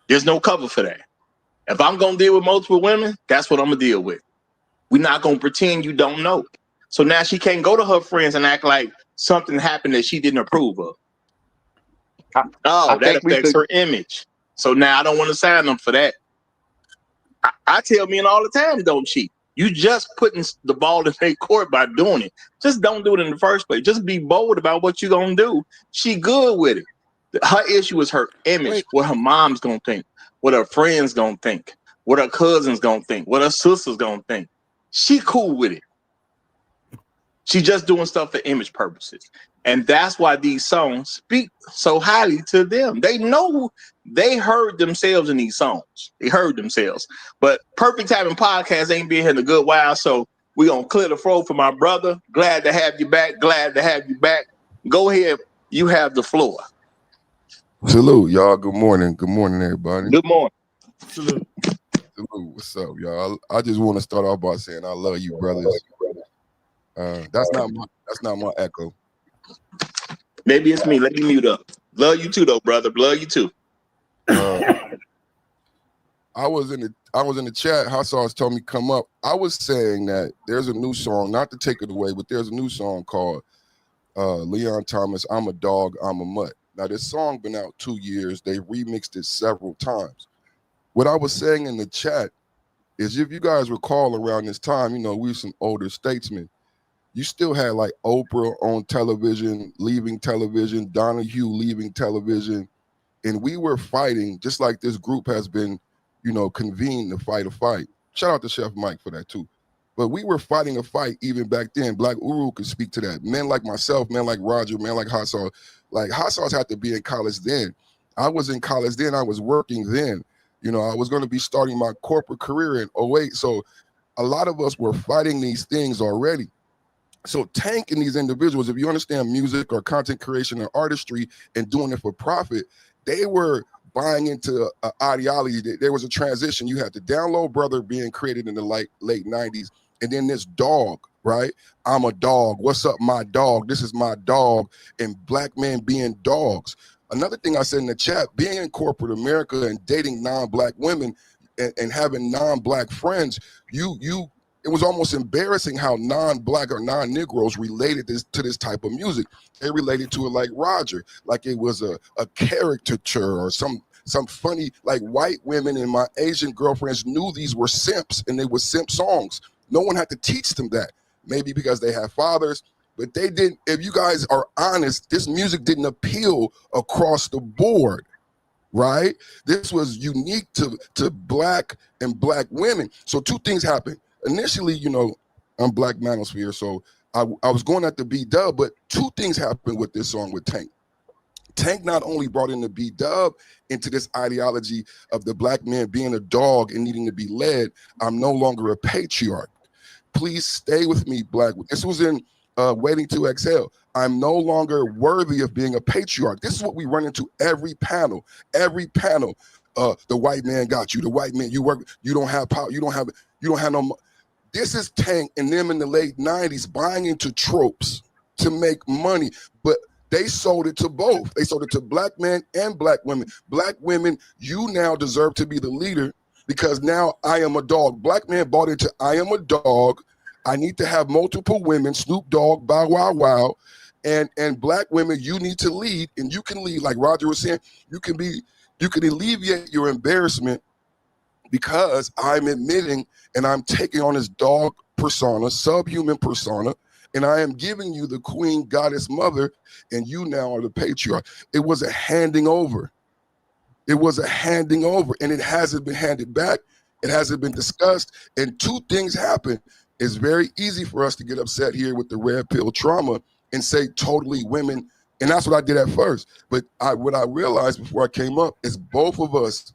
There's no cover for that. If I'm going to deal with multiple women, that's what I'm going to deal with. We're not going to pretend you don't know. So now she can't go to her friends and act like something happened that she didn't approve of. I That think we affects could. her image. So now I don't want to sign them for that. I tell men all the time, don't cheat. You just putting the ball in their court by doing it. Just don't do it in the first place. Just be bold about what you're going to do. She good with it. Her issue is her image, what her mom's going to think, what her friends going to think, what her cousins going to think, what her sister's going to think. She cool with it. She just doing stuff for image purposes. And that's why these songs speak so highly to them. They know they heard themselves in these songs. They heard themselves. But Perfect Timing Podcast ain't been here in a good while, so we're going to clear the floor for my brother. Glad to have you back. Glad to have you back. Go ahead. You have the floor. Salute, y'all. Good morning. Good morning, everybody. Good morning. Salute. Salute. What's up, y'all? I just want to start off by saying I love you, brothers. That's not my echo. Maybe it's me. Let me mute up. Love you too, though, brother. Love you too. I was in the chat. Hassas told me come up. I was saying that there's a new song, not to take it away, but there's a new song called Leon Thomas, I'm a Dog, I'm a Mutt. Now, this song been out 2 years. They remixed it several times. What I was saying in the chat is if you guys recall around this time, we were some older statesmen. You still had like Oprah on television, leaving television, Donahue leaving television. And we were fighting just like this group has been, convened to fight a fight. Shout out to Chef Mike for that too. But we were fighting a fight even back then. Black Uru could speak to that. Men like myself, men like Roger, men like Hassas. Like Hassas had to be in college then. I was in college then. I was working then. I was going to be starting my corporate career in '08. So a lot of us were fighting these things already. So Tank and these individuals, if you understand music or content creation or artistry and doing it for profit, they were buying into an ideology. There was a transition. You had the Download Brother being created in the late 90s. And then this dog, right? I'm a dog. What's up, my dog? This is my dog. And black men being dogs. Another thing I said in the chat, being in corporate America and dating non-black women and having non-black friends, it was almost embarrassing how non-black or non-Negroes related to this type of music. They related to it like Roger, like it was a caricature or some funny, like white women and my Asian girlfriends knew these were simps and they were simp songs. No one had to teach them that. Maybe because they had fathers, but they didn't. If you guys are honest, this music didn't appeal across the board. Right? This was unique to black and black women. So two things happened. Initially, I'm Black Manosphere, so I was going at the B-Dub, but two things happened with this song with Tank. Tank not only brought in the B-Dub into this ideology of the black man being a dog and needing to be led. I'm no longer a patriarch. Please stay with me, black. This was in Waiting to Exhale. I'm no longer worthy of being a patriarch. This is what we run into every panel. Every panel. The white man got you. The white man, you don't have power. You don't have no. This is Tank and them in the late 90s buying into tropes to make money. But they sold it to both. They sold it to black men and black women. Black women, you now deserve to be the leader because now I am a dog. Black man bought into I am a dog. I need to have multiple women, Snoop Dogg, Bow Wow Wow. And black women, you need to lead, and you can lead. Like Roger was saying, you can alleviate your embarrassment because I'm admitting and I'm taking on this dog persona, subhuman persona, and I am giving you the queen, goddess, mother, and you now are the patriarch. It was a handing over. It was a handing over, and it hasn't been handed back. It hasn't been discussed, and two things happen. It's very easy for us to get upset here with the red pill trauma and say totally women, and that's what I did at first. But what I realized before I came up is both of us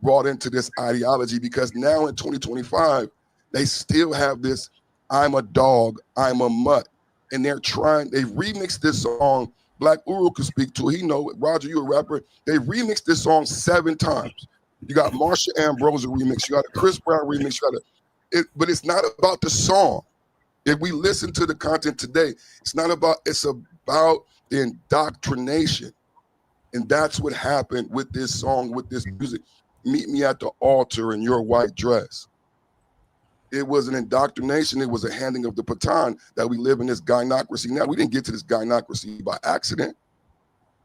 brought into this ideology because now in 2025, they still have this I'm a dog, I'm a mutt. And they've remixed this song. Black Uru could speak to it. He know it. Roger, you a rapper. They remixed this song 7 times. You got Marsha Ambrosius remix. You got a Chris Brown remix. But it's not about the song. If we listen to the content today, it's about the indoctrination. And that's what happened with this song, with this music. Meet me at the altar in your white dress. It was an indoctrination. It was a handing of the baton that we live in this gynocracy. Now, we didn't get to this gynocracy by accident.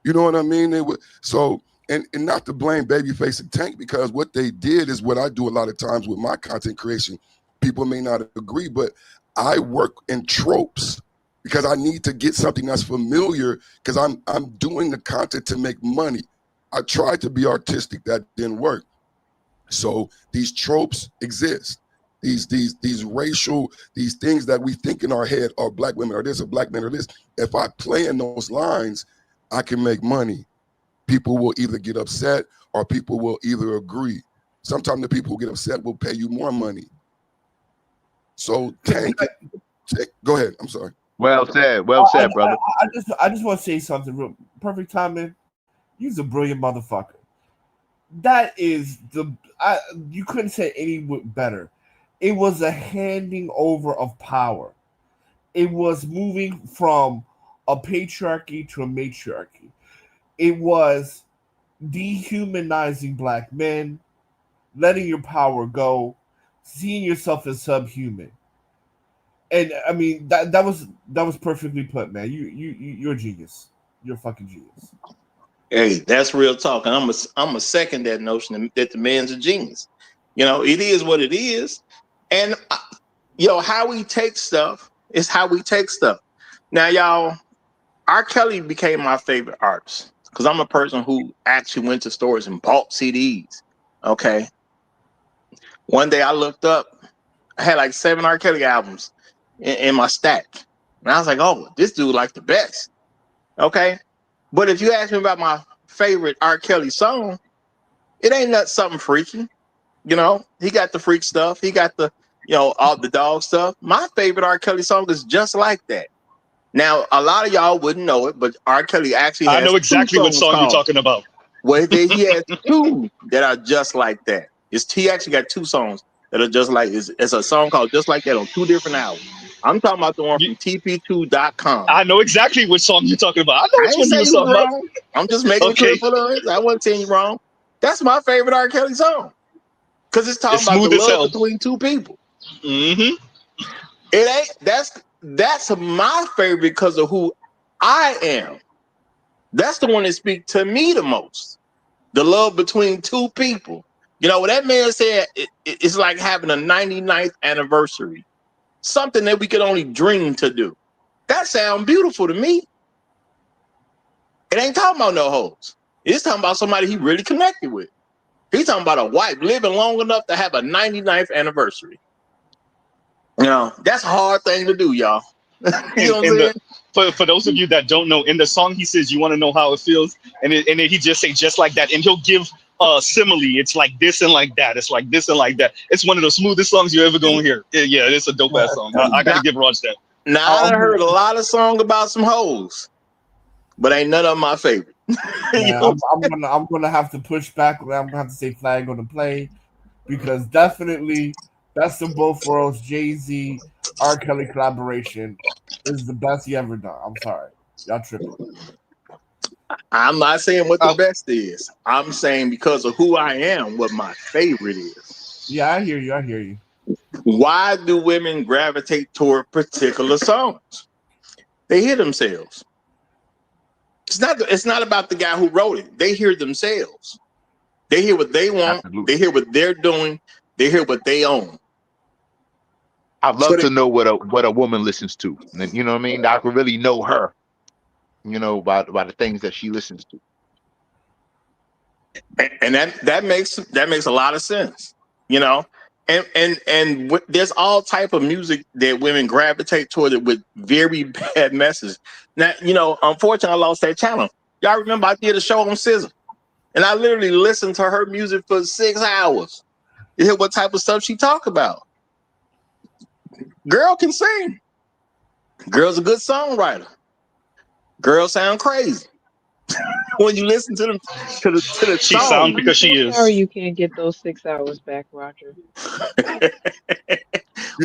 You know what I mean? And not to blame Babyface and Tank, because what they did is what I do a lot of times with my content creation. People may not agree, but I work in tropes because I need to get something that's familiar because I'm doing the content to make money. I tried to be artistic. That didn't work. So these tropes exist. These racial, these things that we think in our head are black women or this or black men or this. If I play in those lines, I can make money. People will either get upset or people will either agree. Sometimes the people who get upset will pay you more money. So Tank, go ahead. I'm sorry. Well said, brother. I just want to say something real perfect timing. You're a brilliant motherfucker. That is you couldn't say any better. It was a handing over of power. It was moving from a patriarchy to a matriarchy. It was dehumanizing black men, letting your power go, seeing yourself as subhuman. And I mean that was perfectly put, man. You're a genius. You're a fucking genius. Hey, that's real talk. And I'm a second that notion that the man's a genius. You know, it is what it is. And how we take stuff is how we take stuff. Now, y'all, R. Kelly became my favorite artist because I'm a person who actually went to stores and bought CDs. Okay. One day I looked up, I had like 7 R. Kelly albums in my stack. And I was like, oh, this dude like the best. Okay. But if you ask me about my favorite R. Kelly song, it ain't not something freaky. You know, he got the freak stuff. He got the, all the dog stuff. My favorite R. Kelly song is Just Like That. Now, a lot of y'all wouldn't know it, but R. Kelly actually has I know exactly what song you're talking about. Well, he has 2 that are just like that. He actually got 2 songs that are just like it's a song called Just Like That on 2 different albums. I'm talking about the one from TP2.com. I know exactly what song you're talking about. I know which one you're talking about. I'm just making it clear for the I wasn't saying you wrong. That's my favorite R. Kelly song. Because it's talking about the love between 2 people. Mm-hmm. That's my favorite because of who I am. That's the one that speaks to me the most. The love between 2 people. You know, what that man said, it's like having a 99th anniversary. Something that we could only dream to do. That sounds beautiful to me. It ain't talking about no hoes. It's talking about somebody he really connected with. He's talking about a wife living long enough to have a 99th anniversary. You know, that's a hard thing to do, y'all. You know what I'm In saying? for those of you that don't know, in the song he says, "You want to know how it feels," and then he just say just like that, and he'll give simile. It's like this and like that. It's like this and like that. It's one of the smoothest songs you're ever gonna hear. Yeah, it's a dope ass song. I got to give Raj that. Now I done heard a lot of songs about some hoes, but ain't none of them my favorite. You Yeah, know? I'm gonna have to push back. I'm gonna have to say flag on the play because definitely best of both worlds. Jay-Z, R. Kelly collaboration is the best he ever done. I'm sorry, y'all tripping. I'm not saying what the best is. I'm saying because of who I am, what my favorite is. Yeah, I hear you. I hear you. Why do women gravitate toward particular songs? They hear themselves. It's not about the guy who wrote it. They hear themselves. They hear what they want. Absolutely. They hear what they're doing. They hear what they own. I'd So love to know what a woman listens to. And you know what I mean? I could really know her, by the things that she listens to. and that makes a lot of sense, and there's all type of music that women gravitate toward it with very bad messages. Now, unfortunately, I lost that channel. Y'all remember I did a show on SZA, and I literally listened to her music for 6 hours. You hear what type of stuff she talk about. Girl can sing. Girl's a good songwriter. Girl sound crazy. When you listen to the She song. sound because she I'm sorry is. you can't get those 6 hours back, Roger.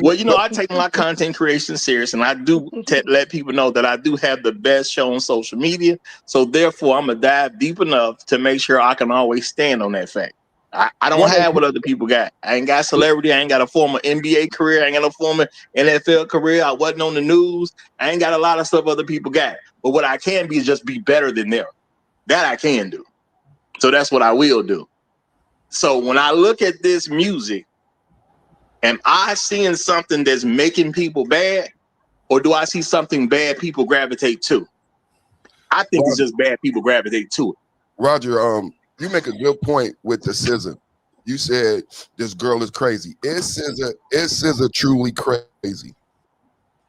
Well, I take my content creation serious, and I do let people know that I do have the best show on social media. So therefore, I'm gonna dive deep enough to make sure I can always stand on that fact. I don't have what other people got. I ain't got celebrity. I ain't got a former NBA career. I ain't got a former NFL career. I wasn't on the news. I ain't got a lot of stuff other people got. But what I can be is just be better than them. That I can do. So that's what I will do. So when I look at this music, am I seeing something that's making people bad, or do I see something bad people gravitate to? I think it's just bad people gravitate to it. Roger, you make a good point with the SZA. You said this girl is crazy. Is SZA truly crazy?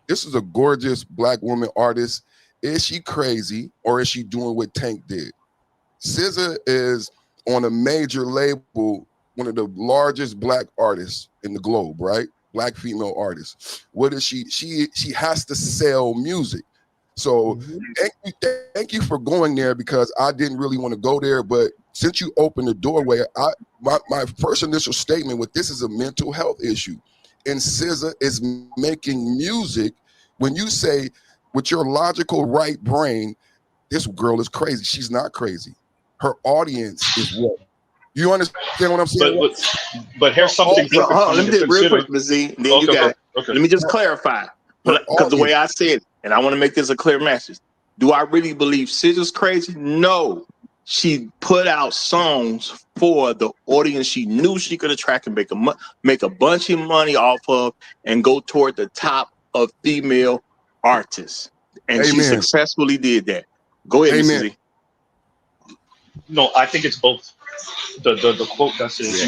This is a gorgeous black woman artist. Is she crazy, or is she doing what Tank did? SZA is on a major label, one of the largest black artists in the globe, right? Black female artists. What is she? She has to sell music. So thank you for going there, because I didn't really want to go there, but since you opened the doorway, my first initial statement with this is a mental health issue, and SZA is making music. When you say with your logical right brain, this girl is crazy. She's not crazy. Her audience is what? You understand what I'm saying? But here's something different. Let me do it real quick, Z. Then Okay, you got it. okay. Let me just clarify, because the way I said it, and I want to make this a clear message. Do I really believe SZA's crazy? No. She put out songs for the audience she knew she could attract and make a bunch of money off of, and go toward the top of female artists. And she successfully did that. Go ahead, Mrs. Z. No, I think it's both. The quote that says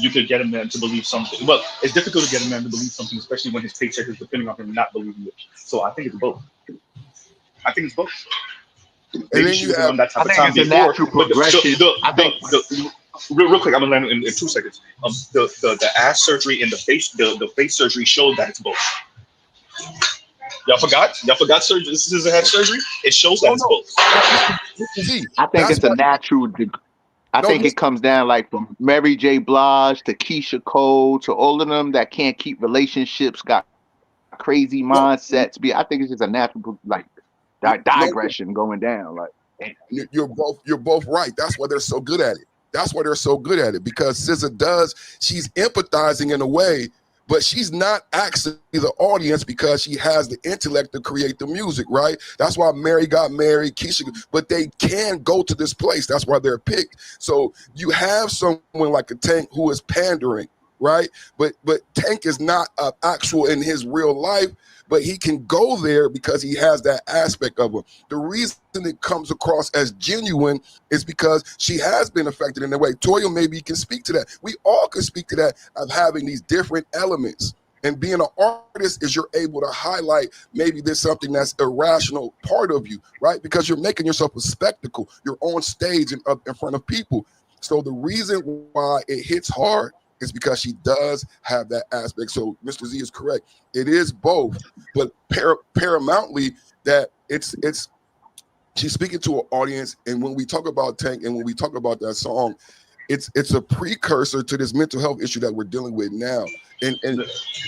you could get a man to believe something. Well, it's difficult to get a man to believe something, especially when his paycheck is depending on him not believing it. So I think it's both. Maybe she wasn't on that type of time before. But real quick, I'm gonna land in 2 seconds. The ass surgery and the face surgery showed that it's both. Y'all forgot surgery. This is a head surgery. It shows that it's both. I think it's a natural. I think it comes down like from Mary J. Blige to Keisha Cole to all of them that can't keep relationships, got crazy mindsets. I think it's just a natural digression going down. Like you're both right. That's why they're so good at it. Because SZA she's empathizing in a way, but she's not actually the audience, because she has the intellect to create the music, right? That's why Mary got married, Keisha, but they can go to this place. That's why they're picked. So you have someone like a Tank who is pandering, right? But Tank is not actual in his real life, but he can go there because he has that aspect of him. The reason it comes across as genuine is because she has been affected in that way. Toya maybe can speak to that. We all can speak to that, of having these different elements. And being an artist is you're able to highlight maybe there's something that's irrational part of you, right? Because you're making yourself a spectacle. You're on stage and up in front of people. So the reason why it hits hard is because she does have that aspect. So Mr. Z is correct. It is both, but paramountly that it's she's speaking to an audience. And when we talk about Tank and when we talk about that song, it's a precursor to this mental health issue that we're dealing with now. And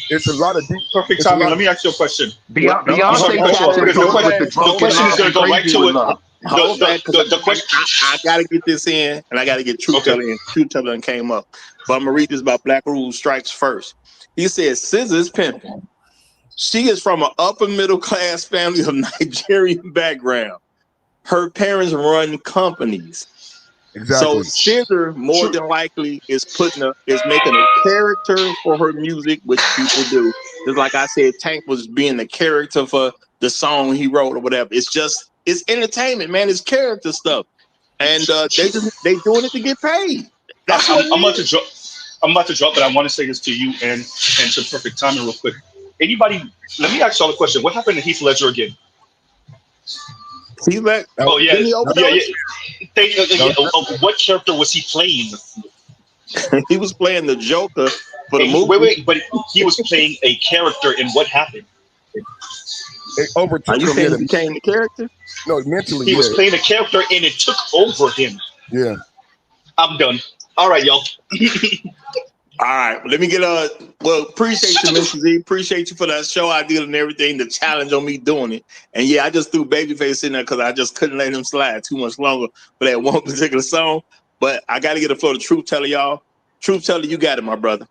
it's a lot of deep. Perfect timing. Let me ask you a question. Beyonce The question is going to go right to it. Hold back, the question. I got to get this in, and I got to get Truth Teller in. Truth Teller came up. But I'm going to read this about Black Rules Strikes first. He says, SZA is pimping. She is from an upper middle class family of Nigerian background. Her parents run companies. Exactly. So SZA more than likely is making a character for her music, which people do. Just like I said, Tank was being the character for the song he wrote or whatever. It's entertainment, man. It's character stuff, and they doing it to get paid. That's what I'm about to drop. I'm about to drop, but I want to say this to you and to Perfect Timing real quick. Anybody? Let me ask y'all a question. What happened to Heath Ledger again? He's back. Oh yeah. What character was he playing? He was playing the Joker for the movie. Wait, but he was playing a character, and what happened? It overtook you him. saying he became the character? No, mentally. He was playing a character, and it took over him. Yeah. I'm done. All right, y'all. All right, let me get appreciate you, Mr. Z. Appreciate you for that show idea and everything, the challenge on me doing it. And yeah, I just threw Babyface in there because I just couldn't let him slide too much longer for that one particular song. But I got to get a flow to Truth Teller, y'all. Truth Teller, you got it, my brother.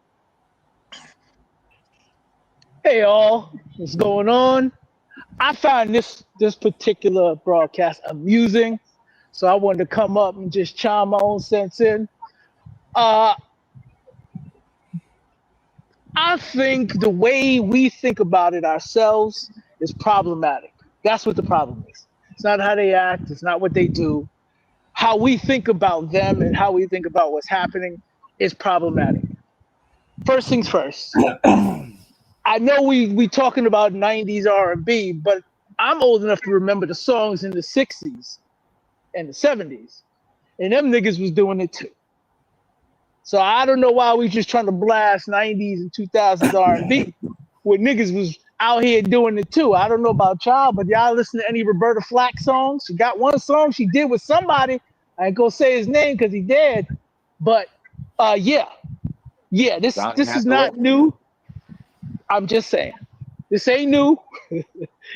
Hey, all. What's going on? I find this particular broadcast amusing, so I wanted to come up and just chime my own sense in. I think the way we think about it ourselves is problematic. That's what the problem is. It's not how they act. It's not what they do. How we think about them and how we think about what's happening is problematic. First things first. I know we talking about 90s R&B, but I'm old enough to remember the songs in the 60s and the 70s. And them niggas was doing it too. So I don't know why we just trying to blast 90s and 2000s R&B when niggas was out here doing it too. I don't know about y'all, but y'all listen to any Roberta Flack songs? She got one song she did with somebody. I ain't gonna say his name because he dead. But yeah, this is not new. I'm just saying. This ain't new.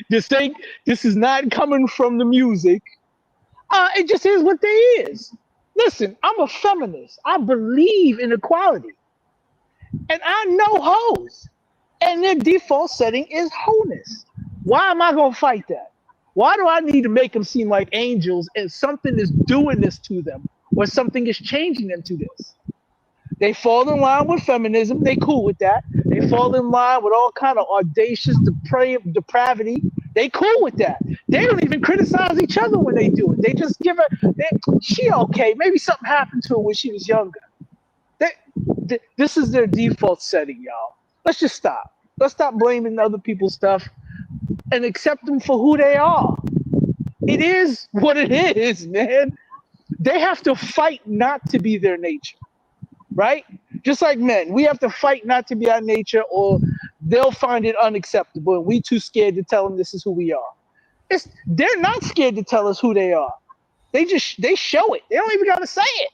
This is not coming from the music. It just is what they is. Listen, I'm a feminist. I believe in equality. And I know hoes. And their default setting is wholeness. Why am I going to fight that? Why do I need to make them seem like angels and something is doing this to them or something is changing them to this? They fall in line with feminism. They cool with that. They fall in line with all kind of audacious depravity. They cool with that. They don't even criticize each other when they do it. They just give her, she okay. Maybe something happened to her when she was younger. This is their default setting, y'all. Let's just stop. Let's stop blaming other people's stuff and accept them for who they are. It is what it is, man. They have to fight not to be their nature, right? Just like men, we have to fight not to be our nature or they'll find it unacceptable and we too scared to tell them this is who we are. They're not scared to tell us who they are. They show it. They don't even gotta say it.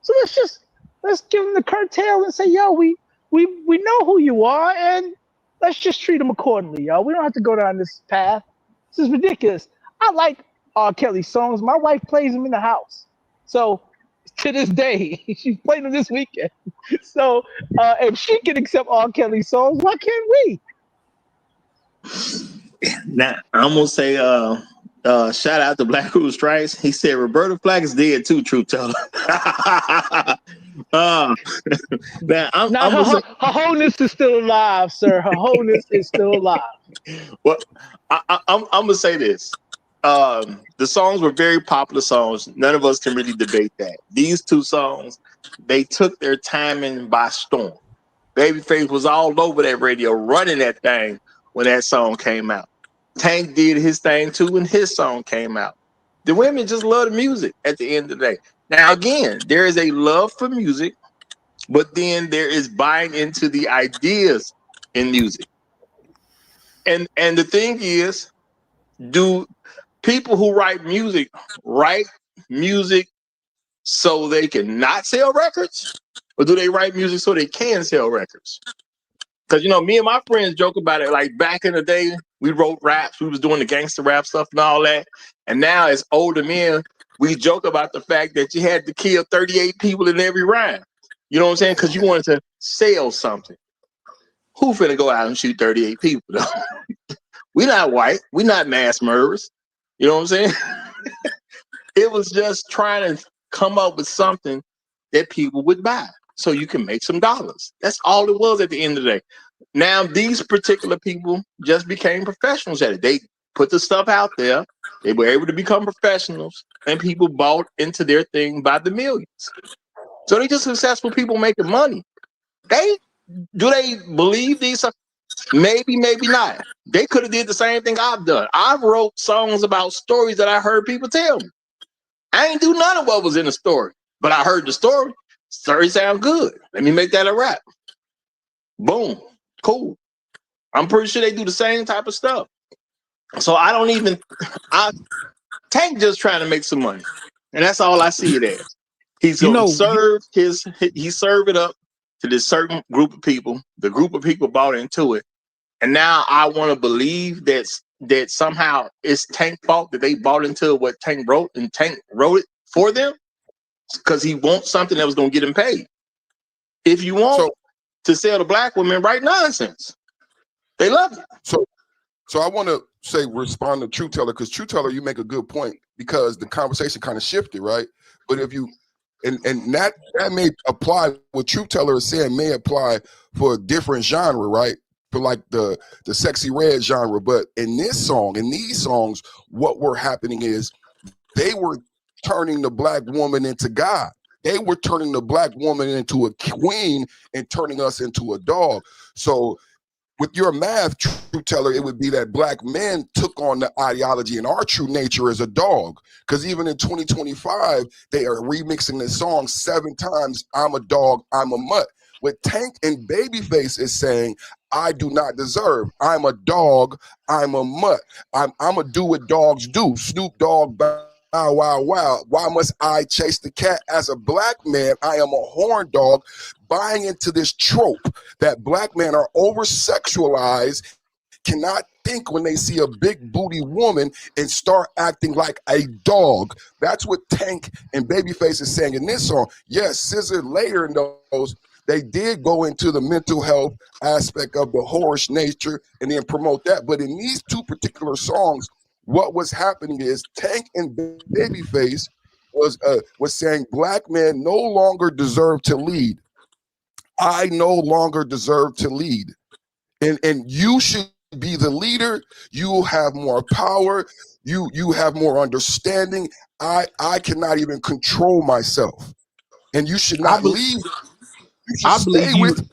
So let's give them the curtail and say, yo, we know who you are and let's just treat them accordingly, y'all. We don't have to go down this path. This is ridiculous. I like R. Kelly songs. My wife plays them in the house. So to this day, she's playing them this weekend. So if she can accept R. Kelly songs, why can't we? Now I'm gonna say shout out to Black Cruz Strikes. He said Roberta Flack is dead too, Truth Teller. Now her wholeness is still alive, sir. Her wholeness is still alive. Well, I'm gonna say this. The songs were very popular songs. None of us can really debate that. These two songs, they took their timing by storm. Babyface was all over that radio running that thing when that song came out. Tank did his thing too when his song came out. The women just love the music at the end of the day. Now, again, there is a love for music, but then there is buying into the ideas in music. And the thing is, do people who write music so they can not sell records? Or do they write music so they can sell records? Because, me and my friends joke about it. Like back in the day, we wrote raps. We was doing the gangster rap stuff and all that. And now as older men, we joke about the fact that you had to kill 38 people in every rhyme. You know what I'm saying? Because you wanted to sell something. Who finna go out and shoot 38 people, though? We not white. We not mass murderers. You know what I'm saying? It was just trying to come up with something that people would buy so you can make some dollars. That's all it was at the end of the day. Now, these particular people just became professionals at it. They put the stuff out there. They were able to become professionals, and people bought into their thing by the millions. So they just successful people making money. Do they believe these? Maybe, maybe not. They could have did the same thing I've done. I wrote songs about stories that I heard people tell me. I ain't do none of what was in the story, but I heard the story. Story sound good. Let me make that a rap. Boom. Cool. I'm pretty sure they do the same type of stuff. So I don't even, Tank just trying to make some money. And that's all I see it as. He's going to serve it up to this certain group of people. The group of people bought into it. And now I want to believe that somehow it's Tank's fault that they bought into what Tank wrote, and Tank wrote it for them because he wants something that was going to get him paid. If you want to sell to black women, write nonsense. They love it. So I want to respond to True Teller, because True Teller, you make a good point, because the conversation kind of shifted, right? But if you and that may apply, what True Teller is saying may apply for a different genre, right? For like the sexy red genre. But in these songs, what were happening is they were turning the black woman into God. They were turning the black woman into a queen and turning us into a dog. So with your math, True Teller, it would be that black men took on the ideology and our true nature as a dog. Because even in 2025, they are remixing the song 7 times. I'm a dog, I'm a mutt. What Tank and Babyface is saying, I do not deserve. I'm a dog, I'm a mutt. I'm going to do what dogs do. Snoop Dogg, bow, wow, wow. Why must I chase the cat? As a black man, I am a horn dog, buying into this trope that black men are over-sexualized, cannot think when they see a big booty woman and start acting like a dog. That's what Tank and Babyface is saying in this song. Yes, Scissor later in those, they did go into the mental health aspect of the whorish nature and then promote that. But in these two particular songs, what was happening is Tank and Babyface was saying black men no longer deserve to lead. I no longer deserve to lead. And you should be the leader. You have more power. You have more understanding. I cannot even control myself. And you should not leave. You should stay with me.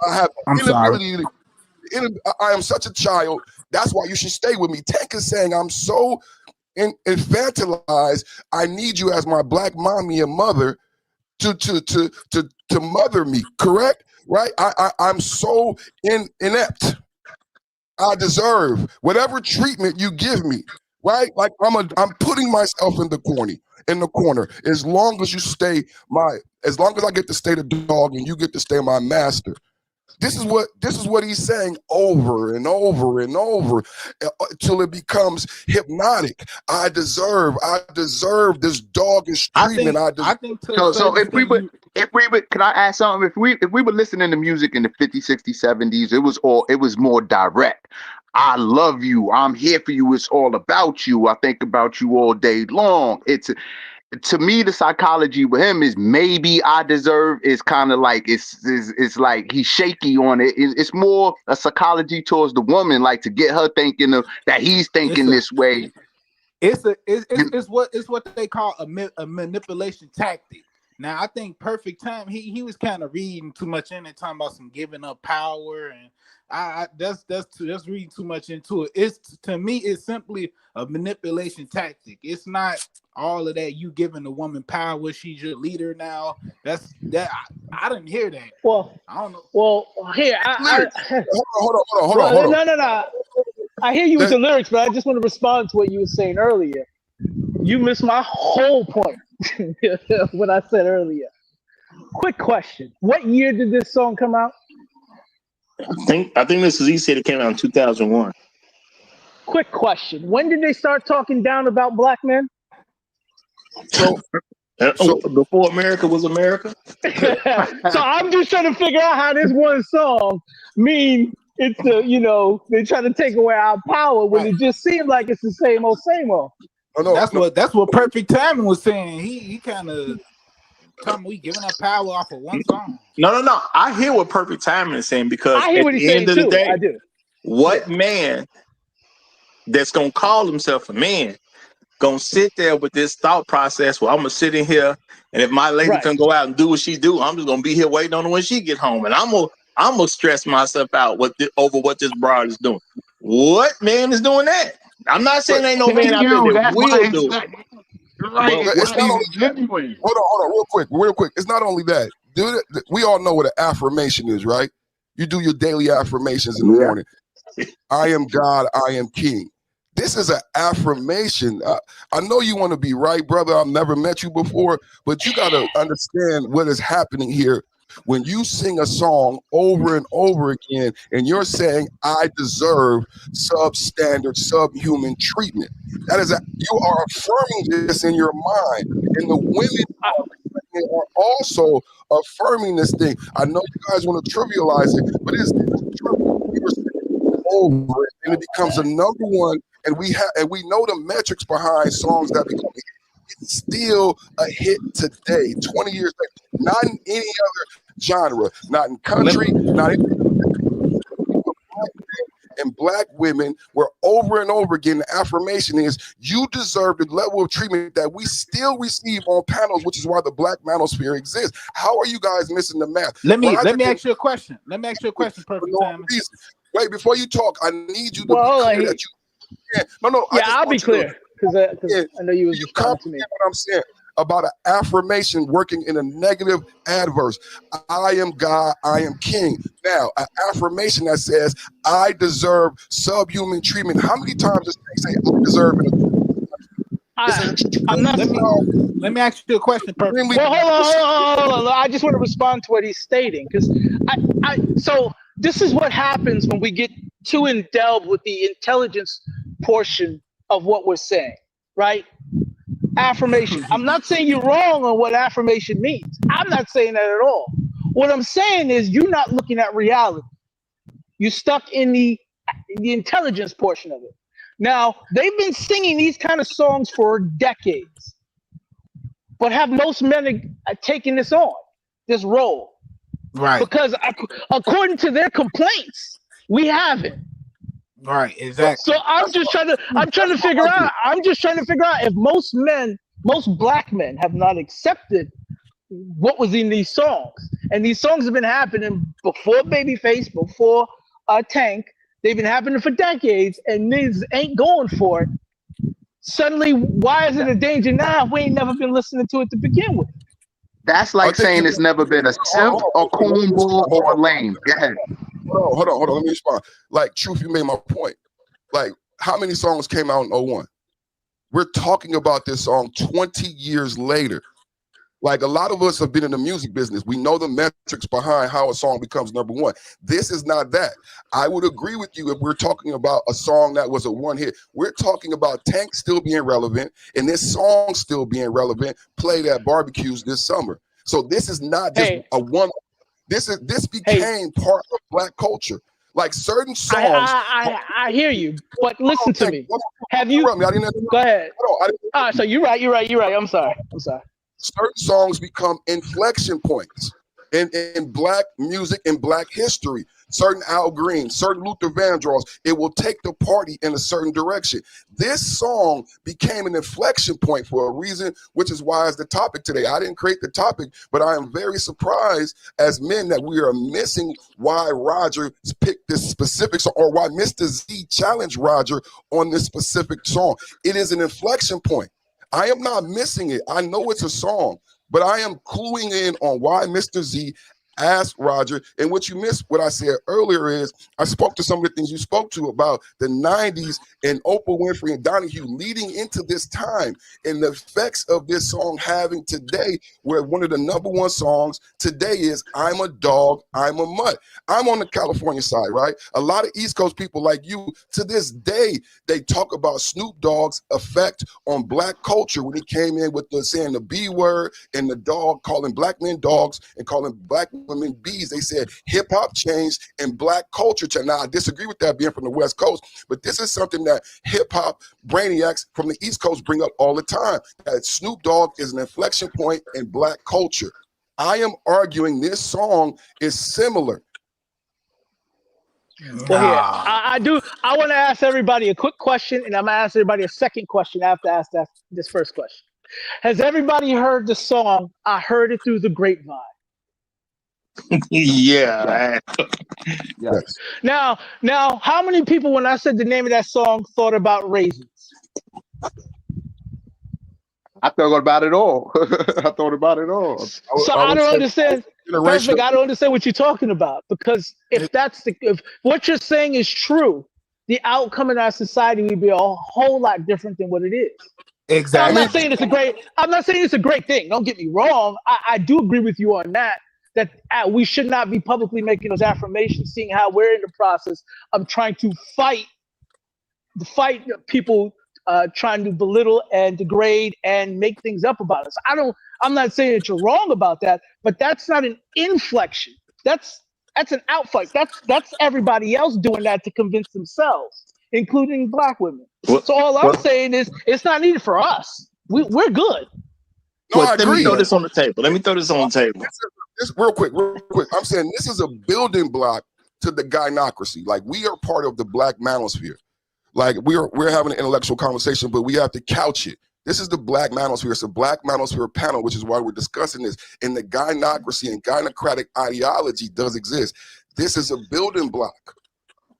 I have inability to, I am such a child. That's why you should stay with me. Tank is saying I'm so infantilized. I need you as my black mommy and mother to mother me. Correct? Right? I'm so inept. I deserve whatever treatment you give me. Right? Like I'm putting myself in the corner. As long as you stay as long as I get to stay the dog and you get to stay my master. This is what he's saying over and over and over till it becomes hypnotic. I deserve this doggish treatment. I think so if we would, can I ask something? If we were listening to music in the 50s, 60s, 70s, it was more direct. I love you. I'm here for you. It's all about you. I think about you all day long. To me, the psychology with him is maybe I deserve is kind of like it's like he's shaky on it. It's more a psychology towards the woman, like to get her thinking that he's thinking this way. It's what they call a manipulation tactic. Now I think Perfect Time. He was kind of reading too much in it, talking about some giving up power, and that's reading too much into it. It's to me, it's simply a manipulation tactic. It's not all of that. You giving the woman power. She's your leader now. That's that. I didn't hear that. Well, I don't know. well, here Hold on. well, no. I hear you with the lyrics, but I just want to respond to what you were saying earlier. You missed my whole point what I said earlier. Quick question: what year did this song come out? I think this is. He said it came out in 2001. Quick question: when did they start talking down about black men? So before America was America. So I'm just trying to figure out how this one song mean it's they try to take away our power when it just seemed like it's the same old. That's what Perfect Timing was saying. He kind of talking we giving up power off of one song. No. I hear what Perfect Timing is saying, because I hear at what he's the saying end of the too. day, I do. what man that's gonna call himself a man gonna sit there with this thought process? Well, I'm gonna sit in here, and if my lady can go out and do what she do, I'm just gonna be here waiting on her when she get home, and I'm gonna stress myself out over what this broad is doing. What man is doing that? I'm not saying ain't no man out there that will do it. It's not only genuine. Hold on, real quick. It's not only that. Dude, we all know what an affirmation is, right? You do your daily affirmations in the morning. I am God, I am King. This is an affirmation. I know you want to be right, brother. I've never met you before, but you got to understand what is happening here. When you sing a song over and over again, and you're saying, I deserve substandard, subhuman treatment, you are affirming this in your mind. And the women are also affirming this thing. I know you guys want to trivialize it, but it's over it, and it becomes a number one. And we know the metrics behind songs that become hit. It's still a hit today, 20 years later. Not in any other genre, not in country, not in and black women, where over and over again the affirmation is you deserve the level of treatment that we still receive on panels, which is why the black manosphere exists. How are you guys missing the math? Let me ask you a question. Perfect time. Wait, before you talk, I need you to be clear that you. No. I'll be clear because I know you was responding to me. What I'm saying about an affirmation working in a negative adverse. I am God, I am King. Now, an affirmation that says I deserve subhuman treatment. How many times does they say I deserve it? Let me ask you a question, Perfect. Well, hold on. I just want to respond to what he's stating, because so this is what happens when we get too indulged with the intelligence portion of what we're saying, right? Affirmation. I'm not saying you're wrong on what affirmation means. I'm not saying that at all. What I'm saying is you're not looking at reality. You're stuck in the intelligence portion of it. Now, they've been singing these kind of songs for decades, but have most men taken this role? Right. Because according to their complaints, we haven't. Right, exactly. So I'm trying to figure out if most black men have not accepted what was in these songs. And these songs have been happening before Babyface, before Tank. They've been happening for decades, and niggas ain't going for it. Suddenly, why is it a danger now if we ain't never been listening to it to begin with? That's like saying it's never been a simp, a cornball, or a lame. Go ahead. Hold on. Let me respond. Like, Truth, you made my point. Like, how many songs came out in 01? We're talking about this song 20 years later. Like, a lot of us have been in the music business. We know the metrics behind how a song becomes number one. This is not that. I would agree with you if we're talking about a song that was a one hit. We're talking about Tank still being relevant and this song still being relevant, played at barbecues this summer. So this is not just a one. This became part of black culture. Like certain songs. I hear you, but listen to me. Have you? Go ahead. So you're right. I'm sorry. Certain songs become inflection points in black music and black history. certain Al Green, certain Luther Vandross. It will take the party in a certain direction. This song became an inflection point for a reason, which is why it's the topic today. I didn't create the topic, but I am very surprised as men that we are missing why Roger picked this specific song, or why Mr. Z challenged Roger on this specific song. It is an inflection point. I am not missing it. I know it's a song, but I am cluing in on why Mr. Z asked Roger. And what you missed, what I said earlier, is I spoke to some of the things you spoke to about the 90s and Oprah Winfrey and Donahue leading into this time, and the effects of this song having today, where one of the #1 songs today is I'm a Dog, I'm a Mutt. I'm on the California side, right? A lot of East Coast people like you, to this day, they talk about Snoop Dogg's effect on black culture when he came in with the saying the B word and the dog, calling black men dogs and calling black women bees. They said hip hop changed and black culture changed. Now, I disagree with that being from the West Coast, but this is something that hip hop brainiacs from the East Coast bring up all the time. That Snoop Dogg is an inflection point in black culture. I am arguing this song is similar. Well, here, I want to ask everybody a quick question, and I'm going to ask everybody a second question after I ask this first question. Has everybody heard the song, I Heard It Through the Grapevine? Yeah. Yes. Now, how many people, when I said the name of that song, thought about raisins? I thought about it all. I thought about it all. So I don't understand. Perfect. I don't understand what you're talking about, because if what you're saying is true, the outcome in our society would be a whole lot different than what it is. Exactly. I'm not saying it's a great thing. Don't get me wrong. I do agree with you on that. That we should not be publicly making those affirmations, seeing how we're in the process of trying to fight people trying to belittle and degrade and make things up about us. I'm not saying that you're wrong about that, but that's not an inflection. That's an outfight. That's everybody else doing that to convince themselves, including black women. So all I'm saying is it's not needed for us. We're good. No, I agree. Let me throw this on the table. This real quick. I'm saying this is a building block to the gynocracy. Like, we are part of the black manosphere. Like, we're having an intellectual conversation, but we have to couch it. This is the black manosphere. It's a black manosphere panel, which is why we're discussing this. And the gynocracy and gynocratic ideology does exist. This is a building block.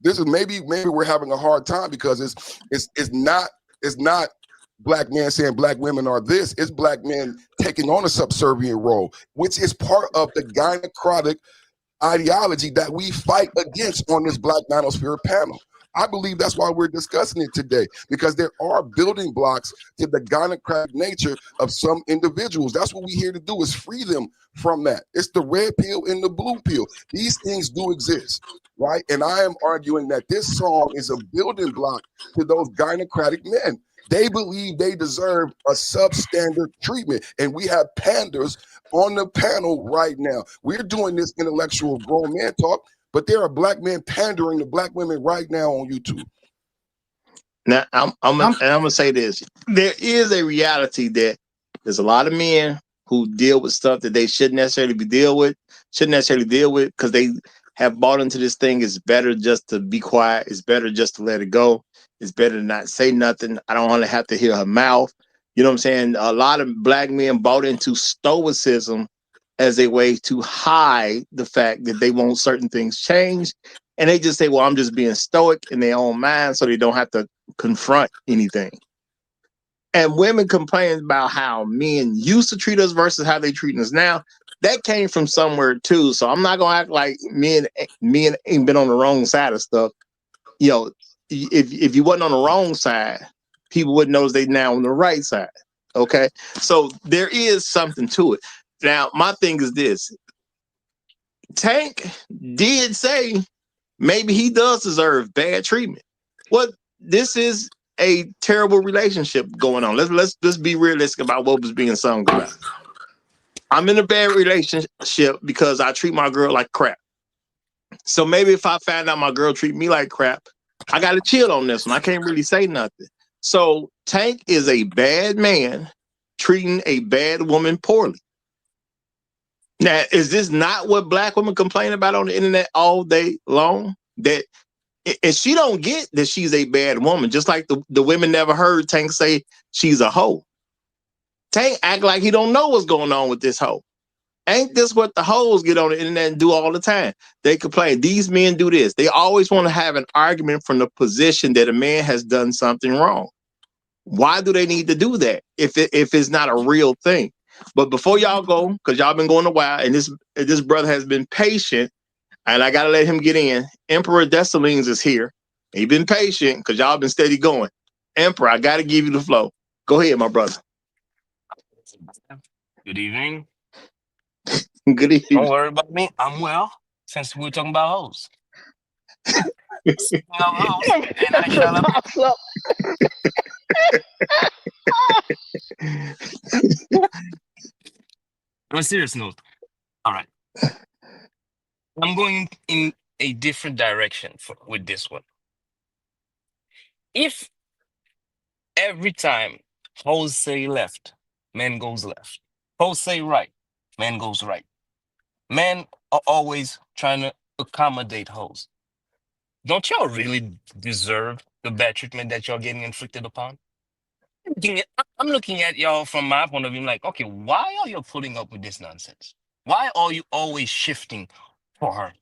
This is maybe we're having a hard time because it's not black men saying black women are this. It's black men taking on a subservient role, which is part of the gynocratic ideology that we fight against on this black manosphere panel. I believe that's why we're discussing it today, because there are building blocks to the gynocratic nature of some individuals. That's what we're here to do, is free them from that. It's the red pill and the blue pill. These things do exist, right? And I am arguing that this song is a building block to those gynocratic men. They believe they deserve a substandard treatment. And we have panders on the panel right now. We're doing this intellectual grown man talk, but there are black men pandering to black women right now on YouTube. Now, I'm gonna say this: there is a reality that there's a lot of men who deal with stuff that they shouldn't necessarily deal with because they have bought into this thing. It's better just to be quiet. It's better just to let it go. It's better to not say nothing. I don't want to have to hear her mouth. You know what I'm saying? A lot of black men bought into stoicism as a way to hide the fact that they want certain things changed. And they just say, well, I'm just being stoic in their own mind so they don't have to confront anything. And women complain about how men used to treat us versus how they treat us now. That came from somewhere too. So I'm not going to act like men ain't been on the wrong side of stuff. You know, if you wasn't on the wrong side, people wouldn't know they now on the right side. Okay. So there is something to it. Now, my thing is this. Tank did say maybe he does deserve bad treatment. Well, this is a terrible relationship going on. Let's just be realistic about what was being sung about. I'm in a bad relationship because I treat my girl like crap. So maybe if I find out my girl treat me like crap, I got to chill on this one. I can't really say nothing. So Tank is a bad man treating a bad woman poorly. Now, is this not what black women complain about on the internet all day long? That and she don't get that she's a bad woman, just like the women never heard Tank say she's a hoe. Tank act like he don't know what's going on with this hoe. Ain't this what the hoes get on the internet and do all the time? They complain, these men do this. They always want to have an argument from the position that a man has done something wrong. Why do they need to do that if it's not a real thing? But before y'all go, because y'all been going a while, and this brother has been patient, and I gotta let him get in. Emperor Dessalines is here. He been patient because y'all been steady going. Emperor, I gotta give you the flow. Go ahead, my brother. Good evening. Good evening. Don't worry about me. I'm well. Since we were talking about hoes. Speaking of hoes, and I shall on a serious note. All right. I'm going in a different direction with this one. If every time hoes say left, man goes left. Hoes say right, man goes right. Men are always trying to accommodate hoes. Don't y'all really deserve the bad treatment that y'all getting inflicted upon? I'm looking at y'all from my point of view, like, okay, why are you putting up with this nonsense? Why are you always shifting for her?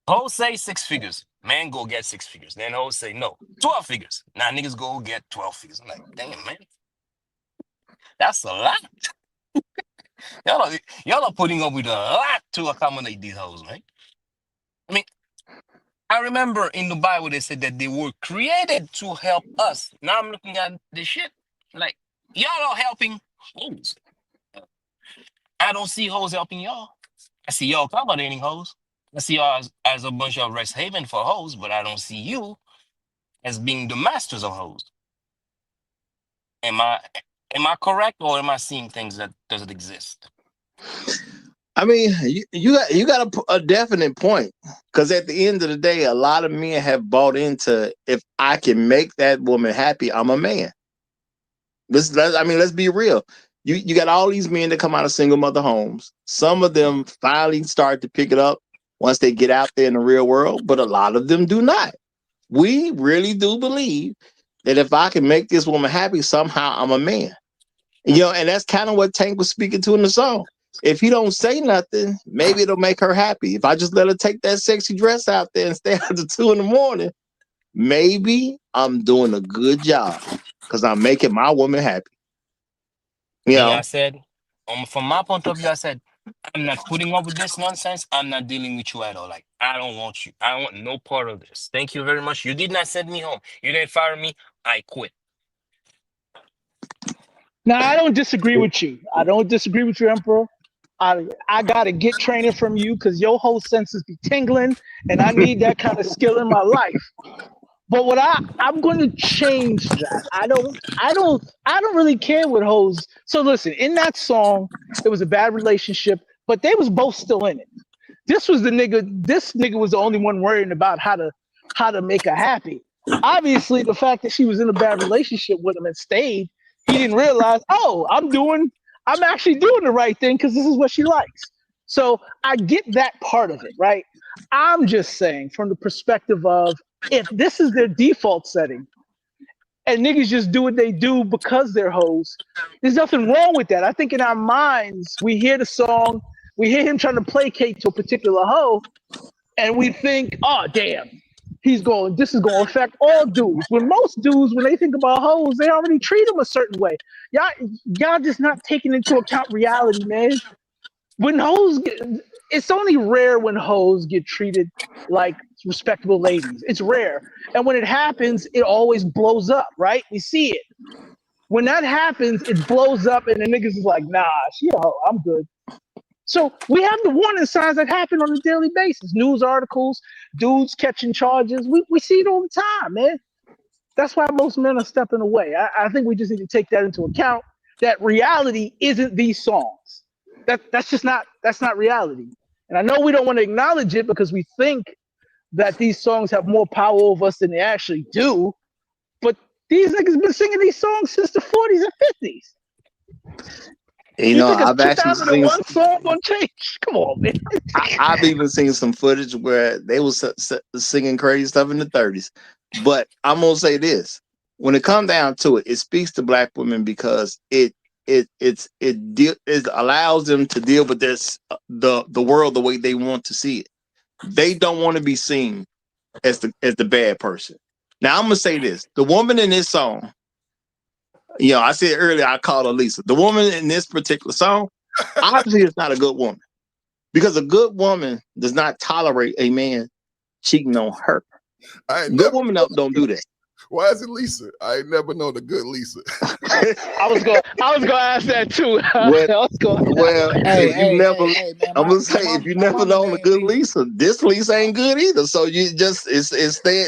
Hoes say 6 figures. Man, go get 6 figures. Then hoes say no, 12 figures. Now niggas go get 12 figures. I'm like, damn, man. That's a lot. y'all are putting up with a lot to accommodate these hoes, man. I mean, I remember in the Bible they said that they were created to help us. Now I'm looking at this shit like y'all are helping hoes. I don't see hoes helping y'all. I see y'all accommodating hoes. I see y'all as a bunch of rest haven for hoes, but I don't see you as being the masters of hoes. Am I correct, or am I seeing things that doesn't exist? I mean, you got a definite point, because at the end of the day, a lot of men have bought into, if I can make that woman happy, I'm a man. Let's be real. You got all these men that come out of single mother homes. Some of them finally start to pick it up once they get out there in the real world, but a lot of them do not. We really do believe that if I can make this woman happy, somehow I'm a man. And that's kind of what Tank was speaking to in the song. If he don't say nothing, maybe it'll make her happy. If I just let her take that sexy dress out there and stay out to 2 a.m, maybe I'm doing a good job because I'm making my woman happy. I said, from my point of view, I said, I'm not putting up with this nonsense. I'm not dealing with you at all. Like, I don't want you. I don't want no part of this. Thank you very much. You did not send me home. You didn't fire me. I quit. Now, I don't disagree with you. I don't disagree with you, Emperor. I got to get training from you because your whole senses be tingling, and I need that kind of skill in my life. But what I'm going to change that. I don't really care what hoes. So listen, in that song, it was a bad relationship, but they was both still in it. This nigga was the only one worrying about how to make her happy. Obviously, the fact that she was in a bad relationship with him and stayed, he didn't realize, oh, I'm actually doing the right thing because this is what she likes. So I get that part of it, right? I'm just saying from the perspective of, if this is their default setting and niggas just do what they do because they're hoes, there's nothing wrong with that. I think in our minds, we hear the song, we hear him trying to placate to a particular hoe, and we think, oh, damn, this is going to affect all dudes. When most dudes, when they think about hoes, they already treat them a certain way. Y'all just not taking into account reality, man. When hoes it's only rare when hoes get treated like respectable ladies. It's rare. And when it happens, it always blows up, right? We see it. When that happens, it blows up and the niggas is like, nah, she a hoe, I'm good. So we have the warning signs that happen on a daily basis. News articles, dudes catching charges. We see it all the time, man. That's why most men are stepping away. I think we just need to take that into account, that reality isn't these songs. That's not reality. And I know we don't want to acknowledge it because we think that these songs have more power over us than they actually do. But these niggas been singing these songs since the 40s and 50s. You You know, think a I've actually seen 2001 song won't change? Come on, man. I've even seen some footage where they was singing crazy stuff in the 30s. But I'm gonna say this: when it comes down to it, it speaks to black women because it allows them to deal with this the world the way they want to see it. They don't want to be seen as the bad person. Now I'm gonna say this: the woman in this song, I said earlier I called her Lisa. The woman in this particular song, obviously, is not a good woman. Because a good woman does not tolerate a man cheating on her. Good women don't do that. Why is it Lisa? I ain't never known a good Lisa. I was gonna ask that too. Well, Hey, if you hey, never, hey, hey, man, I'm gonna say if you my never mama known a named good Lisa. Lisa, this Lisa ain't good either. So you just it's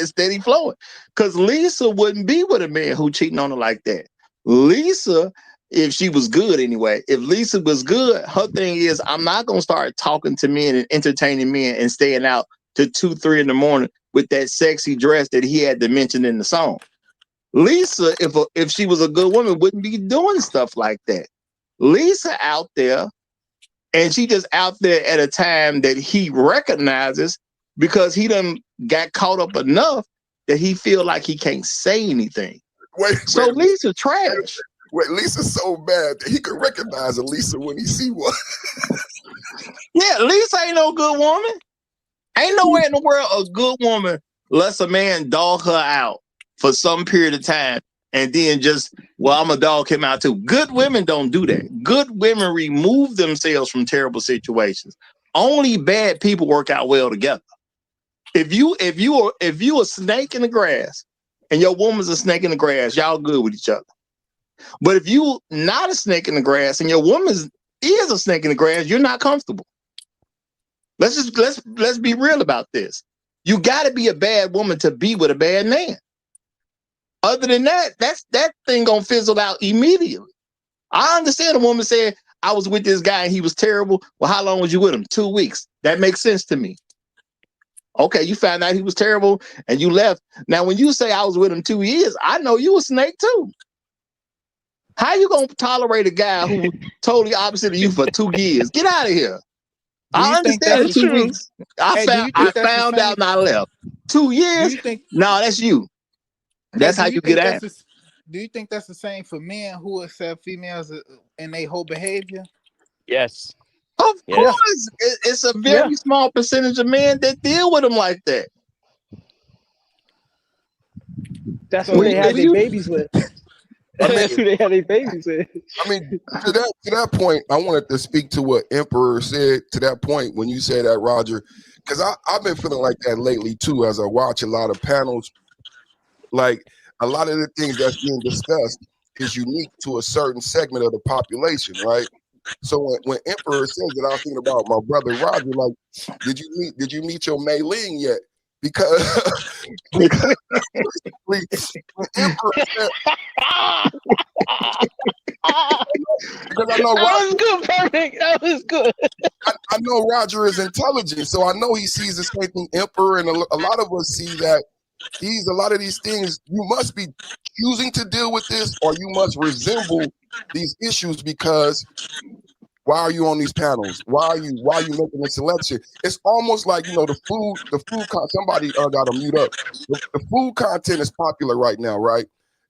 steady flowing. Because Lisa wouldn't be with a man who cheating on her like that. Lisa, if she was good anyway, if Lisa was good, her thing is I'm not gonna start talking to men and entertaining men and staying out to 2, 3 in the morning with that sexy dress that he had to mention in the song. Lisa, if she was a good woman, wouldn't be doing stuff like that. Lisa out there, and she just out there at a time that he recognizes because he done got caught up enough that he feel like he can't say anything. So Lisa trash. Wait, Lisa's so bad that he could recognize a Lisa when he see one. Yeah, Lisa ain't no good woman. Ain't nowhere in the world a good woman lets a man dog her out for some period of time and then just, well, I'm a dog him out too. Good women don't do that. Good women remove themselves from terrible situations. Only bad people work out well together. If you a snake in the grass and your woman's a snake in the grass, y'all good with each other. But if you not a snake in the grass and your woman is a snake in the grass, you're not comfortable. Let's be real about this. You got to be a bad woman to be with a bad man. Other than that, that thing gonna fizzle out immediately. I understand a woman saying, I was with this guy and he was terrible. Well, how long was you with him? 2 weeks. That makes sense to me. Okay, you found out he was terrible and you left. Now, when you say I was with him 2 years, I know you a snake too. How you gonna tolerate a guy who totally opposite of you for 2 years? Get out of here. Do I you think understand that's the the 2 same? weeks. Hey, do you I think that's the found same? out and I left. 2 Do years? you think? No, that's you. Hey, That's do how you you get think out. do you think that's the same for men who accept females in their whole behavior? Yes. Of Yes. course, it's a Yeah. very small percentage of men that deal with them like that. That's who So they had If their you, babies with. I mean, That's who they had their babies with. I mean, to that point, I wanted to speak to what Emperor said. To that point, when you said that, Roger, because I've been feeling like that lately too, as I watch a lot of panels. Like a lot of the things that's being discussed is unique to a certain segment of the population, right? So when Emperor says that, I was thinking about my brother Roger. Like, did you meet your Mei Ling yet? Because because when Emperor said, because I know That Roger. was good, perfect. That was good. I know Roger is intelligent, so I know he sees the same thing Emperor, and a lot of us see that a lot of these things, you must be choosing to deal with this, or you must resemble these issues because why are you on these panels? Why are you making a selection? It's almost like somebody got to mute up. The food content is popular right now, right?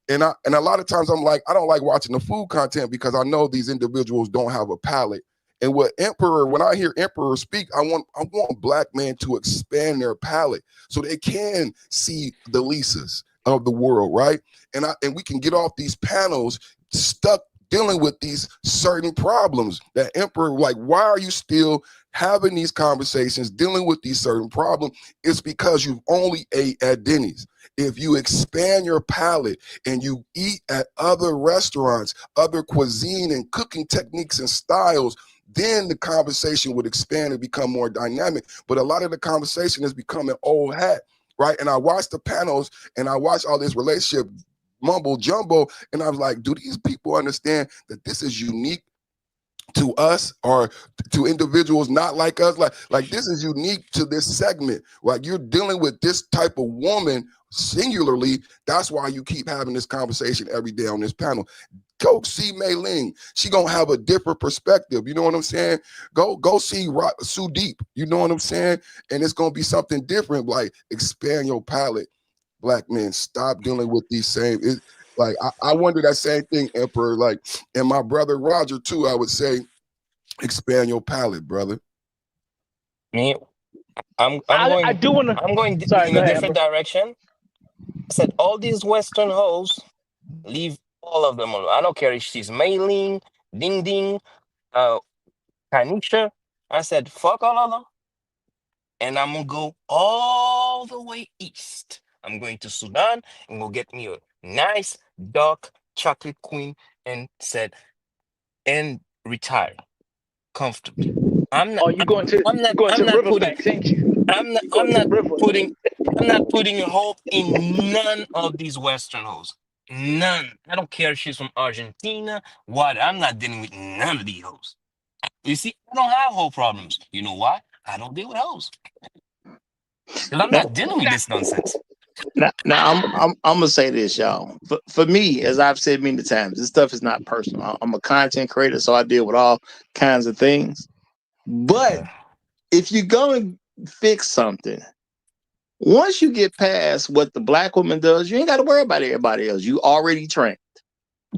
And a lot of times I'm like, I don't like watching the food content because I know these individuals don't have a palate. And when I hear Emperor speak, I want black men to expand their palate so they can see the Lisas of the world, right? And we can get off these panels stuck dealing with these certain problems that Emperor, like, why are you still having these conversations, dealing with these certain problems? It's because you've only ate at Denny's. If you expand your palate and you eat at other restaurants, other cuisine and cooking techniques and styles, then the conversation would expand and become more dynamic. But a lot of the conversation is becoming old hat, right? And I watched the panels and I watched all this relationship mumbo jumbo, and I was like, do these people understand that this is unique to us or to individuals not like us? Like this is unique to this segment. Like you're dealing with this type of woman singularly. That's why you keep having this conversation every day on this panel. Go see Mei Ling. She gonna have a different perspective. You know what I'm saying? Go see Sue Deep. You know what I'm saying? And it's gonna be something different. Like expand your palette. Black men, stop dealing with these same. Like I wonder that same thing, Emperor. Like, and my brother Roger too. I would say, expand your palette, brother. Me, I'm I going do want to. I'm going Sorry, in go a ahead, different Amber. direction. I said all these Western hoes, leave all of them alone. I don't care if she's Mailing, Ding Ding, uh, Kanisha. I said fuck all of them, and I'm gonna go all the way east. I'm going to Sudan and go get me a nice dark chocolate queen and said and retire comfortably. I'm not. Oh, you're going I'm to not putting. Riverbanks, ain't you? You're going I'm to not the river. putting. I'm not putting a hope in none of these Western hoes. None. I don't care if she's from Argentina. What? I'm not dealing with none of these hoes. You see, I don't have whole problems. You know why? I don't deal with hoes. Because I'm Now, not dealing with this nonsense. I'm gonna say this, y'all. For me, as I've said many times, this stuff is not personal. I'm a content creator, so I deal with all kinds of things. But if you're gonna fix something, once you get past what the black woman does, you ain't got to worry about everybody else. You already trained.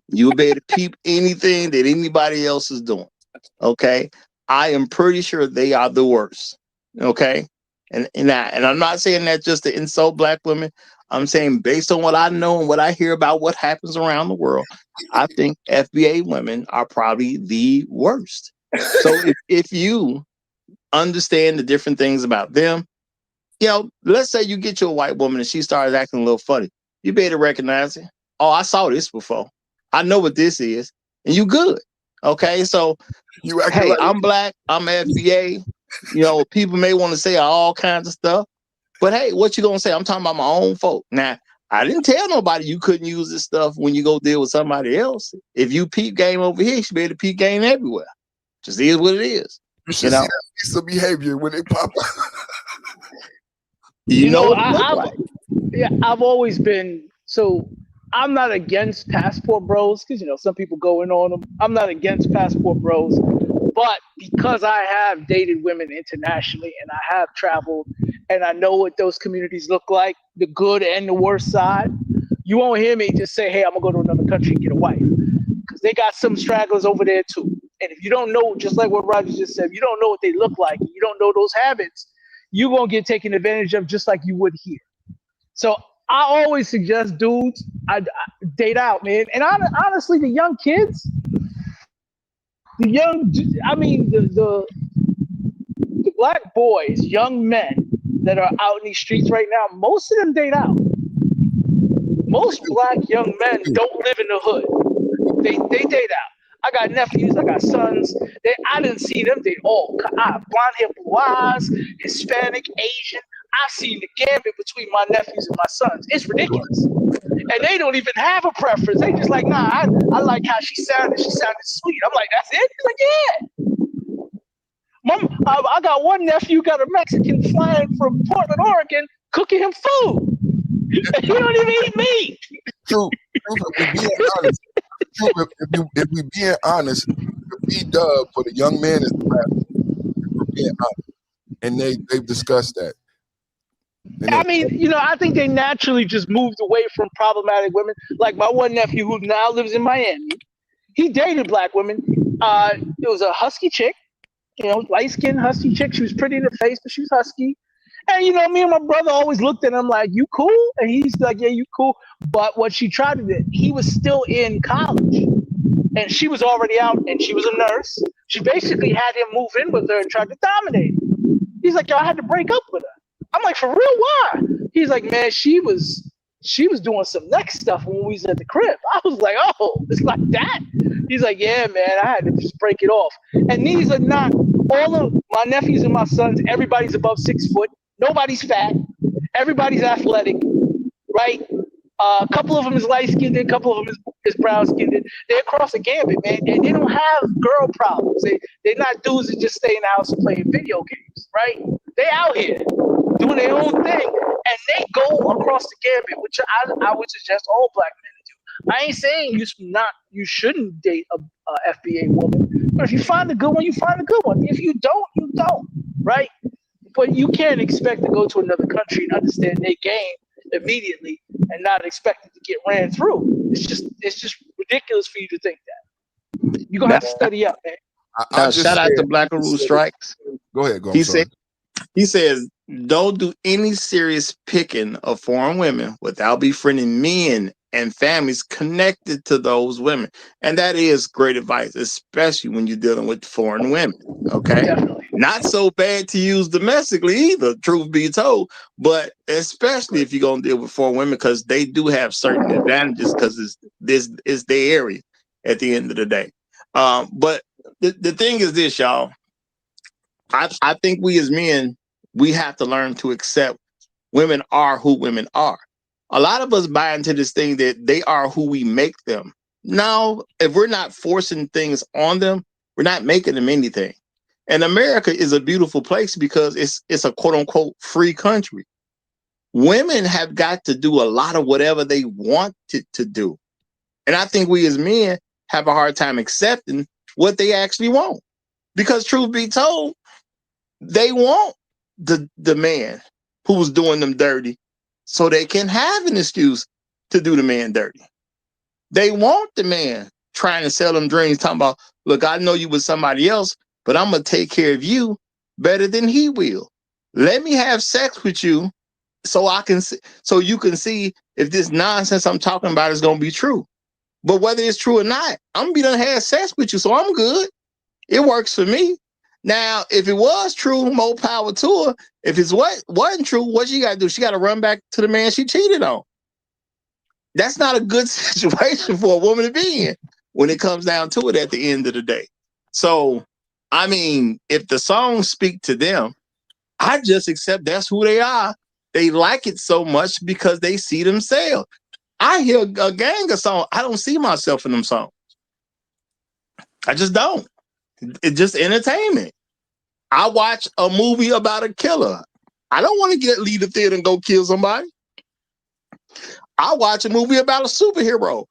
You'll be able to peep anything that anybody else is doing. Okay. I am pretty sure they are the worst. Okay. And I'm not saying that just to insult black women. I'm saying based on what I know and what I hear about what happens around the world, I think FBA women are probably the worst. So if you understand the different things about them, let's say you get you a white woman and she starts acting a little funny. You better recognize it. Oh, I saw this before. I know what this is. And you good. Okay. So, You acting hey, like I'm black. I'm FBA. People may want to say all kinds of stuff. But hey, what you going to say? I'm talking about my own folk. Now, I didn't tell nobody you couldn't use this stuff when you go deal with somebody else. If you peep game over here, you should be able to peep game everywhere. Just is what it is. you should You see know, that piece of behavior when they pop up. you know what it look like. I've always been so. I'm not against passport bros because some people go in on them. I'm not against passport bros, but because I have dated women internationally and I have traveled and I know what those communities look like, the good and the worst side, you won't hear me just say, "Hey, I'm gonna go to another country and get a wife," because they got some stragglers over there too. And if you don't know, just like what Roger just said, if you don't know what they look like, you don't know those habits, you're gonna get taken advantage of just like you would here. So I always suggest dudes, I date out, man. And honestly, the young kids, the black boys, young men that are out in these streets right now, most of them date out. Most black young men don't live in the hood. They date out. I got nephews, I got sons. I didn't see them date all. Blonde hair, blue eyes, Hispanic, Asian. I've seen the gambit between my nephews and my sons. It's ridiculous. And they don't even have a preference. They just like, nah, I like how she sounded. She sounded sweet. I'm like, that's it? He's like, yeah. I got one nephew got a Mexican flying from Portland, Oregon, cooking him food. He don't even eat meat. True. If we being honest, if we being honest, the B dub for the young man is the rap. If we're being honest, and they've discussed that. I mean, I think they naturally just moved away from problematic women. Like my one nephew who now lives in Miami, he dated black women. It was a husky chick, light-skinned husky chick. She was pretty in the face, but she was husky. And me and my brother always looked at him like, "You cool?" And he's like, "Yeah, you cool." But what she tried to do, he was still in college, and she was already out, and she was a nurse. She basically had him move in with her and tried to dominate him. He's like, "Yo, I had to break up with her." I'm like, "For real? Why?" He's like, "Man, she was doing some next stuff when we was at the crib." I was like, "Oh, it's like that?" He's like, "Yeah, man, I had to just break it off." And these are not all of my nephews and my sons. Everybody's above 6 foot. Nobody's fat. Everybody's athletic, right? A couple of them is light skinned, a couple of them is brown skinned. They're across the gambit, man, and they don't have girl problems. They're not dudes that just stay in the house and playing video games, right? They out here doing their own thing, and they go across the gambit, which I would suggest all black men do. I ain't saying you shouldn't date a FBA woman, but if you find a good one, you find a good one. If you don't, you don't, right? But you can't expect to go to another country and understand their game immediately and not expect it to get ran through. It's just ridiculous for you to think that. You're gonna Now, have to study up, man. I now just shout out to said. Black Rule Strikes. Go ahead. Go. I'm He sorry. said he says don't do any serious picking of foreign women without befriending men and families connected to those women. And that is great advice, especially when you're dealing with foreign women. Okay. Definitely. Not so bad to use domestically either, truth be told, but especially if you're gonna deal with foreign women, because they do have certain advantages because this is their area at the end of the day. But the thing is this, y'all. I think we as men, we have to learn to accept women are who women are. A lot of us buy into this thing that they are who we make them. No, if we're not forcing things on them, we're not making them anything. And America is a beautiful place because it's a quote unquote free country. Women have got to do a lot of whatever they want to do. And I think we as men have a hard time accepting what they actually want. Because truth be told, they want the man who's doing them dirty so they can have an excuse to do the man dirty. They want the man trying to sell them dreams, talking about, look, I know you with somebody else, but I'm going to take care of you better than he will. Let me have sex with you so I can see, so you can see if this nonsense I'm talking about is going to be true. But whether it's true or not, I'm going to be done have sex with you, so I'm good. It works for me. Now, if it was true, more power to her. If it's wasn't true, what she got to do? She got to run back to the man she cheated on. That's not a good situation for a woman to be in when it comes down to it at the end of the day. So, I mean, if the songs speak to them, I just accept that's who they are. They like it so much because they see themselves. I hear a gang of songs. I don't see myself in them songs. I just don't. It's just entertainment. I watch a movie about a killer. I don't want to leave the theater and go kill somebody. I watch a movie about a superhero.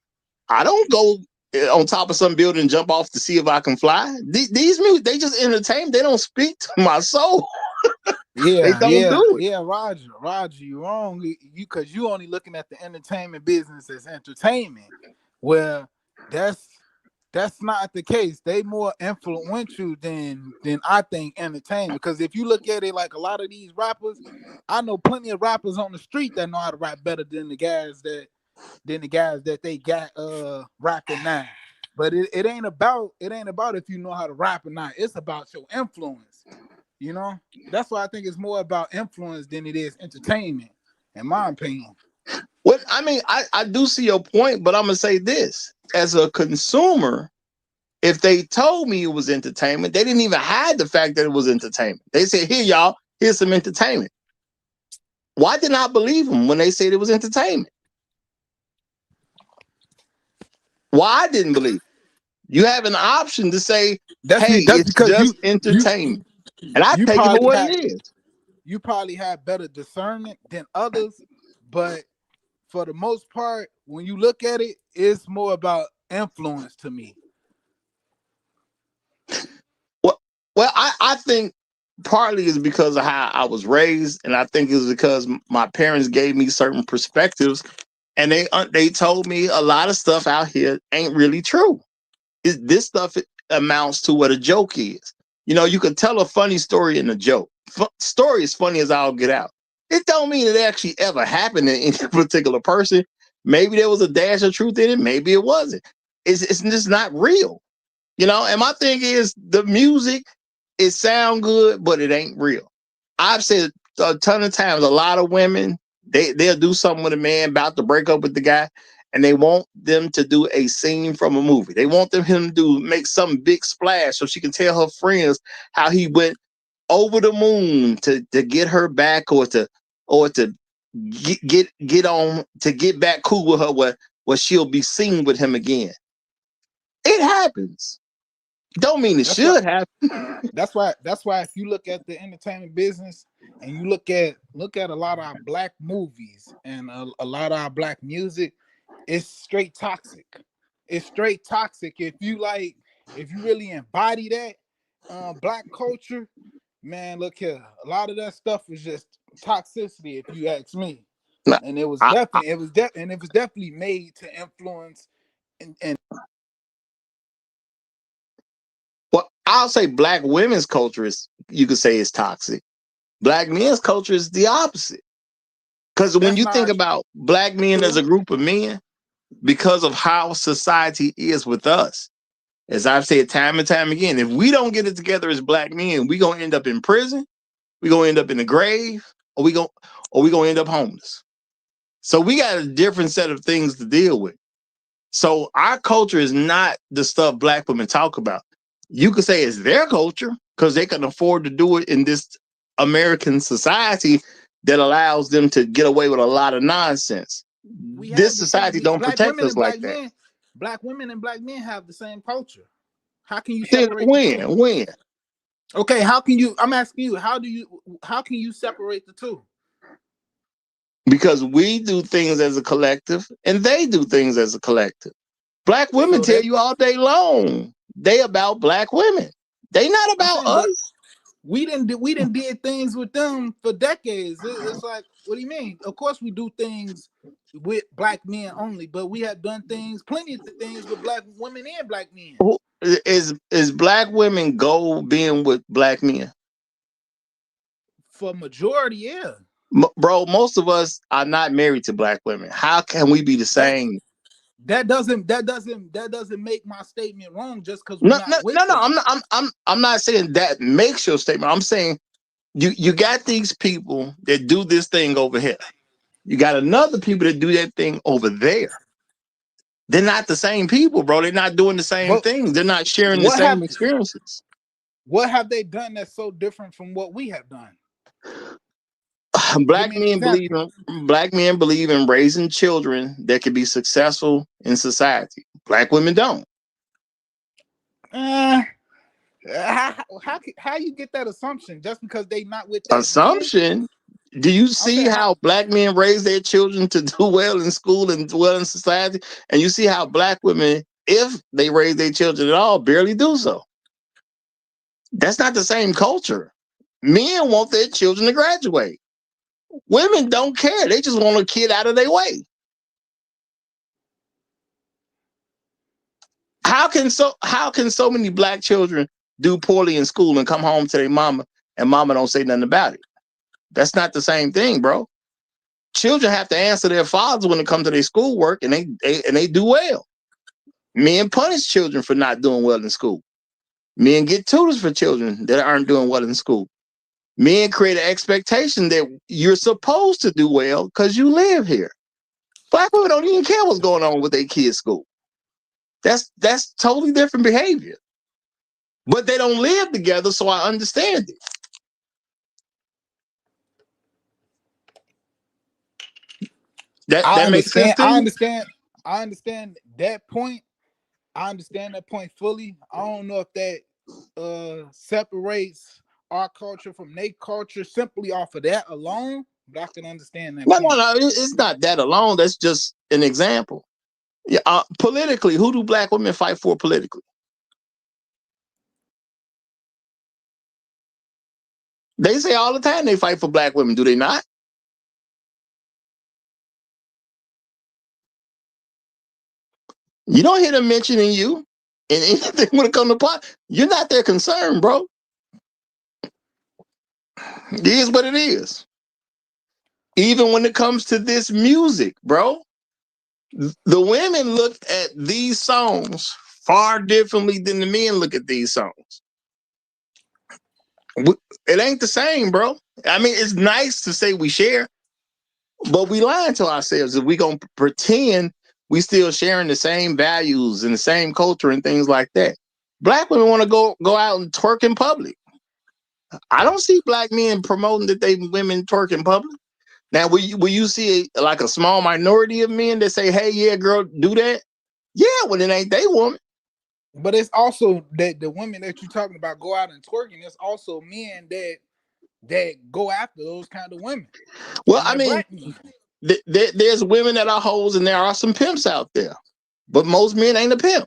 I don't go on top of some building and jump off to see if I can fly. These movies, they just entertain. They don't speak to my soul. They don't do it. Roger, you're wrong. Because you only looking at the entertainment business as entertainment, where that's not the case. They more influential than I think entertainment. Because if you look at it, like a lot of these rappers, I know plenty of rappers on the street that know how to rap better than the guys that they got rapping now. But it ain't about if you know how to rap or not. It's about your influence. You know, that's why I think it's more about influence than it is entertainment, in my opinion. What I mean, I do see your point, but I'm gonna say this: as a consumer, if they told me it was entertainment, they didn't even hide the fact that it was entertainment. They said, "Here, y'all, here's some entertainment." Why didn't I believe them when they said it was entertainment? Why I didn't believe? You have an option to say, "Hey, That's it's because just entertainment," and I you take it for probably what had it is. you probably have better discernment than others, but for the most part, when you look at it, it's more about influence to me. Well, I think partly is because of how I was raised, and I think it's because my parents gave me certain perspectives, and they told me a lot of stuff out here ain't really true. This stuff amounts to what a joke is. You know, you can tell a funny story in a joke. Story is funny as I'll get out. It don't mean it actually ever happened to any particular person. Maybe there was a dash of truth in it. Maybe it wasn't. It's just not real. You know, and my thing is the music, it sound good, but it ain't real. I've said a ton of times, a lot of women, they'll do something with a man about to break up with the guy, and they want them to do a scene from a movie. They want him to make some big splash so she can tell her friends how he went over the moon to get her back, or to get on to get back cool with her, where she'll be seen with him again. It happens. Don't mean it That's why should happen. that's why if you look at the entertainment business and you look at a lot of our black movies and a lot of our black music, it's straight toxic. It's straight toxic. If you really embody that black culture, man, look here. A lot of that stuff was just toxicity, if you ask me. Now, And it was I, definitely made to influence and well, I'll say black women's culture is, you could say, is toxic. Black men's culture is the opposite. Because when that's you think not about black men as true. a group of men, because of how society is with us, as I've said time and time again, if we don't get it together as black men, we're gonna end up in prison, we're gonna end up in the grave, or we gonna end up homeless. So we got a different set of things to deal with. So our culture is not the stuff black women talk about. You could say it's their culture because they can afford to do it in this American society that allows them to get away with a lot of nonsense. We This have the same society don't black protect women us and like black that. men. Black women and black men have the same culture. How can you Then separate the two? when? Okay, how can you? I'm asking you. How can you separate the two? Because we do things as a collective and they do things as a collective. Black women So tell that you all day long they about black women. They not I'm about saying, but us. we didn't did things with them for decades. It's like, what do you mean? Of course, we do things with black men only, but we have done plenty of things with black women and black men. Is black women goal being with black men? For majority, yeah. Bro, most of us are not married to black women. How can we be the That same? that doesn't make my statement wrong just because we're No, not no, with no, no. them. I'm not saying that makes your statement. I'm saying you got these people that do this thing over here. You got another people that do that thing over there. They're not the same people, bro. They're not doing the same But things. They're not sharing the what same have experiences. what have they done that's so different from what we have done? Give Black me an men believe example. in black men believe in raising children that can be successful in society. Black women don't. Uh, how you get that assumption just because they not with that men? Assumption. Do you I'm see saying how how black men raise their children to do well in school and do well in society? And you see how black women, if they raise their children at all, barely do so. That's not the same culture. Men want their children to graduate. Women don't care. They just want a kid out of their way. How can so many black children do poorly in school and come home to their mama and mama don't say nothing about it? That's not the same thing, bro. Children have to answer their fathers when it comes to their schoolwork, and they do well. Men punish children for not doing well in school. Men get tutors for children that aren't doing well in school. Men create an expectation that you're supposed to do well because you live here. Black women don't even care what's going on with their kids' school. That's totally different behavior. But they don't live together, so I understand it. That I that makes sense understand. to I you? understand. I understand that point. I understand that point fully. I don't know if that separates our culture from their culture simply off of that alone, but I can understand that No, no, point. no. It's not that alone. That's just an example. Yeah, politically, who do black women fight for politically? They say all the time they fight for black women. Do they not? You don't hear them mentioning you in anything when it comes to pot. You're not their concern, bro. It is what it is. Even when it comes to this music, bro, the women look at these songs far differently than the men look at these songs. It ain't the same, bro. I mean, it's nice to say we share, but we lying to ourselves if we gonna pretend we still sharing the same values and the same culture and things like that. Black women want to go out and twerk in public. I don't see black men promoting that they women twerk in public. Now, will you see like a small minority of men that say, "Hey, yeah, girl, do that"? Yeah, well, it ain't they woman. But it's also that the women that you're talking about go out and twerking. It's also men that go after those kind of women, Well, and I they're mean, black men. There's women that are hoes and there are some pimps out there, but most men ain't a pimp.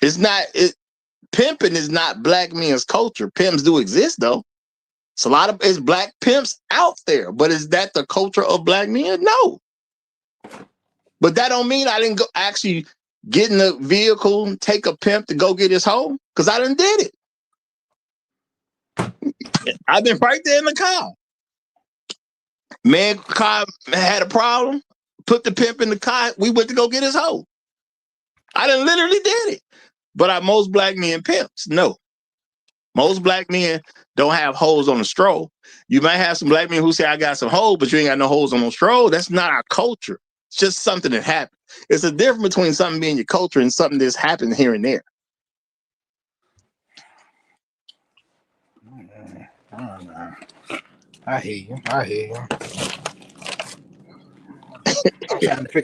It's not pimping is not black men's culture. Pimps do exist though. It's black pimps out there, but is that the culture of black men? No. But that don't mean I didn't go actually get in the vehicle and take a pimp to go get his hoe, because I done did it. I've been right there in the car. Man, car had a problem, put the pimp in the car, we went to go get his hoe. I done literally did it. But most black men pimps? No. Most black men don't have hoes on the stroll. You might have some black men who say, I got some hoes, but you ain't got no hoes on the stroll. That's not our culture. It's just something that happened. It's a difference between something being your culture and something that's happened here and there. I hear you.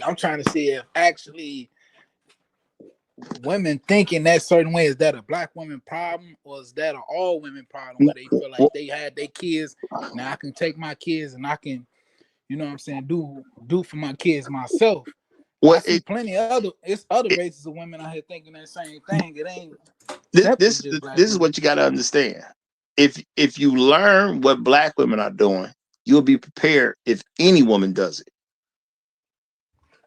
I'm trying to see if actually women thinking that certain way, is that a black woman problem or is that an all women problem where they feel like they had their kids, now I can take my kids and I can, you know what I'm saying, do for my kids myself. I see plenty of other races of women out here thinking that same thing. It ain't this is what you got to understand. If you learn what black women are doing, you'll be prepared if any woman does it,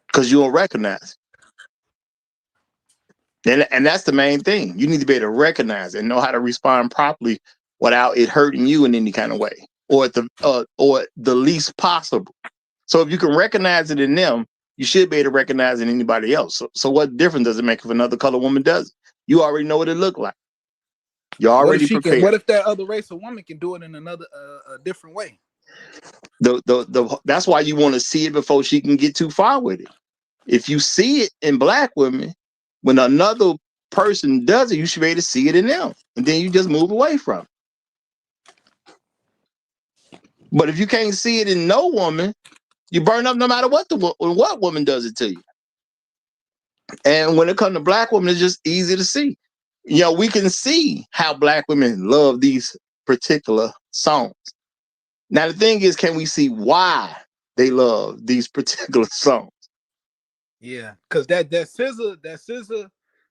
because you'll recognize it. And that's the main thing. You need to be able to recognize and know how to respond properly without it hurting you in any kind of way, or at the least possible. So if you can recognize it in them, you should be able to recognize it in anybody else. So what difference does it make if another colored woman does it? You already know what it looked like. You're already prepared. What if that other race of woman can do it in another a different way? That's why you want to see it before she can get too far with it. If you see it in black women, when another person does it, you should be able to see it in them, and then you just move away from it. But if you can't see it in no woman, you burn up no matter what woman does it to you. And when it comes to black women, it's just easy to see. You know, we can see how black women love these particular songs. Now, the thing is, can we see why they love these particular songs? Yeah, because that SZA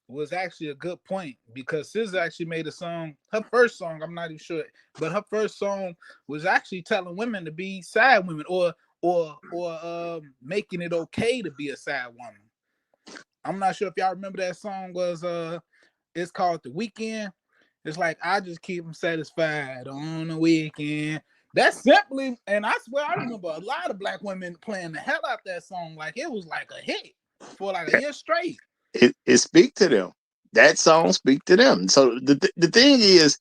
was actually a good point, because SZA actually made a song. Her first song, I'm not even sure, but her first song was actually telling women to be sad women, or making it okay to be a sad woman. I'm not sure if y'all remember that song. It's called The Weekend. It's like, I just keep them satisfied on the weekend. That's simply, and I swear I remember a lot of black women playing the hell out that song. Like it was like a hit for like a year straight. It speak to them. That song speak to them. So the thing is,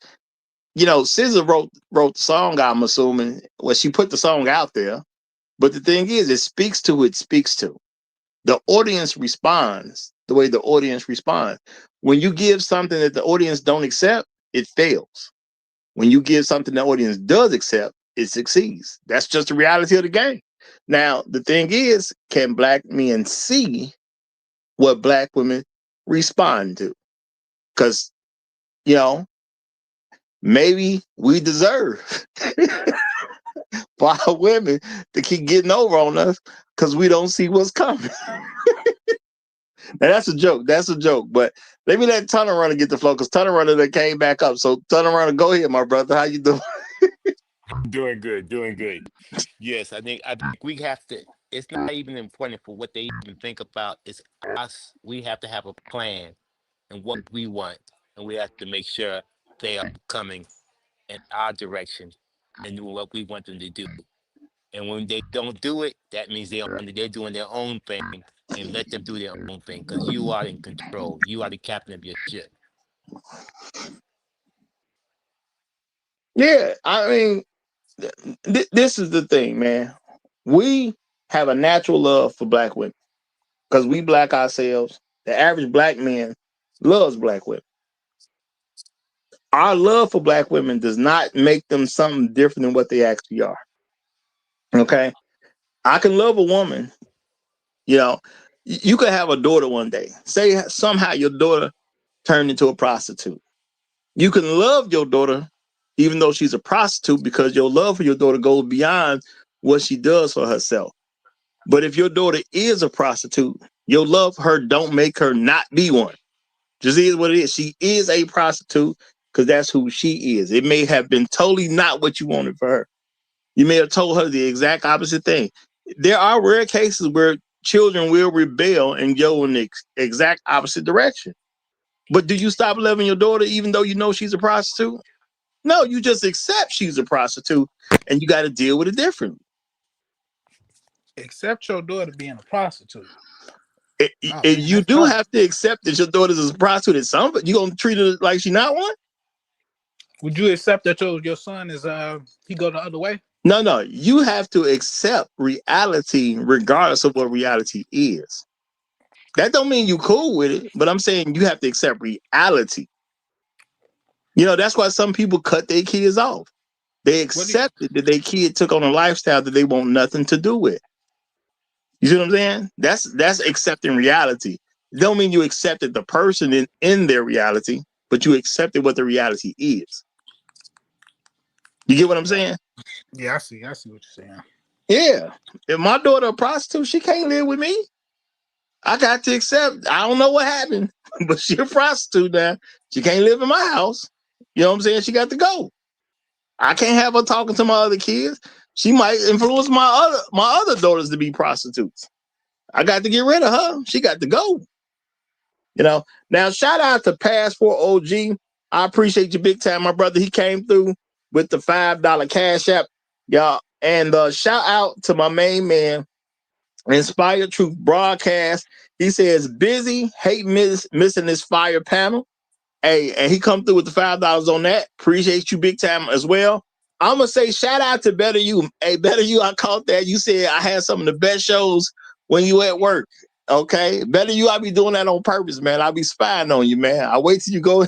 you know, SZA wrote the song, I'm assuming. Well, she put the song out there. But the thing is, it speaks to who it speaks to. The audience responds the way the audience responds. When you give something that the audience don't accept, it fails. When you give something the audience does accept, it succeeds. That's just the reality of the game. Now, the thing is, can black men see what black women respond to? Because, you know, maybe we deserve for our women to keep getting over on us because we don't see what's coming. Now, that's a joke. That's a joke. But let me let Tunnel Runner get the flow, because Tunnel Runner that came back up. So Tunnel Runner, go ahead, my brother. How you doing? Doing good, doing good. Yes, I think we have to. It's not even important for what they even think about. It's us. We have to have a plan and what we want, and we have to make sure they are coming in our direction and doing what we want them to do. And when they don't do it, that means they're doing their own thing, and let them do their own thing, because you are in control. You are the captain of your ship. Yeah, I mean, this is the thing, man. We have a natural love for black women because we black ourselves. The average black man loves black women. Our love for black women does not make them something different than what they actually are. Okay? I can love a woman, you know, you could have a daughter one day. Say somehow your daughter turned into a prostitute. You can love your daughter even though she's a prostitute, because your love for your daughter goes beyond what she does for herself. But if your daughter is a prostitute, your love for her don't make her not be one. Just is what it is. She is a prostitute because that's who she is. It may have been totally not what you wanted for her. You may have told her the exact opposite thing. There are rare cases where children will rebel and go in the exact opposite direction. But do you stop loving your daughter even though you know she's a prostitute? No, you just accept she's a prostitute and you got to deal with it differently. Accept your daughter being a prostitute. Oh, And man, you that's do tough. have to accept that your daughter's a prostitute at some, but you gonna treat her like she not one? Would you accept that your son is he go the other way? No. You have to accept reality regardless of what reality is. That don't mean you cool with it, but I'm saying you have to accept reality. You know, that's why some people cut their kids off. They accepted that their kid took on a lifestyle that they want nothing to do with. You see what I'm saying? That's accepting reality. It don't mean you accepted the person in their reality, but you accepted what the reality is. You get what I'm saying? Yeah, I see what you're saying. Yeah. If my daughter a prostitute, she can't live with me. I got to accept. I don't know what happened, but she a prostitute now. She can't live in my house. You know what I'm saying? She got to go. I can't have her talking to my other kids. She might influence my other daughters to be prostitutes. I got to get rid of her. She got to go. You know. Now, shout out to Passport OG. I appreciate you big time, my brother. He came through with the $5 cash app, y'all. And shout out to my main man, Inspired Truth Broadcast. He says busy, hate missing this fire panel. Hey, and he come through with the $5 on that. Appreciate you big time as well. I'm gonna say shout out to Better You. Hey, Better You, I caught that. You said I had some of the best shows when you at work. Okay, Better You, I be doing that on purpose, man. I be spying on you, man. I wait till you go.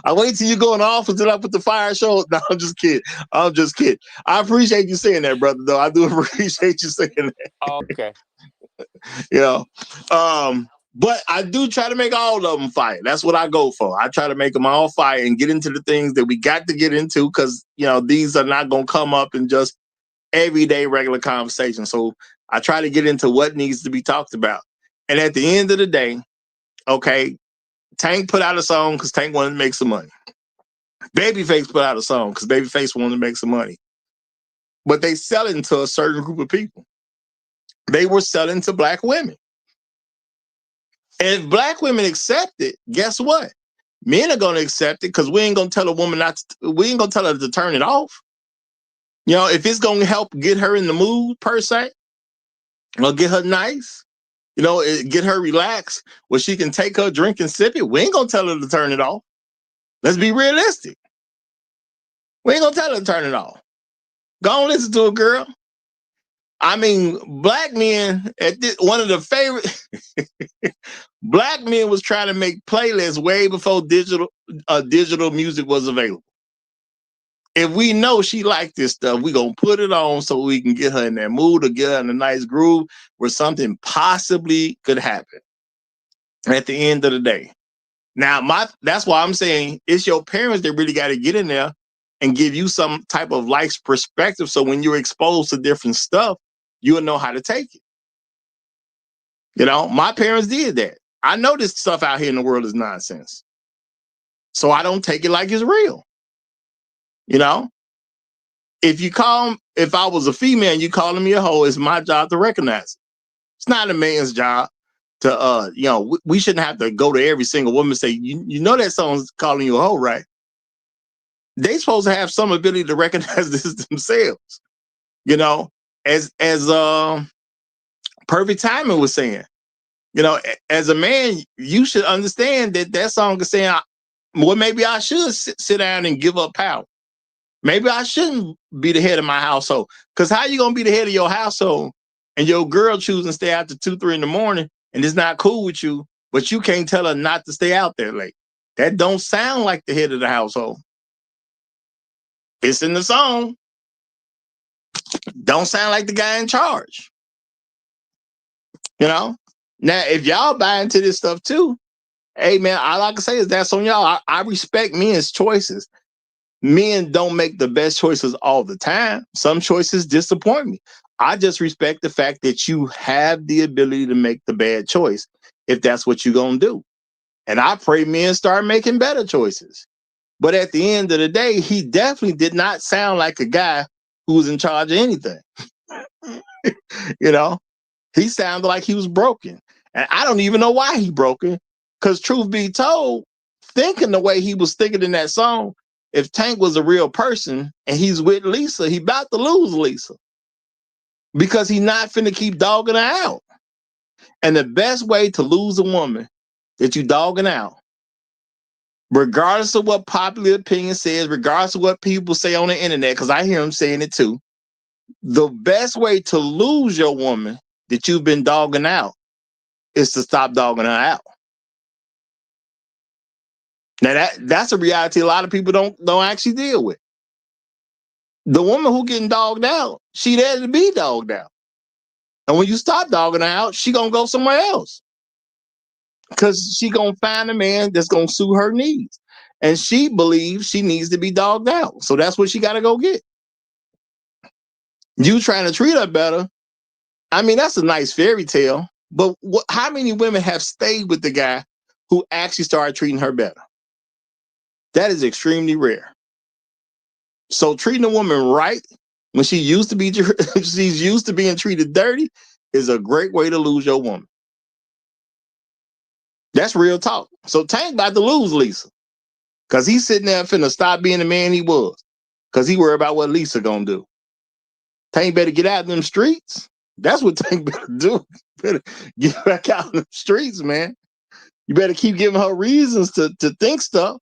I wait till you go in the office and I put the fire show. No, I'm just kidding. I'm just kidding. I appreciate you saying that, brother. Though I do appreciate you saying that. Okay. You know, but I do try to make all of them fire. That's what I go for. I try to make them all fire and get into the things that we got to get into because, you know, these are not going to come up in just everyday regular conversation. So I try to get into what needs to be talked about. And at the end of the day, okay, Tank put out a song because Tank wanted to make some money. Babyface put out a song because Babyface wanted to make some money. But they sell it to a certain group of people. They were selling to black women. And if black women accept it, guess what? Men are going to accept it because we ain't going to tell a woman we ain't going to tell her to turn it off. You know, if it's going to help get her in the mood per se, or get her nice, you know, get her relaxed where she can take her drink and sip it, we ain't going to tell her to turn it off. Let's be realistic. We ain't going to tell her to turn it off. Go on, listen to it, girl. I mean, black men, one of the favorite, black men was trying to make playlists way before digital music was available. If we know she like this stuff, we gonna put it on so we can get her in that mood or get her in a nice groove where something possibly could happen at the end of the day. Now, that's why I'm saying it's your parents that really got to get in there and give you some type of life perspective. So when you're exposed to different stuff, you'll know how to take it. You know, my parents did that. I know this stuff out here in the world is nonsense. So I don't take it like it's real. You know, if I was a female and you calling me a hoe, it's my job to recognize it. It's not a man's job to, you know, we shouldn't have to go to every single woman and say, you know, that song's calling you a hoe, right? They supposed to have some ability to recognize this themselves. You know, as Perfect Timing was saying, you know, as a man, you should understand that song is saying, well, maybe I should sit down and give up power. Maybe I shouldn't be the head of my household. Because how you going to be the head of your household and your girl choosing to stay out to 2, 3 in the morning and it's not cool with you, but you can't tell her not to stay out there late? That don't sound like the head of the household. It's in the song. Don't sound like the guy in charge. You know? Now, if y'all buy into this stuff too, hey man, all I can say is that's on y'all. I respect men's choices. Men don't make the best choices all the time. Some choices disappoint me. I just respect the fact that you have the ability to make the bad choice if that's what you're going to do. And I pray men start making better choices. But at the end of the day, he definitely did not sound like a guy who was in charge of anything. You know, he sounded like he was broken. And I don't even know why he broken. Because truth be told, thinking the way he was thinking in that song, if Tank was a real person and he's with Lisa, he about to lose Lisa. Because he's not finna keep dogging her out. And the best way to lose a woman that you dogging out, regardless of what popular opinion says, regardless of what people say on the internet, because I hear them saying it too, the best way to lose your woman that you've been dogging out is to stop dogging her out. Now that's a reality a lot of people don't actually deal with. The woman who getting dogged out, she there to be dogged out. And when you stop dogging her out, she gonna go somewhere else. Because she gonna find a man that's gonna suit her needs. And she believes she needs to be dogged out. So that's what she gotta go get. You trying to treat her better. I mean, that's a nice fairy tale. But how many women have stayed with the guy who actually started treating her better? That is extremely rare. So treating a woman right when she's used to being treated dirty is a great way to lose your woman. That's real talk. So Tank about to lose Lisa because he's sitting there finna stop being the man he was because he worried about what Lisa gonna do. Tank better get out in them streets. That's what Tank better do. Better get back out in the streets, man. You better keep giving her reasons to think stuff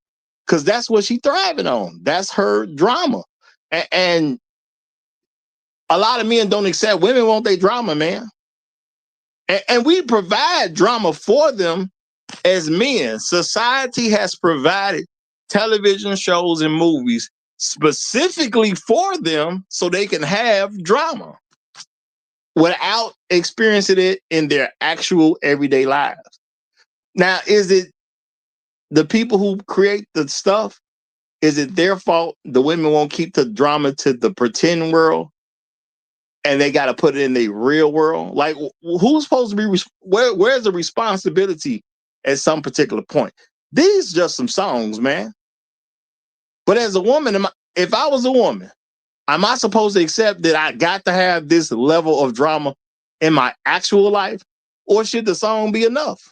because that's what she's thriving on. That's her drama. And a lot of men don't accept women want their drama, man. And we provide drama for them as men. Society has provided television shows and movies specifically for them so they can have drama without experiencing it in their actual everyday lives. Now, is it the people who create the stuff? Is it their fault the women won't keep the drama to the pretend world and they got to put it in the real world? Like, who's supposed to be, where's the responsibility at some particular point? These are just some songs, man. But as a woman, if I was a woman, am I supposed to accept that I got to have this level of drama in my actual life? Or should the song be enough?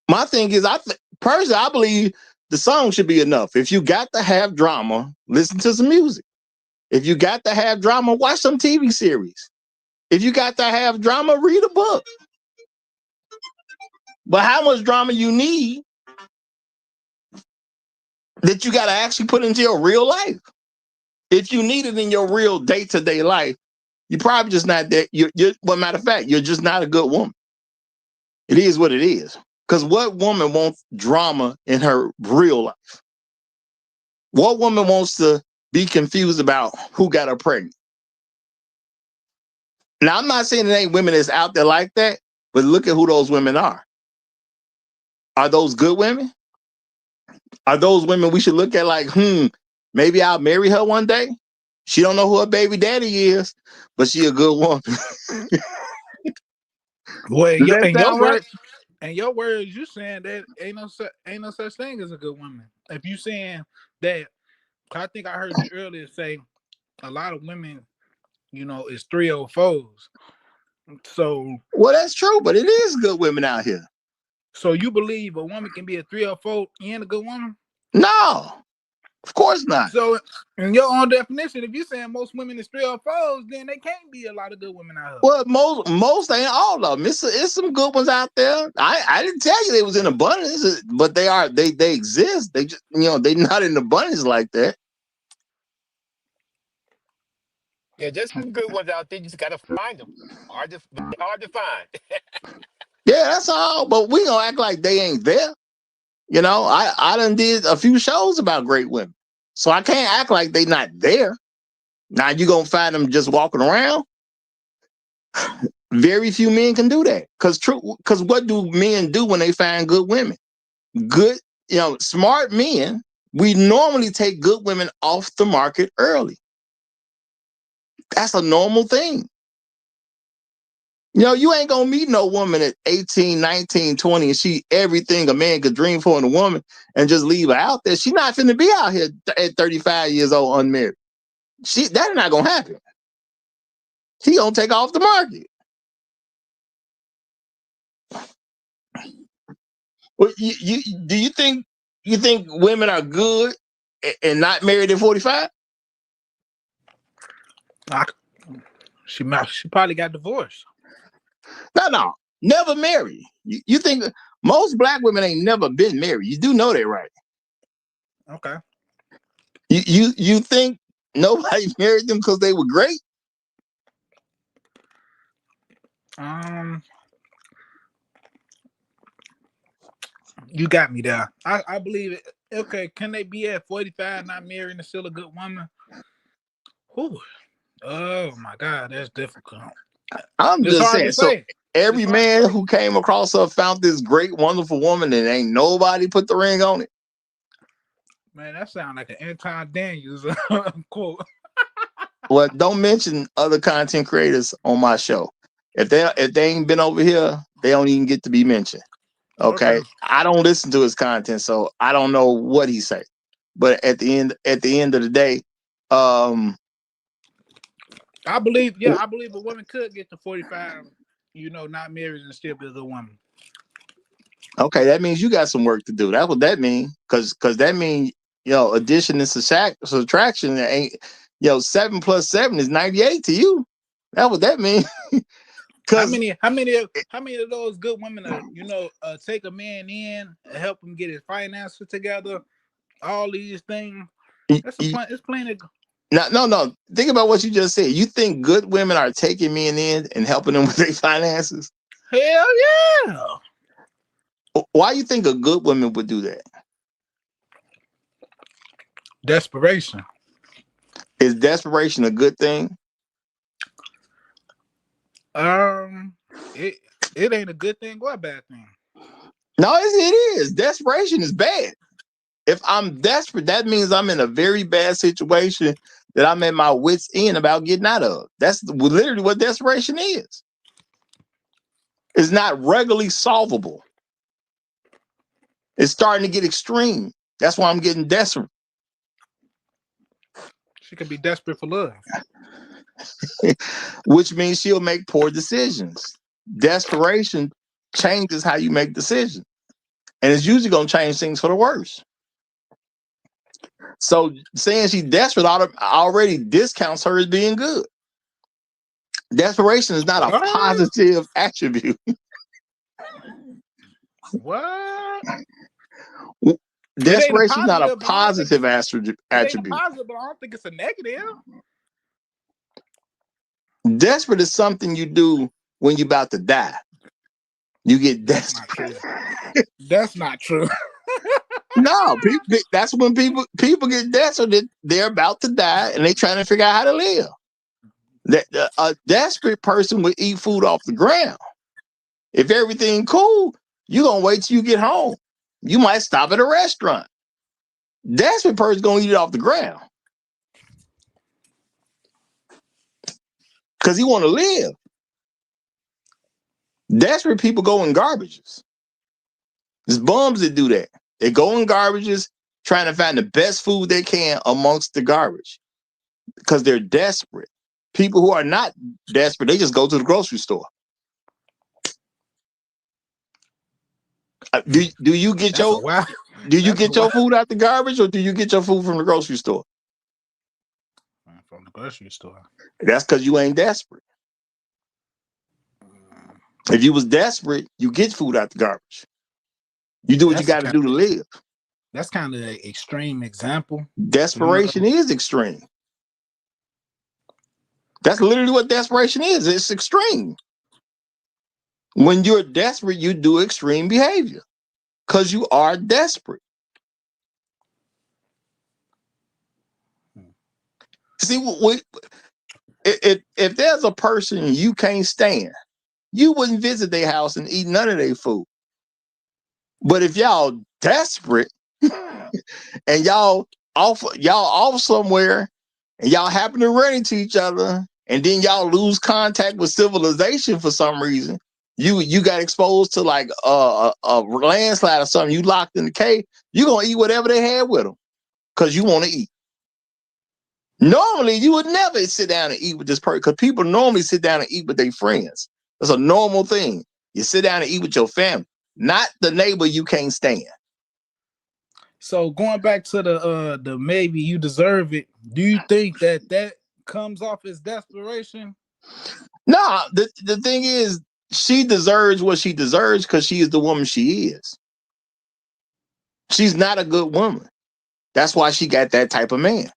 My thing is, personally, I believe the song should be enough. If you got to have drama, listen to some music. If you got to have drama, watch some TV series. If you got to have drama, read a book. But how much drama you need that you got to actually put into your real life? If you need it in your real day-to-day life, you're probably just not that. Well, matter of fact, you're just not a good woman. It is what it is. Because what woman wants drama in her real life? What woman wants to be confused about who got her pregnant? Now, I'm not saying it ain't women that's out there like that, but look at who those women are. Are those good women? Are those women we should look at like, maybe I'll marry her one day? She don't know who her baby daddy is, but she a good woman. Well, Does that sound right? In your words, you saying that ain't no such thing as a good woman. If you saying that, I think I heard you earlier say a lot of women, is 304s. So, well, that's true, but it is good women out here. So you believe a woman can be a 304 and a good woman? No, of course not. So in your own definition, if you're saying most women is 304s, then they can't be a lot of good women out here. Well, most ain't all of them. It's some good ones out there. I didn't tell you they was in abundance, but they exist. They just they not in abundance like that. Yeah, just some good ones out there. You just gotta find them. Hard to find. Yeah, that's all. But we gonna act like they ain't there. I done did a few shows about great women, so I can't act like they not there. Now you gonna find them just walking around. Very few men can do that. Because what do men do when they find good women? Good, smart men We normally take good women off the market early. That's a normal thing. You know, you ain't gonna meet no woman at 18, 19, 20, and she everything a man could dream for in a woman and just leave her out there. She's not finna be out here at 35 years old unmarried. That's not gonna happen. He gonna take off the market. Well, do you think women are good and not married at 45? She probably got divorced. No, never married. You think most black women ain't never been married? You do know that, right? Okay. You think nobody married them because they were great? You got me there. I believe it. Okay, can they be at 45 not married and still a good woman? Whew. Oh my God, that's difficult. I'm It's just hard saying. to So say. every man who came across her found this great, wonderful woman, and ain't nobody put the ring on it. Man, that sounds like an Anton Daniels quote. Well, don't mention other content creators on my show. If they ain't been over here, they don't even get to be mentioned. Okay. I don't listen to his content, so I don't know what he say. But at the end of the day, I believe a woman could get to 45, not married and still be a good woman. Okay, that means you got some work to do. That's what that means. Cause that means, addition and subtraction ain't, 7 plus 7 is 98 to you. That's what that means. How many of those good women are, take a man in and help him get his finances together, all these things. It's plenty. No. Think about what you just said. You think good women are taking men in and helping them with their finances? Hell yeah. Why you think a good woman would do that? Desperation. Is desperation a good thing? It ain't a good thing or a bad thing. No, it is. Desperation is bad. If I'm desperate, that means I'm in a very bad situation that I'm at my wit's end about getting out of. That's literally what desperation is. It's not regularly solvable. It's starting to get extreme. That's why I'm getting desperate. She could be desperate for love. Which means she'll make poor decisions. Desperation changes how you make decisions. And it's usually going to change things for the worse. So saying she's desperate already discounts her as being good. Desperation is not a positive attribute. What? Desperation is not a positive attribute. It ain't a positive, but I don't think it's a negative. Desperate is something you do when you're about to die. You get desperate. That's not true. No, that's when people get desperate. They're about to die and they're trying to figure out how to live. A desperate person would eat food off the ground. If everything cool, you're going to wait till you get home. You might stop at a restaurant. Desperate person going to eat it off the ground. Because he want to live. Desperate people go in garbages. There's bums that do that. They go in garbages trying to find the best food they can amongst the garbage because they're desperate. People who are not desperate, they just go to the grocery store. Do you get your food out the garbage, or do you get your food from the grocery store? From the grocery store. That's because you ain't desperate. If you was desperate, you get food out the garbage. You do what you got to do to live. That's kind of an extreme example. Desperation is extreme. That's literally what desperation is. It's extreme. When you're desperate, you do extreme behavior because you are desperate. See, if there's a person you can't stand, you wouldn't visit their house and eat none of their food. But if y'all desperate, and y'all off somewhere, and y'all happen to run into each other, and then y'all lose contact with civilization for some reason. You got exposed to like a landslide or something. You locked in the cave. You gonna eat whatever they had with them because you want to eat. Normally, you would never sit down and eat with this person because people normally sit down and eat with their friends. That's a normal thing. You sit down and eat with your family, not the neighbor you can't stand. So going back to the maybe you deserve it. Do you think that comes off as desperation? No, the thing is, she deserves what she deserves because she is the woman she is. She's not a good woman. That's why she got that type of man.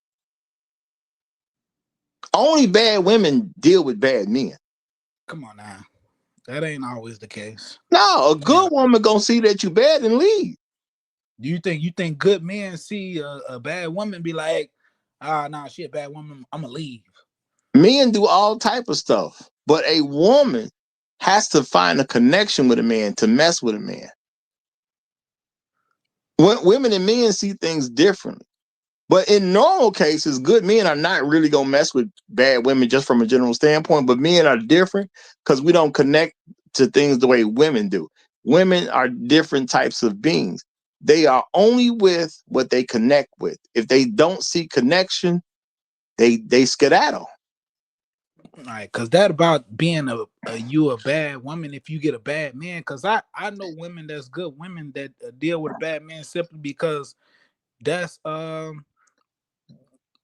Only bad women deal with bad men. Come on now. That ain't always the case. No, a good woman gonna see that you bad and leave. Do you think good men see a bad woman be like, nah, she a bad woman, I'm gonna leave? Men do all type of stuff, but a woman has to find a connection with a man to mess with a man. Women and men see things differently. But in normal cases, good men are not really gonna mess with bad women just from a general standpoint. But men are different because we don't connect to things the way women do. Women are different types of beings. They are only with what they connect with. If they don't see connection, they skedaddle. All right, because that about being a bad woman if you get a bad man. Because I know women that's good women that deal with a bad man simply because that's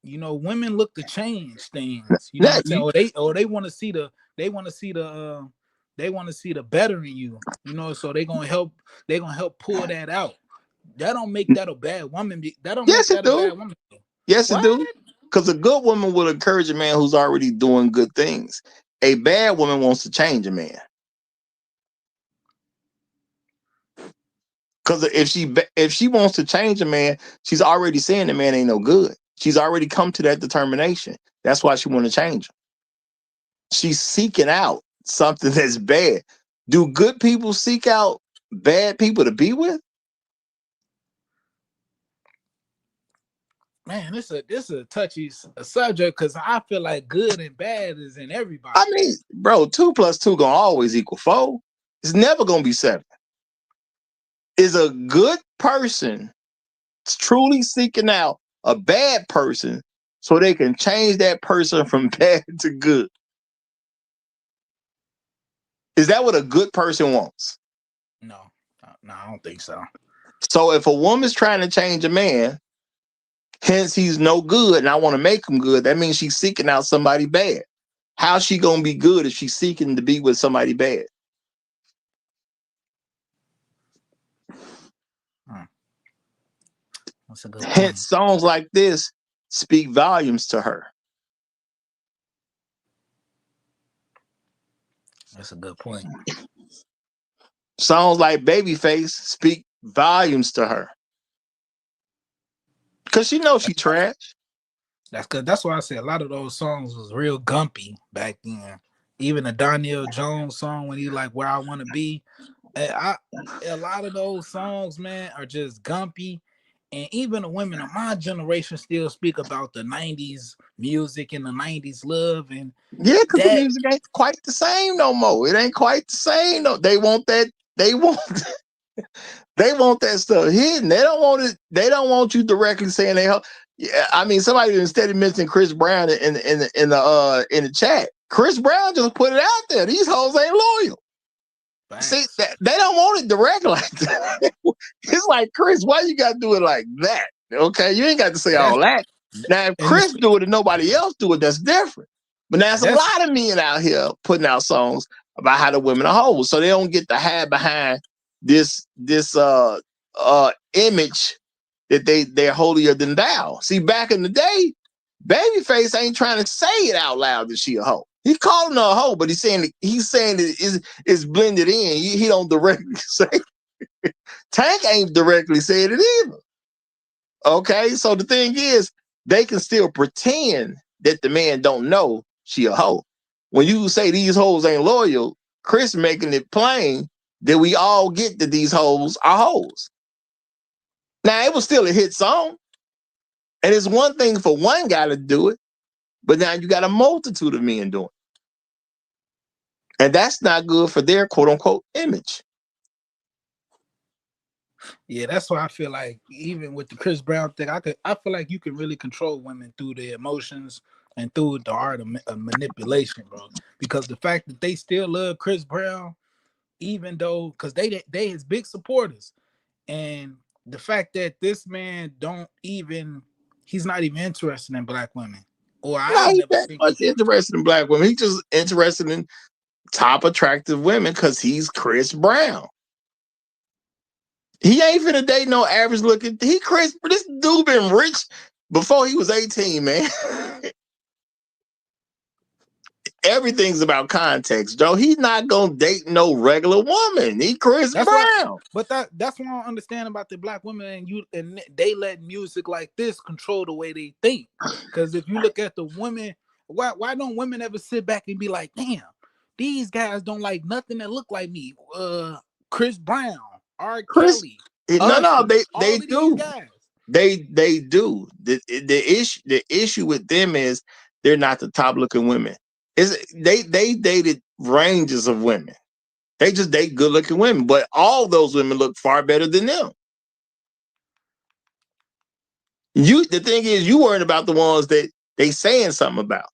women look to change things. You know what I'm saying? Or they want to see the better in you. You know, so they gonna help pull that out. That don't make that a bad woman. That don't make that a bad woman. Yes, it do. Because a good woman will encourage a man who's already doing good things. A bad woman wants to change a man. Because if she wants to change a man, she's already saying the man ain't no good. She's already come to that determination. That's why she want to change him. She's seeking out something that's bad. Do good people seek out bad people to be with? Man, this a touchy subject because I feel like good and bad is in everybody. I mean, bro, 2 + 2 gonna always equal 4. It's never gonna be 7. Is a good person truly seeking out a bad person so they can change that person from bad to good? Is that what a good person wants? No, I don't think so. So if a woman's trying to change a man, hence he's no good, and I want to make him good, that means she's seeking out somebody bad. How's she gonna be good if she's seeking to be with somebody bad? That's a good point. Hence, songs like this speak volumes to her. That's a good point. Songs like Babyface speak volumes to her. Because she knows she trash. That's good. That's why I say a lot of those songs was real gumpy back then. Even the Daniel Jones song when he like Where I Want to Be. A lot of those songs, man, are just gumpy. And even the women of my generation still speak about the 90s music and the 90s love. And yeah, because the music ain't quite the same no more. It ain't quite the same. No, they want that. They want that stuff hidden. They don't want it. They don't want you directly saying they. Yeah, I mean, somebody instead of mentioning Chris Brown in the chat. Chris Brown just put it out there. These hoes ain't loyal. Thanks. See, they don't want it direct like that. It's like, Chris, why you got to do it like that? Okay, you ain't got to say all that. Now, if Chris do it and nobody else do it, that's different. But now, there's a lot of men out here putting out songs about how the women are hoes, so they don't get to hide behind this image that they're holier than thou. See, back in the day, Babyface ain't trying to say it out loud that she a hoe. He calling her a hoe, but he's saying it's blended in. He don't directly say it. Tank ain't directly saying it either. Okay, so the thing is, they can still pretend that the man don't know she a hoe. When you say these hoes ain't loyal, Chris making it plain that we all get that these hoes are hoes. Now, it was still a hit song. And it's one thing for one guy to do it, but now you got a multitude of men doing it. And that's not good for their quote unquote image. Yeah, that's why I feel like even with the Chris Brown thing, I feel like you can really control women through their emotions and through the art of manipulation, bro. Because the fact that they still love Chris Brown, even though, because they his big supporters, and the fact that this man he's not even interested in black women, or Not I've he never that seen. much interested in black women. He's just interested in top attractive women because he's Chris Brown. He ain't finna date no average looking. This dude been rich before he was 18, man. Everything's about context, Joe. He's not gonna date no regular woman. He Chris That's why, Brown. but that's what I don't understand about the black women, and they let music like this control the way they think. Because if you look at the women, why don't women ever sit back and be like, damn, these guys don't like nothing that look like me? Chris Brown, R. Chris, Kelly, no, Usher, they all of these do. guys. They do. The issue with them is they're not the top looking women. They dated ranges of women. They just date good looking women, but all those women look far better than them. The thing is, you worried about the ones that they saying something about.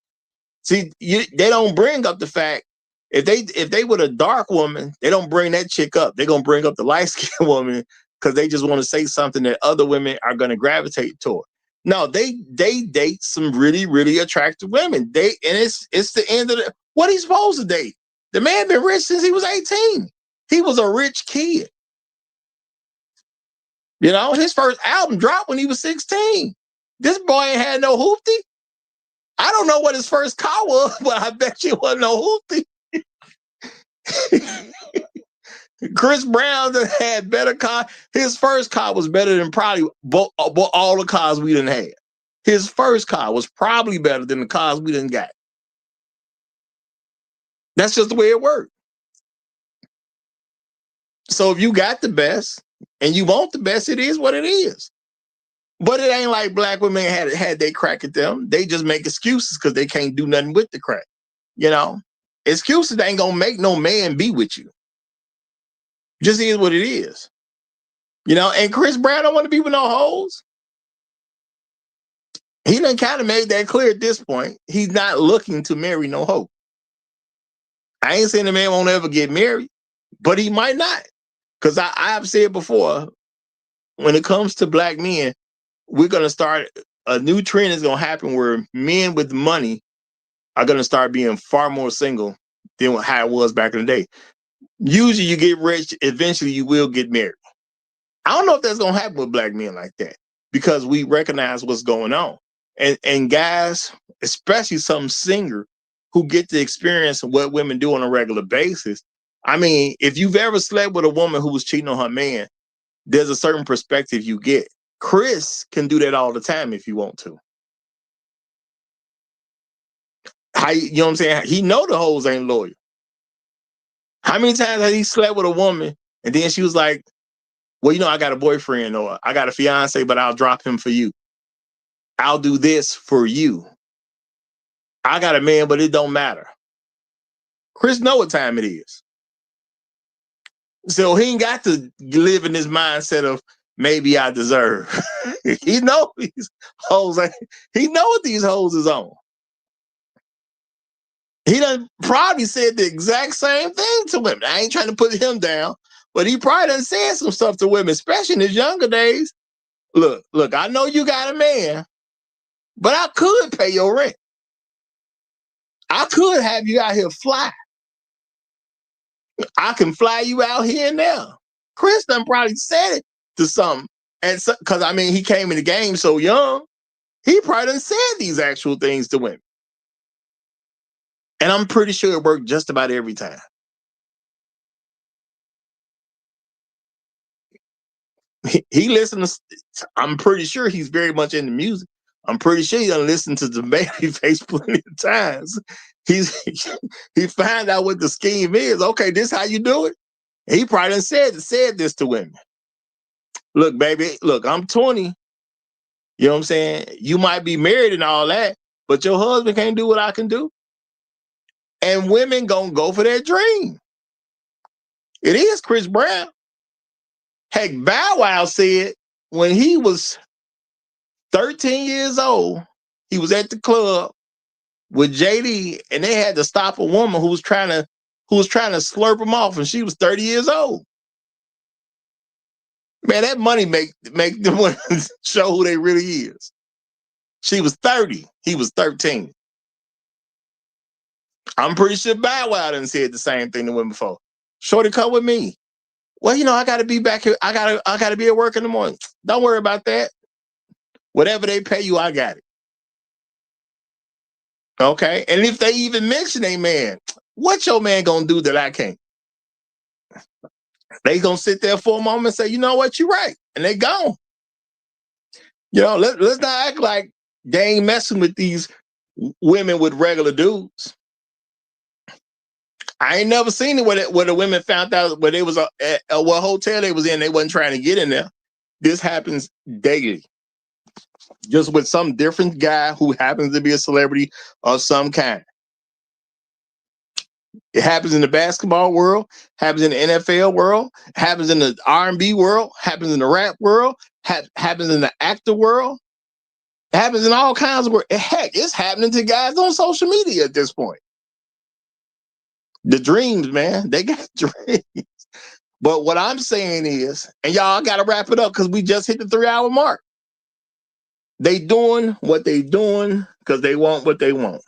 See, they don't bring up the fact if they were a dark woman, they don't bring that chick up. They're gonna bring up the light skinned woman because they just want to say something that other women are gonna gravitate toward. No, they date some really, really attractive women. It's the end of what he's supposed to date. The man been rich since he was 18. He was a rich kid. You know, his first album dropped when he was 16. This boy ain't had no hoopty. I don't know what his first car was, but I bet you it wasn't no hoopty. Chris Brown had better car. His first car was better than probably all the cars we done had. His first car was probably better than the cars we done got. That's just the way it worked. So if you got the best and you want the best, it is what it is. But it ain't like black women had they crack at them. They just make excuses because they can't do nothing with the crack. You know, excuses ain't gonna make no man be with you. Just is what it is. You know, and Chris Brown don't want to be with no hoes. He done kind of made that clear at this point. He's not looking to marry no hoe. I ain't saying the man won't ever get married, but he might not. Because I've said before, when it comes to black men, we're going to start, a new trend is going to happen where men with money are going to start being far more single than how it was back in the day. Usually you get rich, eventually you will get married. I don't know if that's going to happen with black men like that because we recognize what's going on. And guys, especially some singer who get to experience what women do on a regular basis. I mean, if you've ever slept with a woman who was cheating on her man, there's a certain perspective you get. Chris can do that all the time if you want to. You know what I'm saying? He know the hoes ain't loyal. How many times has he slept with a woman and then she was like, well, you know, I got a boyfriend or I got a fiance, but I'll drop him for you. I'll do this for you. I got a man, but it don't matter. Chris know what time it is. So he ain't got to live in this mindset of maybe I deserve. He know these hoes. He know what these hoes is on. He done probably said the exact same thing to women. I ain't trying to put him down, but he probably done said some stuff to women, especially in his younger days. Look, I know you got a man, but I could pay your rent. I could have you out here fly. I can fly you out here and there. Chris done probably said it to some, and because I mean he came in the game so young, he probably done said these actual things to women, and I'm pretty sure it worked just about every time. He listened to. I'm pretty sure he's very much into music. I'm pretty sure he done listened to the Babyface plenty of times. He find out what the scheme is. Okay, this how you do it. He probably done said this to women. Look, baby, look, I'm 20. You know what I'm saying? You might be married and all that, but your husband can't do what I can do. And women gonna go for their dream. It is Chris Brown. Heck, Bow Wow said when he was 13 years old, he was at the club with JD, and they had to stop a woman who was trying to slurp him off, and she was 30 years old. Man, that money make them women show who they really is. She was 30, he was 13. I'm pretty sure Bow Wow done said the same thing to women before. Shorty, come with me. Well, I got to be back here. I gotta be at work in the morning. Don't worry about that. Whatever they pay you, I got it. Okay. And if they even mention a man, what your man gonna do that I can't? They gonna sit there for a moment and say, you know what, you're right. And they gone. Let's not act like they ain't messing with these women with regular dudes. I ain't never seen it where the women found out where they was at what hotel they was in. They wasn't trying to get in there. This happens daily. Just with some different guy who happens to be a celebrity of some kind. It happens in the basketball world, happens in the NFL world, happens in the R&B world, happens in the rap world, happens in the actor world, it happens in all kinds of world. Heck, it's happening to guys on social media at this point. The dreams, man, they got dreams. But what I'm saying is, and y'all got to wrap it up because we just hit the 3-hour mark. They doing what they doing because they want what they want.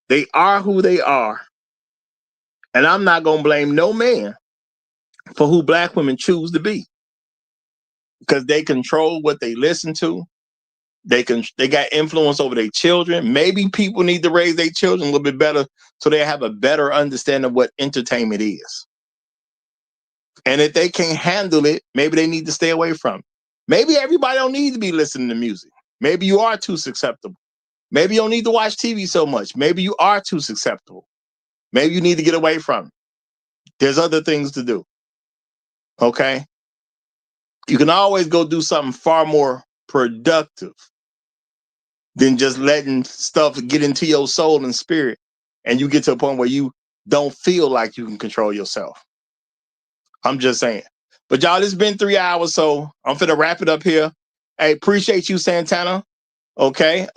They are who they are. And I'm not going to blame no man for who black women choose to be. Because they control what they listen to. They got influence over their children. Maybe people need to raise their children a little bit better so they have a better understanding of what entertainment is. And if they can't handle it, maybe they need to stay away from it. Maybe everybody don't need to be listening to music. Maybe you are too susceptible. Maybe you don't need to watch TV so much. Maybe you are too susceptible. Maybe you need to get away from it. There's other things to do. Okay? You can always go do something far more productive than just letting stuff get into your soul and spirit. And you get to a point where you don't feel like you can control yourself. I'm just saying. But y'all, it's been 3 hours, so I'm finna wrap it up here. Hey, appreciate you, Santana. Okay.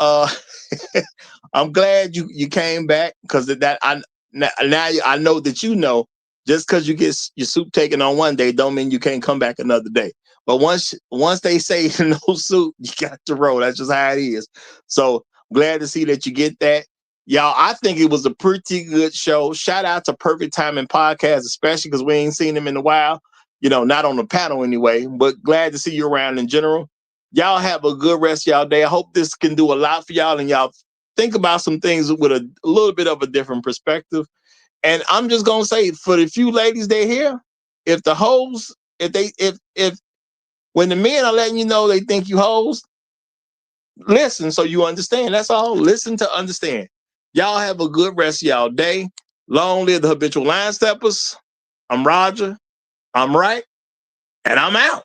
I'm glad you came back because now I know that just because you get your soup taken on one day don't mean you can't come back another day. But once they say no soup, you got to roll. That's just how it is. So glad to see that you get that. Y'all, I think it was a pretty good show. Shout out to Perfect Timing Podcast, especially because we ain't seen them in a while. Not on the panel anyway, but glad to see you around in general. Y'all have a good rest of y'all day. I hope this can do a lot for y'all and y'all think about some things with a little bit of a different perspective. And I'm just gonna say, for the few ladies that here, if the hoes, if when the men are letting you know they think you hoes, listen so you understand. That's all. Listen to understand. Y'all have a good rest of y'all day. Long live the habitual line steppers. I'm Roger. I'm right. And I'm out.